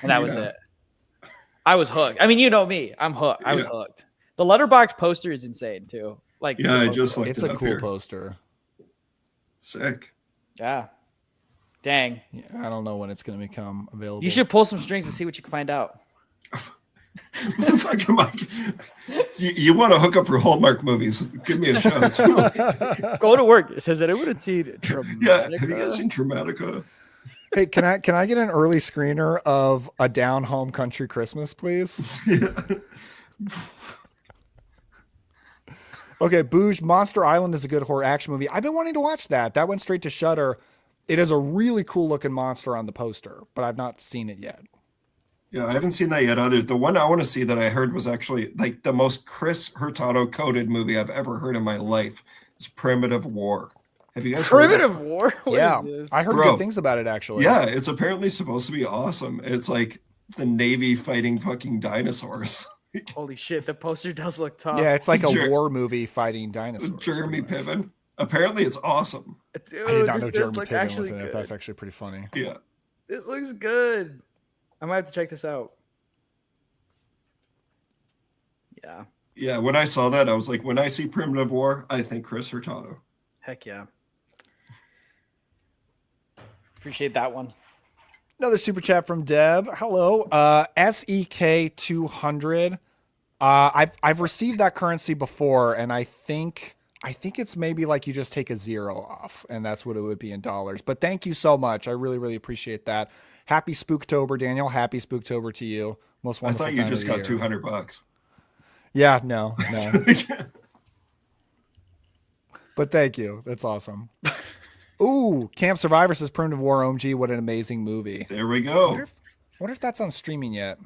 and that was it. I was hooked. I mean, you know me, I'm hooked. I was hooked. The letterbox poster is insane too. Like, I just looked it's it a up cool here. poster. Sick. Yeah. Dang. Yeah, I don't know when it's going to become available. You should pull some strings and see what you can find out. What the fuck am I? You want to hook up for Hallmark movies? Give me a shout. Go to work. It says that it would have seen Traumatica. Yeah, have you guys seen Traumatica? Hey, can I get an early screener of A Down Home Country Christmas, please? Okay, Booge, Monster Island is a good horror action movie. I've been wanting to watch that. That went straight to Shudder. It is a really cool looking monster on the poster, but I've not seen it yet. Yeah, I haven't seen that yet either. The one I want to see that I heard was actually like the most Chris Hurtado coded movie I've ever heard in my life. It's Primitive War. Have you guys heard Primitive War? What yeah, is this? I heard good things about it actually. Yeah, it's apparently supposed to be awesome. It's like the Navy fighting fucking dinosaurs. Holy shit, the poster does look tough. Yeah, it's like a war movie fighting dinosaurs. Jeremy Piven. Apparently it's awesome. Dude, I did not know this Jeremy look Piven actually was in it. good. That's actually pretty funny. Yeah. This looks good. I might have to check this out. Yeah. Yeah, when I saw that, I was like, when I see Primitive War, I think Chris Hurtado. Heck yeah. Appreciate that one. Another super chat from Deb. Hello. SEK200. I've received that currency before, and I think it's maybe like you just take a zero off, and that's what it would be in dollars. But thank you so much. I really, really appreciate that. Happy Spooktober, Daniel. Happy Spooktober to you. Most wonderful. I thought you time just of the got year. $200. Yeah, no. But thank you. That's awesome. Ooh, Camp Survivor says Primitive War. OMG, what an amazing movie. There we go. I wonder if that's on streaming yet.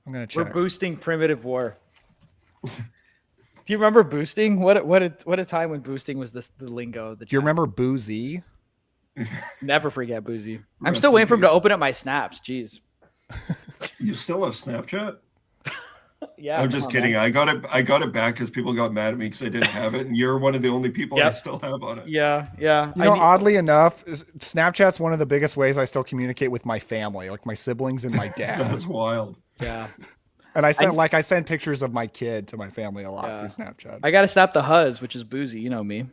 I'm gonna check. We're boosting Primitive War. Do you remember boosting? What a time when boosting was the lingo. Do you remember Boozy? Never forget Boozy. I'm Rest still in waiting for him to peace. open up my snaps. Jeez. You still have Snapchat? Yeah. I'm just kidding. Man. I got it back because people got mad at me because I didn't have it, and you're one of the only people I still have on it. Yeah. Yeah. You know, oddly enough, Snapchat's one of the biggest ways I still communicate with my family, like my siblings and my dad. That's wild. Yeah. And I send pictures of my kid to my family a lot through Snapchat. I got to snap the Huzz, which is Boozy. You know me.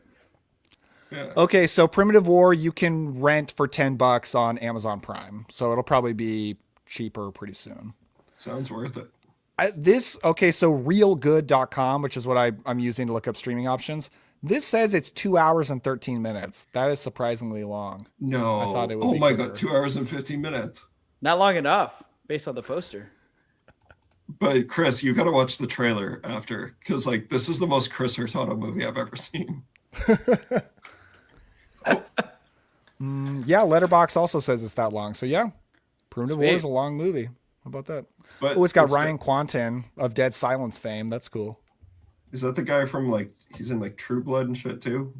Yeah. Okay, so Primitive War you can rent for $10 on Amazon Prime, so it'll probably be cheaper pretty soon. Sounds worth it. So realgood.com, which is what I'm using to look up streaming options. This says it's 2 hours and 13 minutes. That is surprisingly long. No. I thought it would oh be my quicker. God, 2 hours and 15 minutes. Not long enough based on the poster. But Chris, you got to watch the trailer after, because like this is the most Chris Hurtado movie I've ever seen. Yeah, Letterbox also says it's that long. So yeah, Primitive War Sweet. is a long movie. How about that? But Oh, it's got it's Ryan Quanten of Dead Silence fame. That's cool. Is that the guy from like he's in like True Blood and shit too?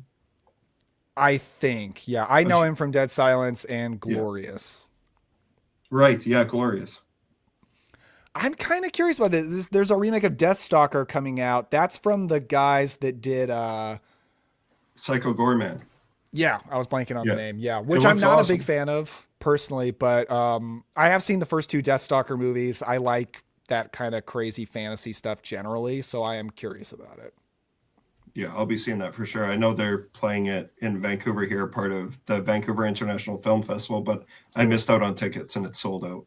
I think. Yeah, I know him from Dead Silence and Glorious. Right. Yeah, Glorious. I'm kind of curious about this. There's a remake of Deathstalker coming out. That's from the guys that did Psycho Gorman. yeah, I was blanking on the Yeah. name. Yeah, It which I'm looks not a big awesome. fan of personally, but I have seen the first two Deathstalker movies. I like that kind of crazy fantasy stuff generally, so I am curious about it. Yeah, I'll be seeing that for sure. I know they're playing it in Vancouver here, part of the Vancouver International Film Festival, but I missed out on tickets and it's sold out.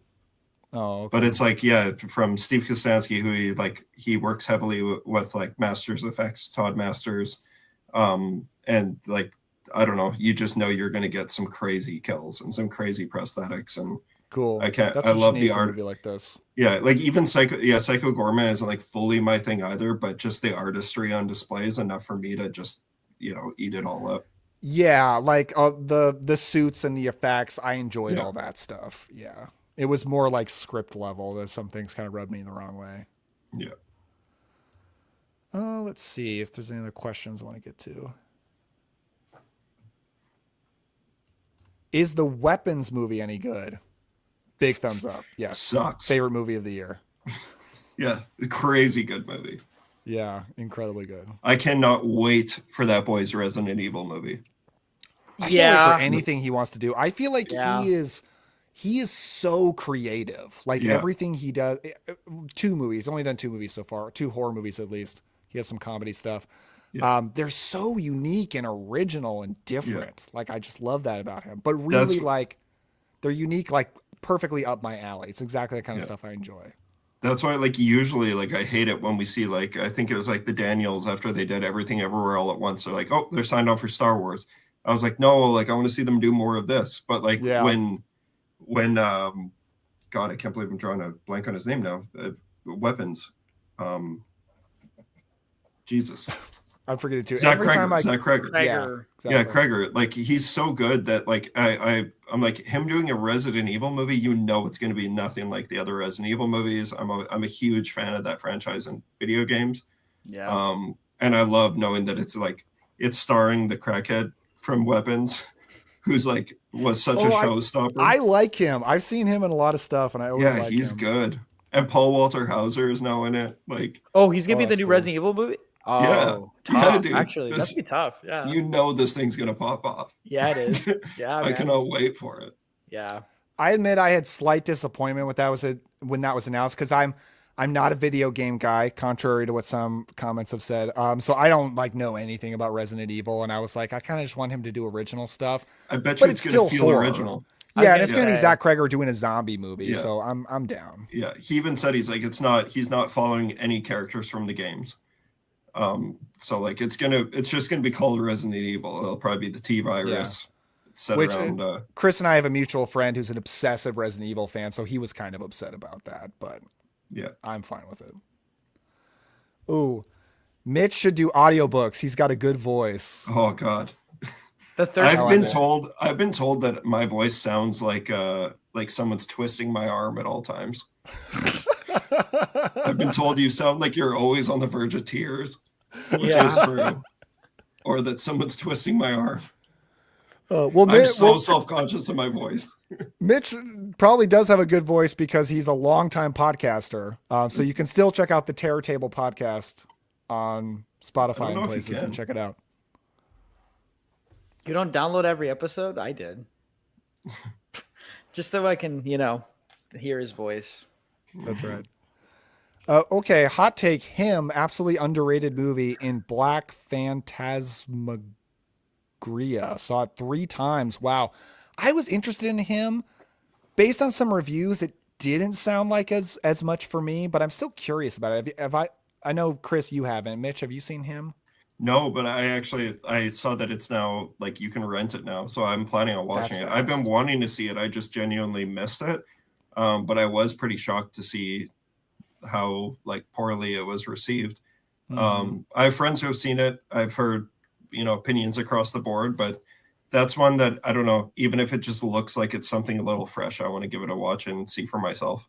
Oh, But okay. it's like, yeah, from Steve Kostansky, who he works heavily with like Masters Effects, Todd Masters, and like I don't know, you just know you're going to get some crazy kills and some crazy prosthetics, and Cool. I That's what you love need the for a art. movie like this. Yeah, like even Psycho Gourmet isn't like fully my thing either, but just the artistry on display is enough for me to just eat it all up. Yeah, like the suits and the effects, I enjoyed Yeah, all that stuff. Yeah. It was more like script level. There's some things kind of rubbed me the wrong way. yeah. Let's see if there's any other questions I want to get to. Is the Weapons movie any good? Big thumbs up. Yes. Sucks. Favorite movie of the year. Yeah, crazy good movie. Yeah, incredibly good. I cannot wait for that boy's Resident Evil movie. I can't wait for Yeah. anything he wants to do. I feel like Yeah. he is so creative. Like Yeah, everything he does, two movies, only done two movies so far, two horror movies at least. He has some comedy stuff. yeah, They're so unique and original and yeah. different. Like I just love that about him. But That's really, like they're unique, like perfectly up my alley. It's exactly the kind of yeah. stuff I enjoy. That's why like usually like I hate it when we see like I think it was like the Daniels after they did Everything Everywhere All at Once. They're like, oh, they're signed on for Star Wars. I was like, no, like I want to see them do more of this. But like Yeah, when God, I can't believe I'm drawing a blank on his name now. Weapons. Um, Jesus. I'm forgetting too. Every time I, Zach Kreger. yeah, Gregor. Yeah, exactly. Kreger. Like he's so good that like I'm like him doing a Resident Evil movie. You know, it's going to be nothing like the other Resident Evil movies. I'm a huge fan of that franchise in video games. Yeah. And I love knowing that it's starring the crackhead from Weapons, who's like was such a Oh, showstopper. I like him. I've seen him in a lot of stuff, and I always Yeah, like he's him. good. And Paul Walter Hauser is now in it. Like, Oh, he's gonna Oh, be the that's new cool. Resident Evil movie. yeah, Oh, yeah, tough. dude. Actually, that'd be tough. Yeah. You know this thing's gonna pop off. Yeah, it is. Yeah, I man. cannot wait for it. Yeah. I admit I had slight disappointment with when that was announced because I'm not a video game guy, contrary to what some comments have said. So I don't like know anything about Resident Evil, and I was like, I kind of just want him to do original stuff, I bet you but it's it's gonna still feel horror. original. I was Yeah, and gonna it's gonna be say, Zach Kreger doing a zombie movie, Yeah, so I'm down. yeah. He even said he's not following any characters from the games. So like it's just gonna be called Resident Evil. It'll probably be the T Yeah, virus set which around. Chris and I have a mutual friend who's an obsessive Resident Evil fan, so he was kind of upset about that, but Yeah. I'm fine with it. Ooh, Mitch should do audiobooks. He's got a good voice. Oh God. the third. like it. I've been told that my voice sounds like someone's twisting my arm at all times. I've been told you sound like you're always on the verge of tears, which is Yeah. true. Or that someone's twisting my arm. Well, I'm so self-conscious of my voice. Mitch probably does have a good voice because he's a longtime podcaster. So you can still check out the Terror Table podcast on I Spotify don't and know if you places and can. check it out. You don't download every episode? I did. Just so I can, hear his voice. That's right. Okay, hot take. Him, absolutely underrated movie in Black Phantasmagoria. Saw it 3 times. Wow. I was interested in him. Based on some reviews, it didn't sound like as much for me, but I'm still curious about it. I know, Chris, you haven't. Mitch, have you seen him? No, but I saw that it's now like you can rent it now, so I'm planning on watching That's it. I've been fast. wanting to see it. I just genuinely missed it. But I was pretty shocked to see how like poorly it was received. Mhm. I have friends who have seen it. I've heard, opinions across the board, but that's one that I don't know. Even if it just looks like it's something a little fresh, I want to give it a watch and see for myself.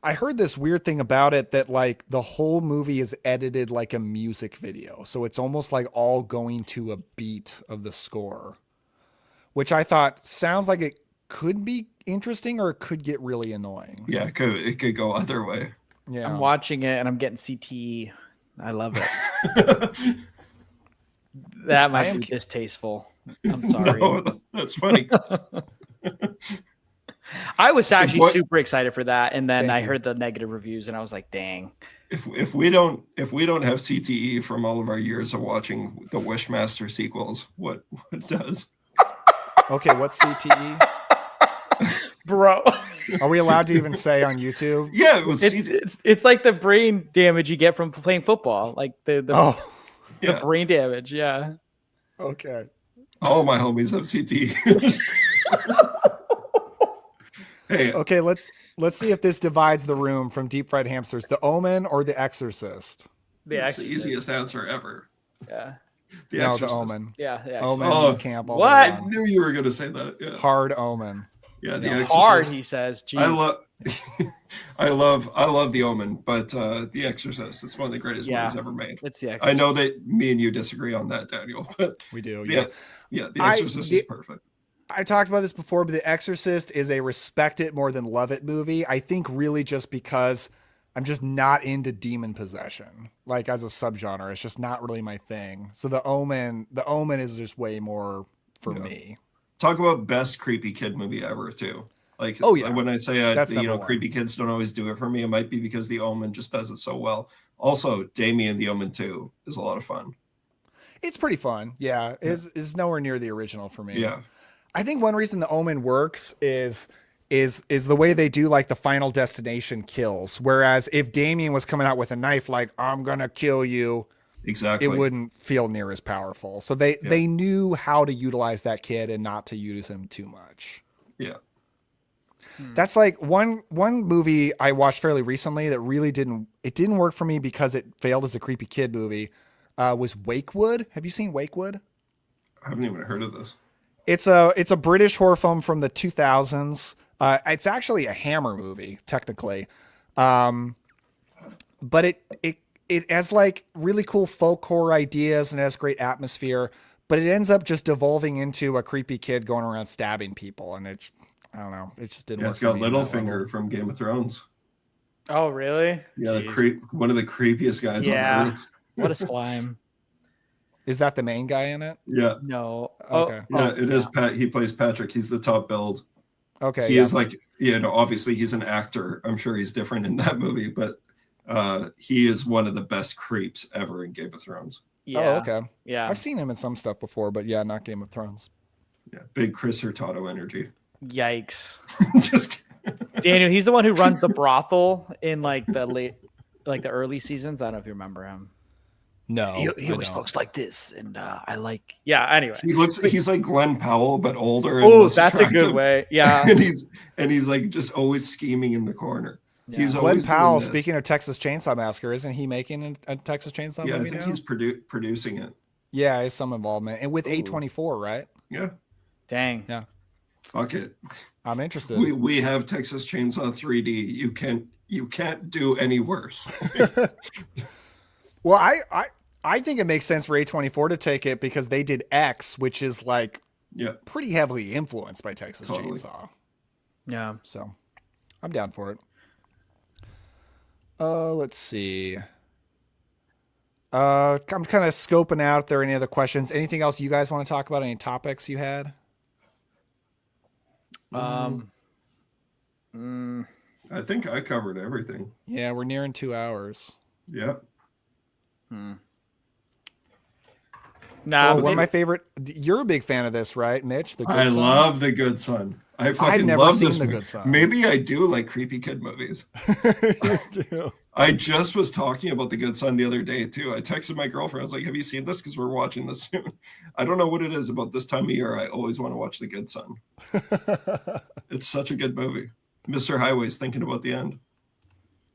I heard this weird thing about it that like the whole movie is edited like a music video. So it's almost like all going to a beat of the score, which I thought sounds like it could be interesting or it could get really annoying. Yeah, it could go either way. Yeah. I'm watching it and I'm getting CTE. I love it. That might be distasteful. I'm sorry. No, that's funny. I was actually super excited for that, and then Thank I you. heard the negative reviews, and I was like, "Dang." If we don't have CTE from all of our years of watching the Wishmaster sequels, what does? Okay, what's CTE? Bro. Are we allowed to even say on YouTube? Yeah, it was It's like the brain damage you get from playing football, like the brain damage. Yeah. Okay. All my homies have CTE. Hey. Okay, let's see if this divides the room from Deep Fried Hamsters. The Omen or The Exorcist? That's the easiest answer ever. Yeah. The Omen. Yeah. The Omen. Oh, Camp. What? I knew you were going to say that. Yeah. Hard Omen. Yeah, The Exorcist. Hard, he says. Jeez. I love The Omen, but The Exorcist is one of the greatest movies ever made. It's The Exorcist. I know that me and you disagree on that, Daniel, but we do. Yeah, The Exorcist is perfect. I talked about this before, but The Exorcist is a respect it more than love it movie. I think really just because I'm just not into demon possession, like as a subgenre. It's just not really my thing. So The Omen is just way more for me. Talk about best creepy kid movie ever too. Like, when I say creepy kids don't always do it for me, it might be because The Omen just does it so well. Also, Damien The Omen 2 is a lot of fun. It's pretty fun. Yeah, is nowhere near the original for me. Yeah. I think one reason The Omen works is the way they do like the Final Destination kills. Whereas if Damien was coming out with a knife, like I'm gonna kill you, exactly, it wouldn't feel near as powerful. So they knew how to utilize that kid and not to use him too much. Yeah, that's like one movie I watched fairly recently that really didn't work for me because it failed as a creepy kid movie. Was Wakewood? Have you seen Wakewood? I haven't even heard of this. It's a British horror film from the 2000s. It's actually a Hammer movie, technically. But it has like really cool folk horror ideas and it has great atmosphere, but it ends up just devolving into a creepy kid going around stabbing people. And I don't know. It just didn't work. It's got Littlefinger from Game of Thrones. Oh, really? Yeah, one of the creepiest guys on earth. What a slime. Is that the main guy in it? Yeah. No. Okay. It is Pat. He plays Patrick. He's the top build. Okay. He is like, obviously he's an actor. I'm sure he's different in that movie, but he is one of the best creeps ever in Game of Thrones. Yeah. Oh, okay. Yeah. I've seen him in some stuff before, but yeah, not Game of Thrones. Yeah. Big Chris Hurtado energy. Yikes. Just Daniel, he's the one who runs the brothel in like the early seasons. I don't know if you remember him. No, he always talks like this, and I like. Yeah. Anyway, he's like Glenn Powell but older. Oh, that's attractive. A good way. Yeah. and he's like just always scheming in the corner. Yeah. He's Glenn Powell. Speaking of Texas Chainsaw Massacre, isn't he making a Texas Chainsaw? Yeah, movie I think now? he's producing it. Yeah, he has some involvement, and with A24, right? Yeah. Dang. Yeah. Fuck it. I'm interested. We have Texas Chainsaw 3D. You can't do any worse. Well, I think it makes sense for A24 to take it because they did X, which is like pretty heavily influenced by Texas Chainsaw. Yeah. So I'm down for it. Let's see. I'm kind of scoping out if there are any other questions. Anything else you guys want to talk about? Any topics you had? I think I covered everything. Yeah, we're nearing 2 hours. Yeah. Nah, one of my favorite. You're a big fan of this, right, Mitch? The Good I Son? love The Good Son. I've never love seen this The movie. Good Son. Maybe I do like creepy kid movies. You do. I just was talking about The Good Son the other day too. I texted my girlfriend. I was like, "Have you seen this? Because we're watching this soon." I don't know what it is about this time of year. I always want to watch The Good Son. It's such a good movie. Mr. Highway's thinking about the end.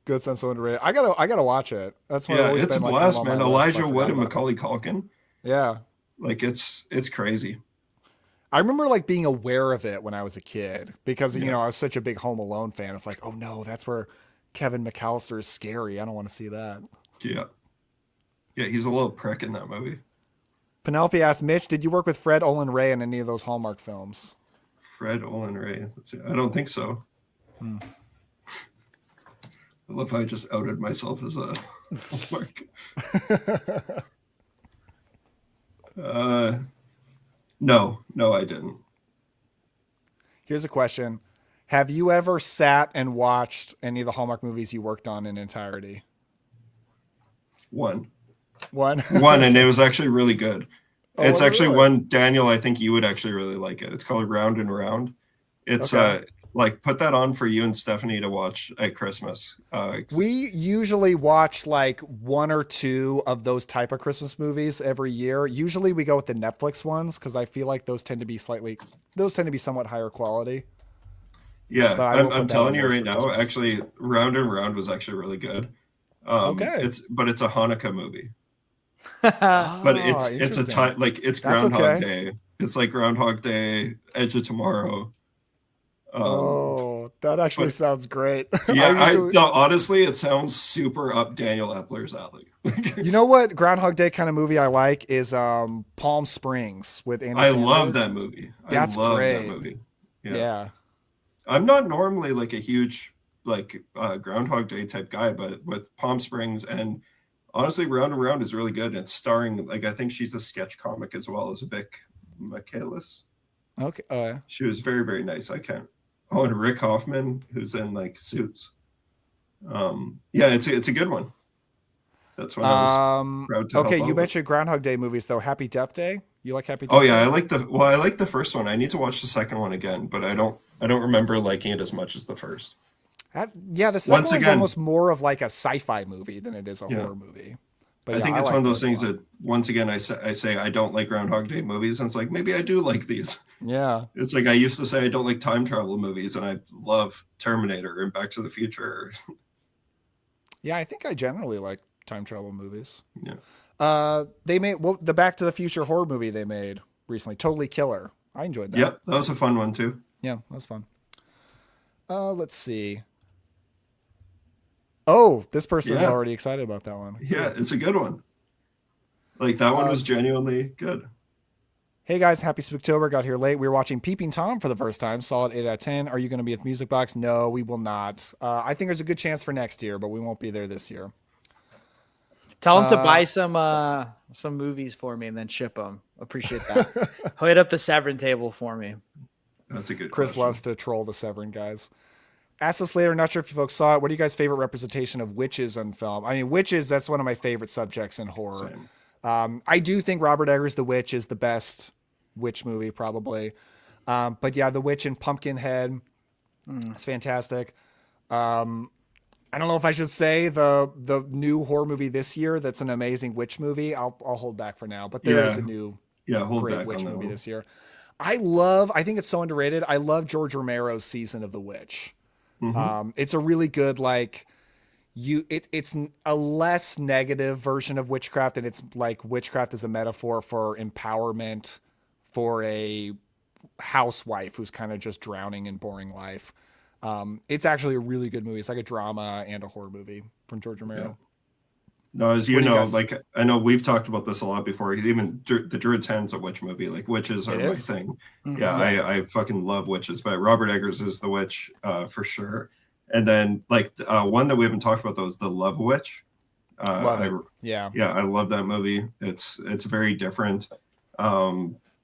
Good Son, so underrated. I gotta watch it. That's what it's a blast, man. Elijah Wood and Macaulay Culkin. Yeah, like it's crazy. I remember like being aware of it when I was a kid because I was such a big Home Alone fan. It's like, oh no, that's where Kevin McAllister is scary. I don't want to see that. Yeah, he's a little prick in that movie. Penelope asked, Mitch, did you work with Fred Olen Ray in any of those Hallmark films? Fred Olin Ray. Let's see. I don't think so. I love how I just outed myself as a Hallmark. No, I didn't. Here's a question. Have you ever sat and watched any of the Hallmark movies you worked on in entirety? One, and it was actually really good. It's actually really? one, Daniel, I think you would actually really like it. It's called Round and Round. It's like put that on for you and Stephanie to watch at Christmas. We usually watch like one or two of those type of Christmas movies every year. Usually we go with the Netflix ones because I feel like those tend to be somewhat higher quality. Yeah, But I will I'm put that telling on you yours right for now, Christmas. actually, Round and Round was actually really good. Okay. It's a Hanukkah movie, Ah, but it's a interesting. time like it's That's Groundhog okay. Day. It's like Groundhog Day, Edge of Tomorrow. That actually But sounds great. no, honestly, it sounds super up Daniel Epler's alley. You know what Groundhog Day kind of movie I like is Palm Springs with Andy I Samberg. love that movie. That's I love that great. movie. Yeah. I'm not normally like a huge like Groundhog Day type guy, but with Palm Springs and honestly, Round and Round is really good. And it's starring like I think she's a sketch comic as well as Vic Michaelis. Okay. She was very, very nice. I can't. Oh, and Rick Hoffman, who's in like Suits. Yeah, it's a good one. That's what I was proud to Okay, help you out with. mentioned Groundhog Day movies though. Happy Death Day? You like Happy Death Oh Day? yeah, I like the first one. I need to watch the second one again, but I don't remember liking it as much as the first. Yeah, the second Once one's again, almost more of like a sci-fi movie than it is a horror movie. But I yeah, think it's like one of those both a things lot. that once again I say I don't like Groundhog Day movies, and it's like maybe I do like these. Yeah. It's like I used to say I don't like time travel movies, and I love Terminator and Back to the Future. Yeah, I think I generally like time travel movies. Yeah. They made the Back to the Future horror movie they made recently, Totally Killer. I enjoyed that. Yep, that was a fun one too. Yeah, that was fun. Let's see. Oh, this person's Yeah. already excited about that one. Yeah, it's a good one. Like that one was genuinely good. Hey guys, happy Spooktober. Got here late. We were watching Peeping Tom for the first time. Solid 8 out of 10. Are you going to be at the Music Box? No, we will not. I think there's a good chance for next year, but we won't be there this year. Tell him to buy some movies for me and then ship them. Appreciate that. Hit up the Severin table for me. That's a good Chris question. loves to troll the Severin guys. Ask us later. Not sure if you folks saw it. What are you guys' favorite representation of witches on film? I mean, witches, that's one of my favorite subjects in horror. I do think Robert Eggers' The Witch is the best witch movie, probably. But yeah, The Witch in Pumpkinhead is fantastic. I don't know if I should say the new horror movie this year that's an amazing witch movie. I'll hold back for now. But there is a new great witch movie this year. I think it's so underrated. I love George Romero's Season of the Witch. Mm-hmm. It's a really good it's a less negative version of witchcraft, and it's like witchcraft is a metaphor for empowerment for a housewife who's kind of just drowning in boring life. It's actually a really good movie. It's like a drama and a horror movie from George Romero. Yeah. No, as you know, like I know we've talked about this a lot before. Even the Druid's Hand's a witch movie. Like witches are my thing. Mm-hmm. Yeah, I fucking love witches. But Robert Eggers is the witch for sure. And then like one that we haven't talked about though is The Love Witch. Yeah, I love that movie. It's very different.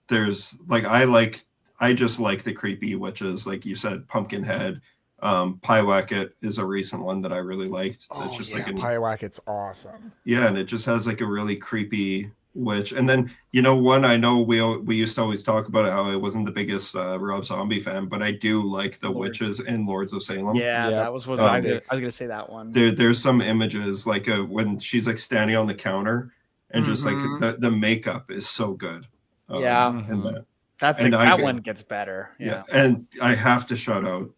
There's like I just like the creepy witches, like you said, Pumpkinhead. Pyewacket is a recent one that I really liked. It's just Pyewacket's awesome. Yeah, and it just has like a really creepy witch. And then one I know we used to always talk about how I wasn't the biggest Rob Zombie fan, but I do like the witches in Lords of Salem. Yeah, that was what I was gonna say that one. There's some images like when she's like standing on the counter and just like the makeup is so good. And that one gets better. Yeah, and I have to shout out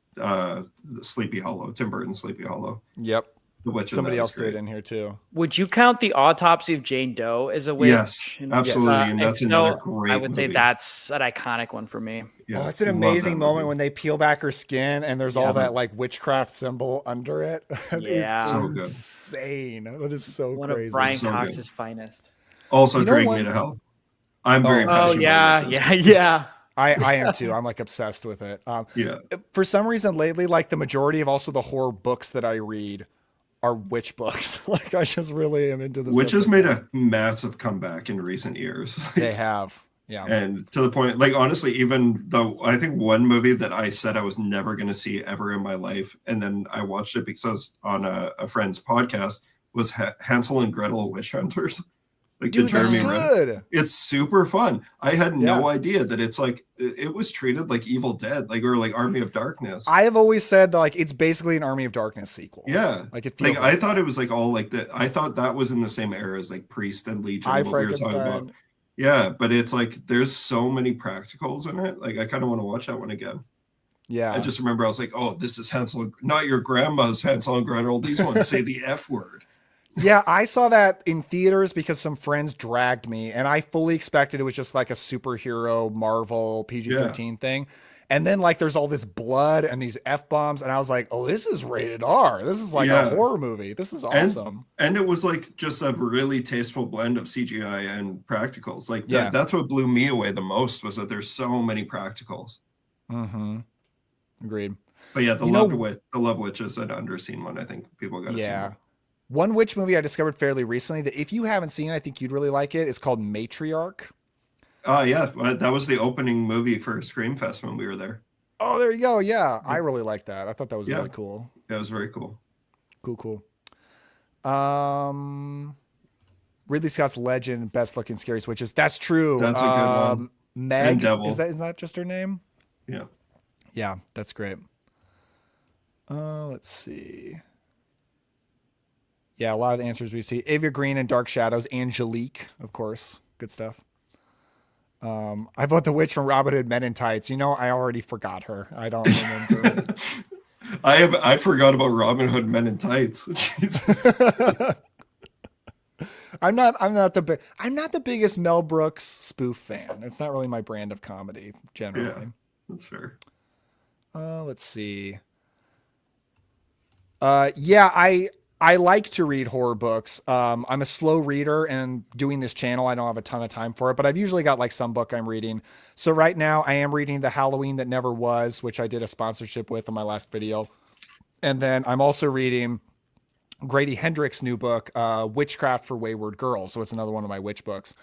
Sleepy Hollow, Tim Burton's Sleepy Hollow. Yep. The witch. Somebody else did in here too. Would you count The Autopsy of Jane Doe as a witch? Yes, absolutely. And that's another great I would say movie. That's an iconic one for me. Yeah, it's an amazing moment when they peel back her skin and there's all that like witchcraft symbol under it. It's so insane. That is so one crazy. Of Brian Cox's finest. Also, Drag Me to Hell. I'm very passionate about witches. Yeah. I am too. I'm like obsessed with it. Yeah. For some reason lately, like the majority of also the horror books that I read are witch books. Like I just really am into the Which has subject made now. a massive comeback in recent years. They have. Yeah. And to the point, like honestly, even though I think one movie that I said I was never going to see ever in my life, and then I watched it because I was on a friend's podcast, was Hansel and Gretel Witch Hunters, like the Dude, that's Jeremy Renner. good. It's super fun. I had Yeah. no idea that it's like it was treated like Evil Dead, like or like Army of Darkness. I have always said that like it's basically an Army of Darkness sequel. Yeah, Like it feels like I thought it was like all like that. I thought that was in the same era as like Priest and Legion, I what we were talking about. Frankenstein. Yeah, but it's like there's so many practicals in it. Like I kind of want to watch that one again. Yeah. I just remember I was like, oh, this is Hansel, not your grandma's Hansel and Gretel. These ones say the F word. Yeah, I saw that in theaters because some friends dragged me, and I fully expected it was just like a superhero Marvel PG-13 thing. And then like there's all this blood and these F-bombs, and I was like, oh, this is rated R. This is like a horror movie. This is awesome. And it was like just a really tasteful blend of CGI and practicals. Like that's what blew me away the most, was that there's so many practicals. Mm-hmm. Agreed. But yeah, the Love Witch is an underseen one. I think people got to see that. One witch movie I discovered fairly recently that if you haven't seen it, I think you'd really like it. It's called Matriarch. Oh, yeah. That was the opening movie for Screamfest when we were there. Oh, there you go. Yeah. I really like that. I thought that was really cool. Yeah, it was very cool. Cool. Ridley Scott's Legend, Best Looking Scariest Witches. That's true. That's a good one. Meg, is that just her name? Yeah. Yeah, that's great. Let's see. Yeah, a lot of the answers we see. Ava Green and Dark Shadows. Angelique, of course. Good stuff. I vote the witch from Robin Hood Men in Tights. You know, I already forgot her. I don't remember. I forgot about Robin Hood Men in Tights. Jesus. I'm not the biggest Mel Brooks spoof fan. It's not really my brand of comedy generally. Yeah, that's fair. Let's see. I like to read horror books. I'm a slow reader, and doing this channel, I don't have a ton of time for it, but I've usually got like some book I'm reading. So right now I am reading The Halloween That Never Was, which I did a sponsorship with in my last video. And then I'm also reading Grady Hendrix' new book, Witchcraft for Wayward Girls. So it's another one of my witch books.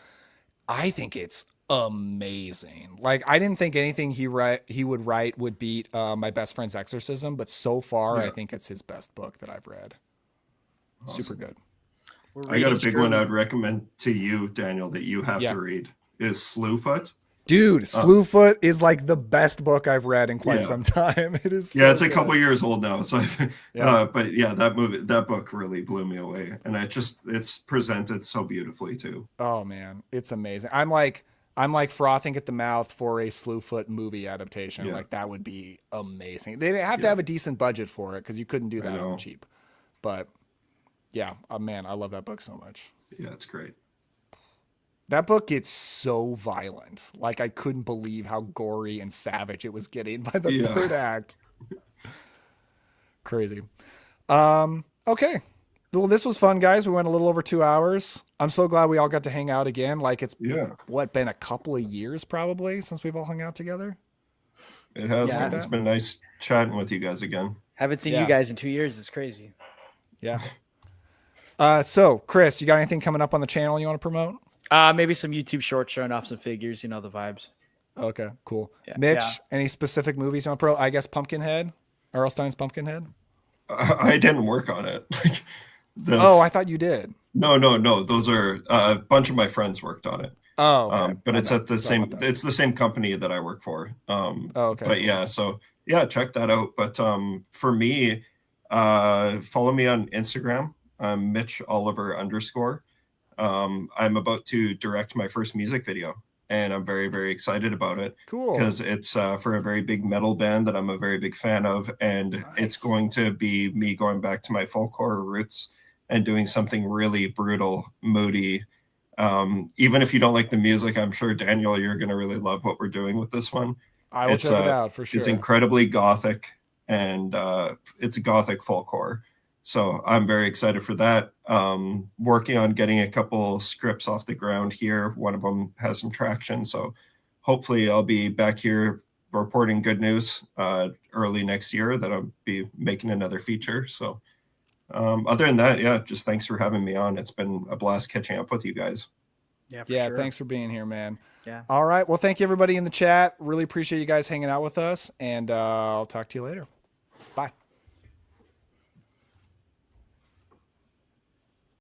I think it's amazing. Like I didn't think anything he would write would beat My Best Friend's Exorcism, but so far I think it's his best book that I've read. Awesome. Super good. I got a big one I'd recommend to you, Daniel, that you have to read is Slewfoot. Dude, Slewfoot is like the best book I've read in quite some time. It is. Yeah, it's a couple years old now. So, but yeah, that book really blew me away, and it's presented so beautifully too. Oh man, it's amazing. I'm like frothing at the mouth for a Slewfoot movie adaptation. Like that would be amazing. They have to have a decent budget for it because you couldn't do that on cheap. But yeah, man, I love that book so much. Yeah, it's great. That book gets so violent. Like I couldn't believe how gory and savage it was getting by the third act. Crazy. Okay. Well, this was fun, guys. We went a little over 2 hours. I'm so glad we all got to hang out again. Like it's been a couple of years probably since we've all hung out together. It has been. It's been nice chatting with you guys again. Haven't seen you guys in 2 years. It's crazy. Yeah. So Chris, you got anything coming up on the channel you want to promote? Maybe some YouTube shorts showing off some figures, you know, the vibes. Okay, cool. Yeah, Mitch, any specific movies you want to promote? I guess Pumpkinhead, R.L. Stein's Pumpkinhead. I didn't work on it. I thought you did. No. Those are a bunch of my friends worked on it. Oh, okay. But it's at the same. It's the same company that I work for. Okay. But yeah, so yeah, check that out. But for me, follow me on Instagram. I'm Mitch Oliver _. I'm about to direct my first music video, and I'm very, very excited about it. Cool. Because it's for a very big metal band that I'm a very big fan of, and it's going to be me going back to my folk horror roots and doing something really brutal, moody. Even if you don't like the music, I'm sure, Daniel, you're going to really love what we're doing with this one. I will check it out for sure. It's incredibly gothic, and it's a gothic folk horror. So I'm very excited for that. Working on getting a couple scripts off the ground here. One of them has some traction. So hopefully I'll be back here reporting good news early next year that I'll be making another feature. So other than that, yeah, just thanks for having me on. It's been a blast catching up with you guys. Yeah, sure. Thanks for being here, man. Yeah. All right. Well, thank you everybody in the chat. Really appreciate you guys hanging out with us, and I'll talk to you later. Bye.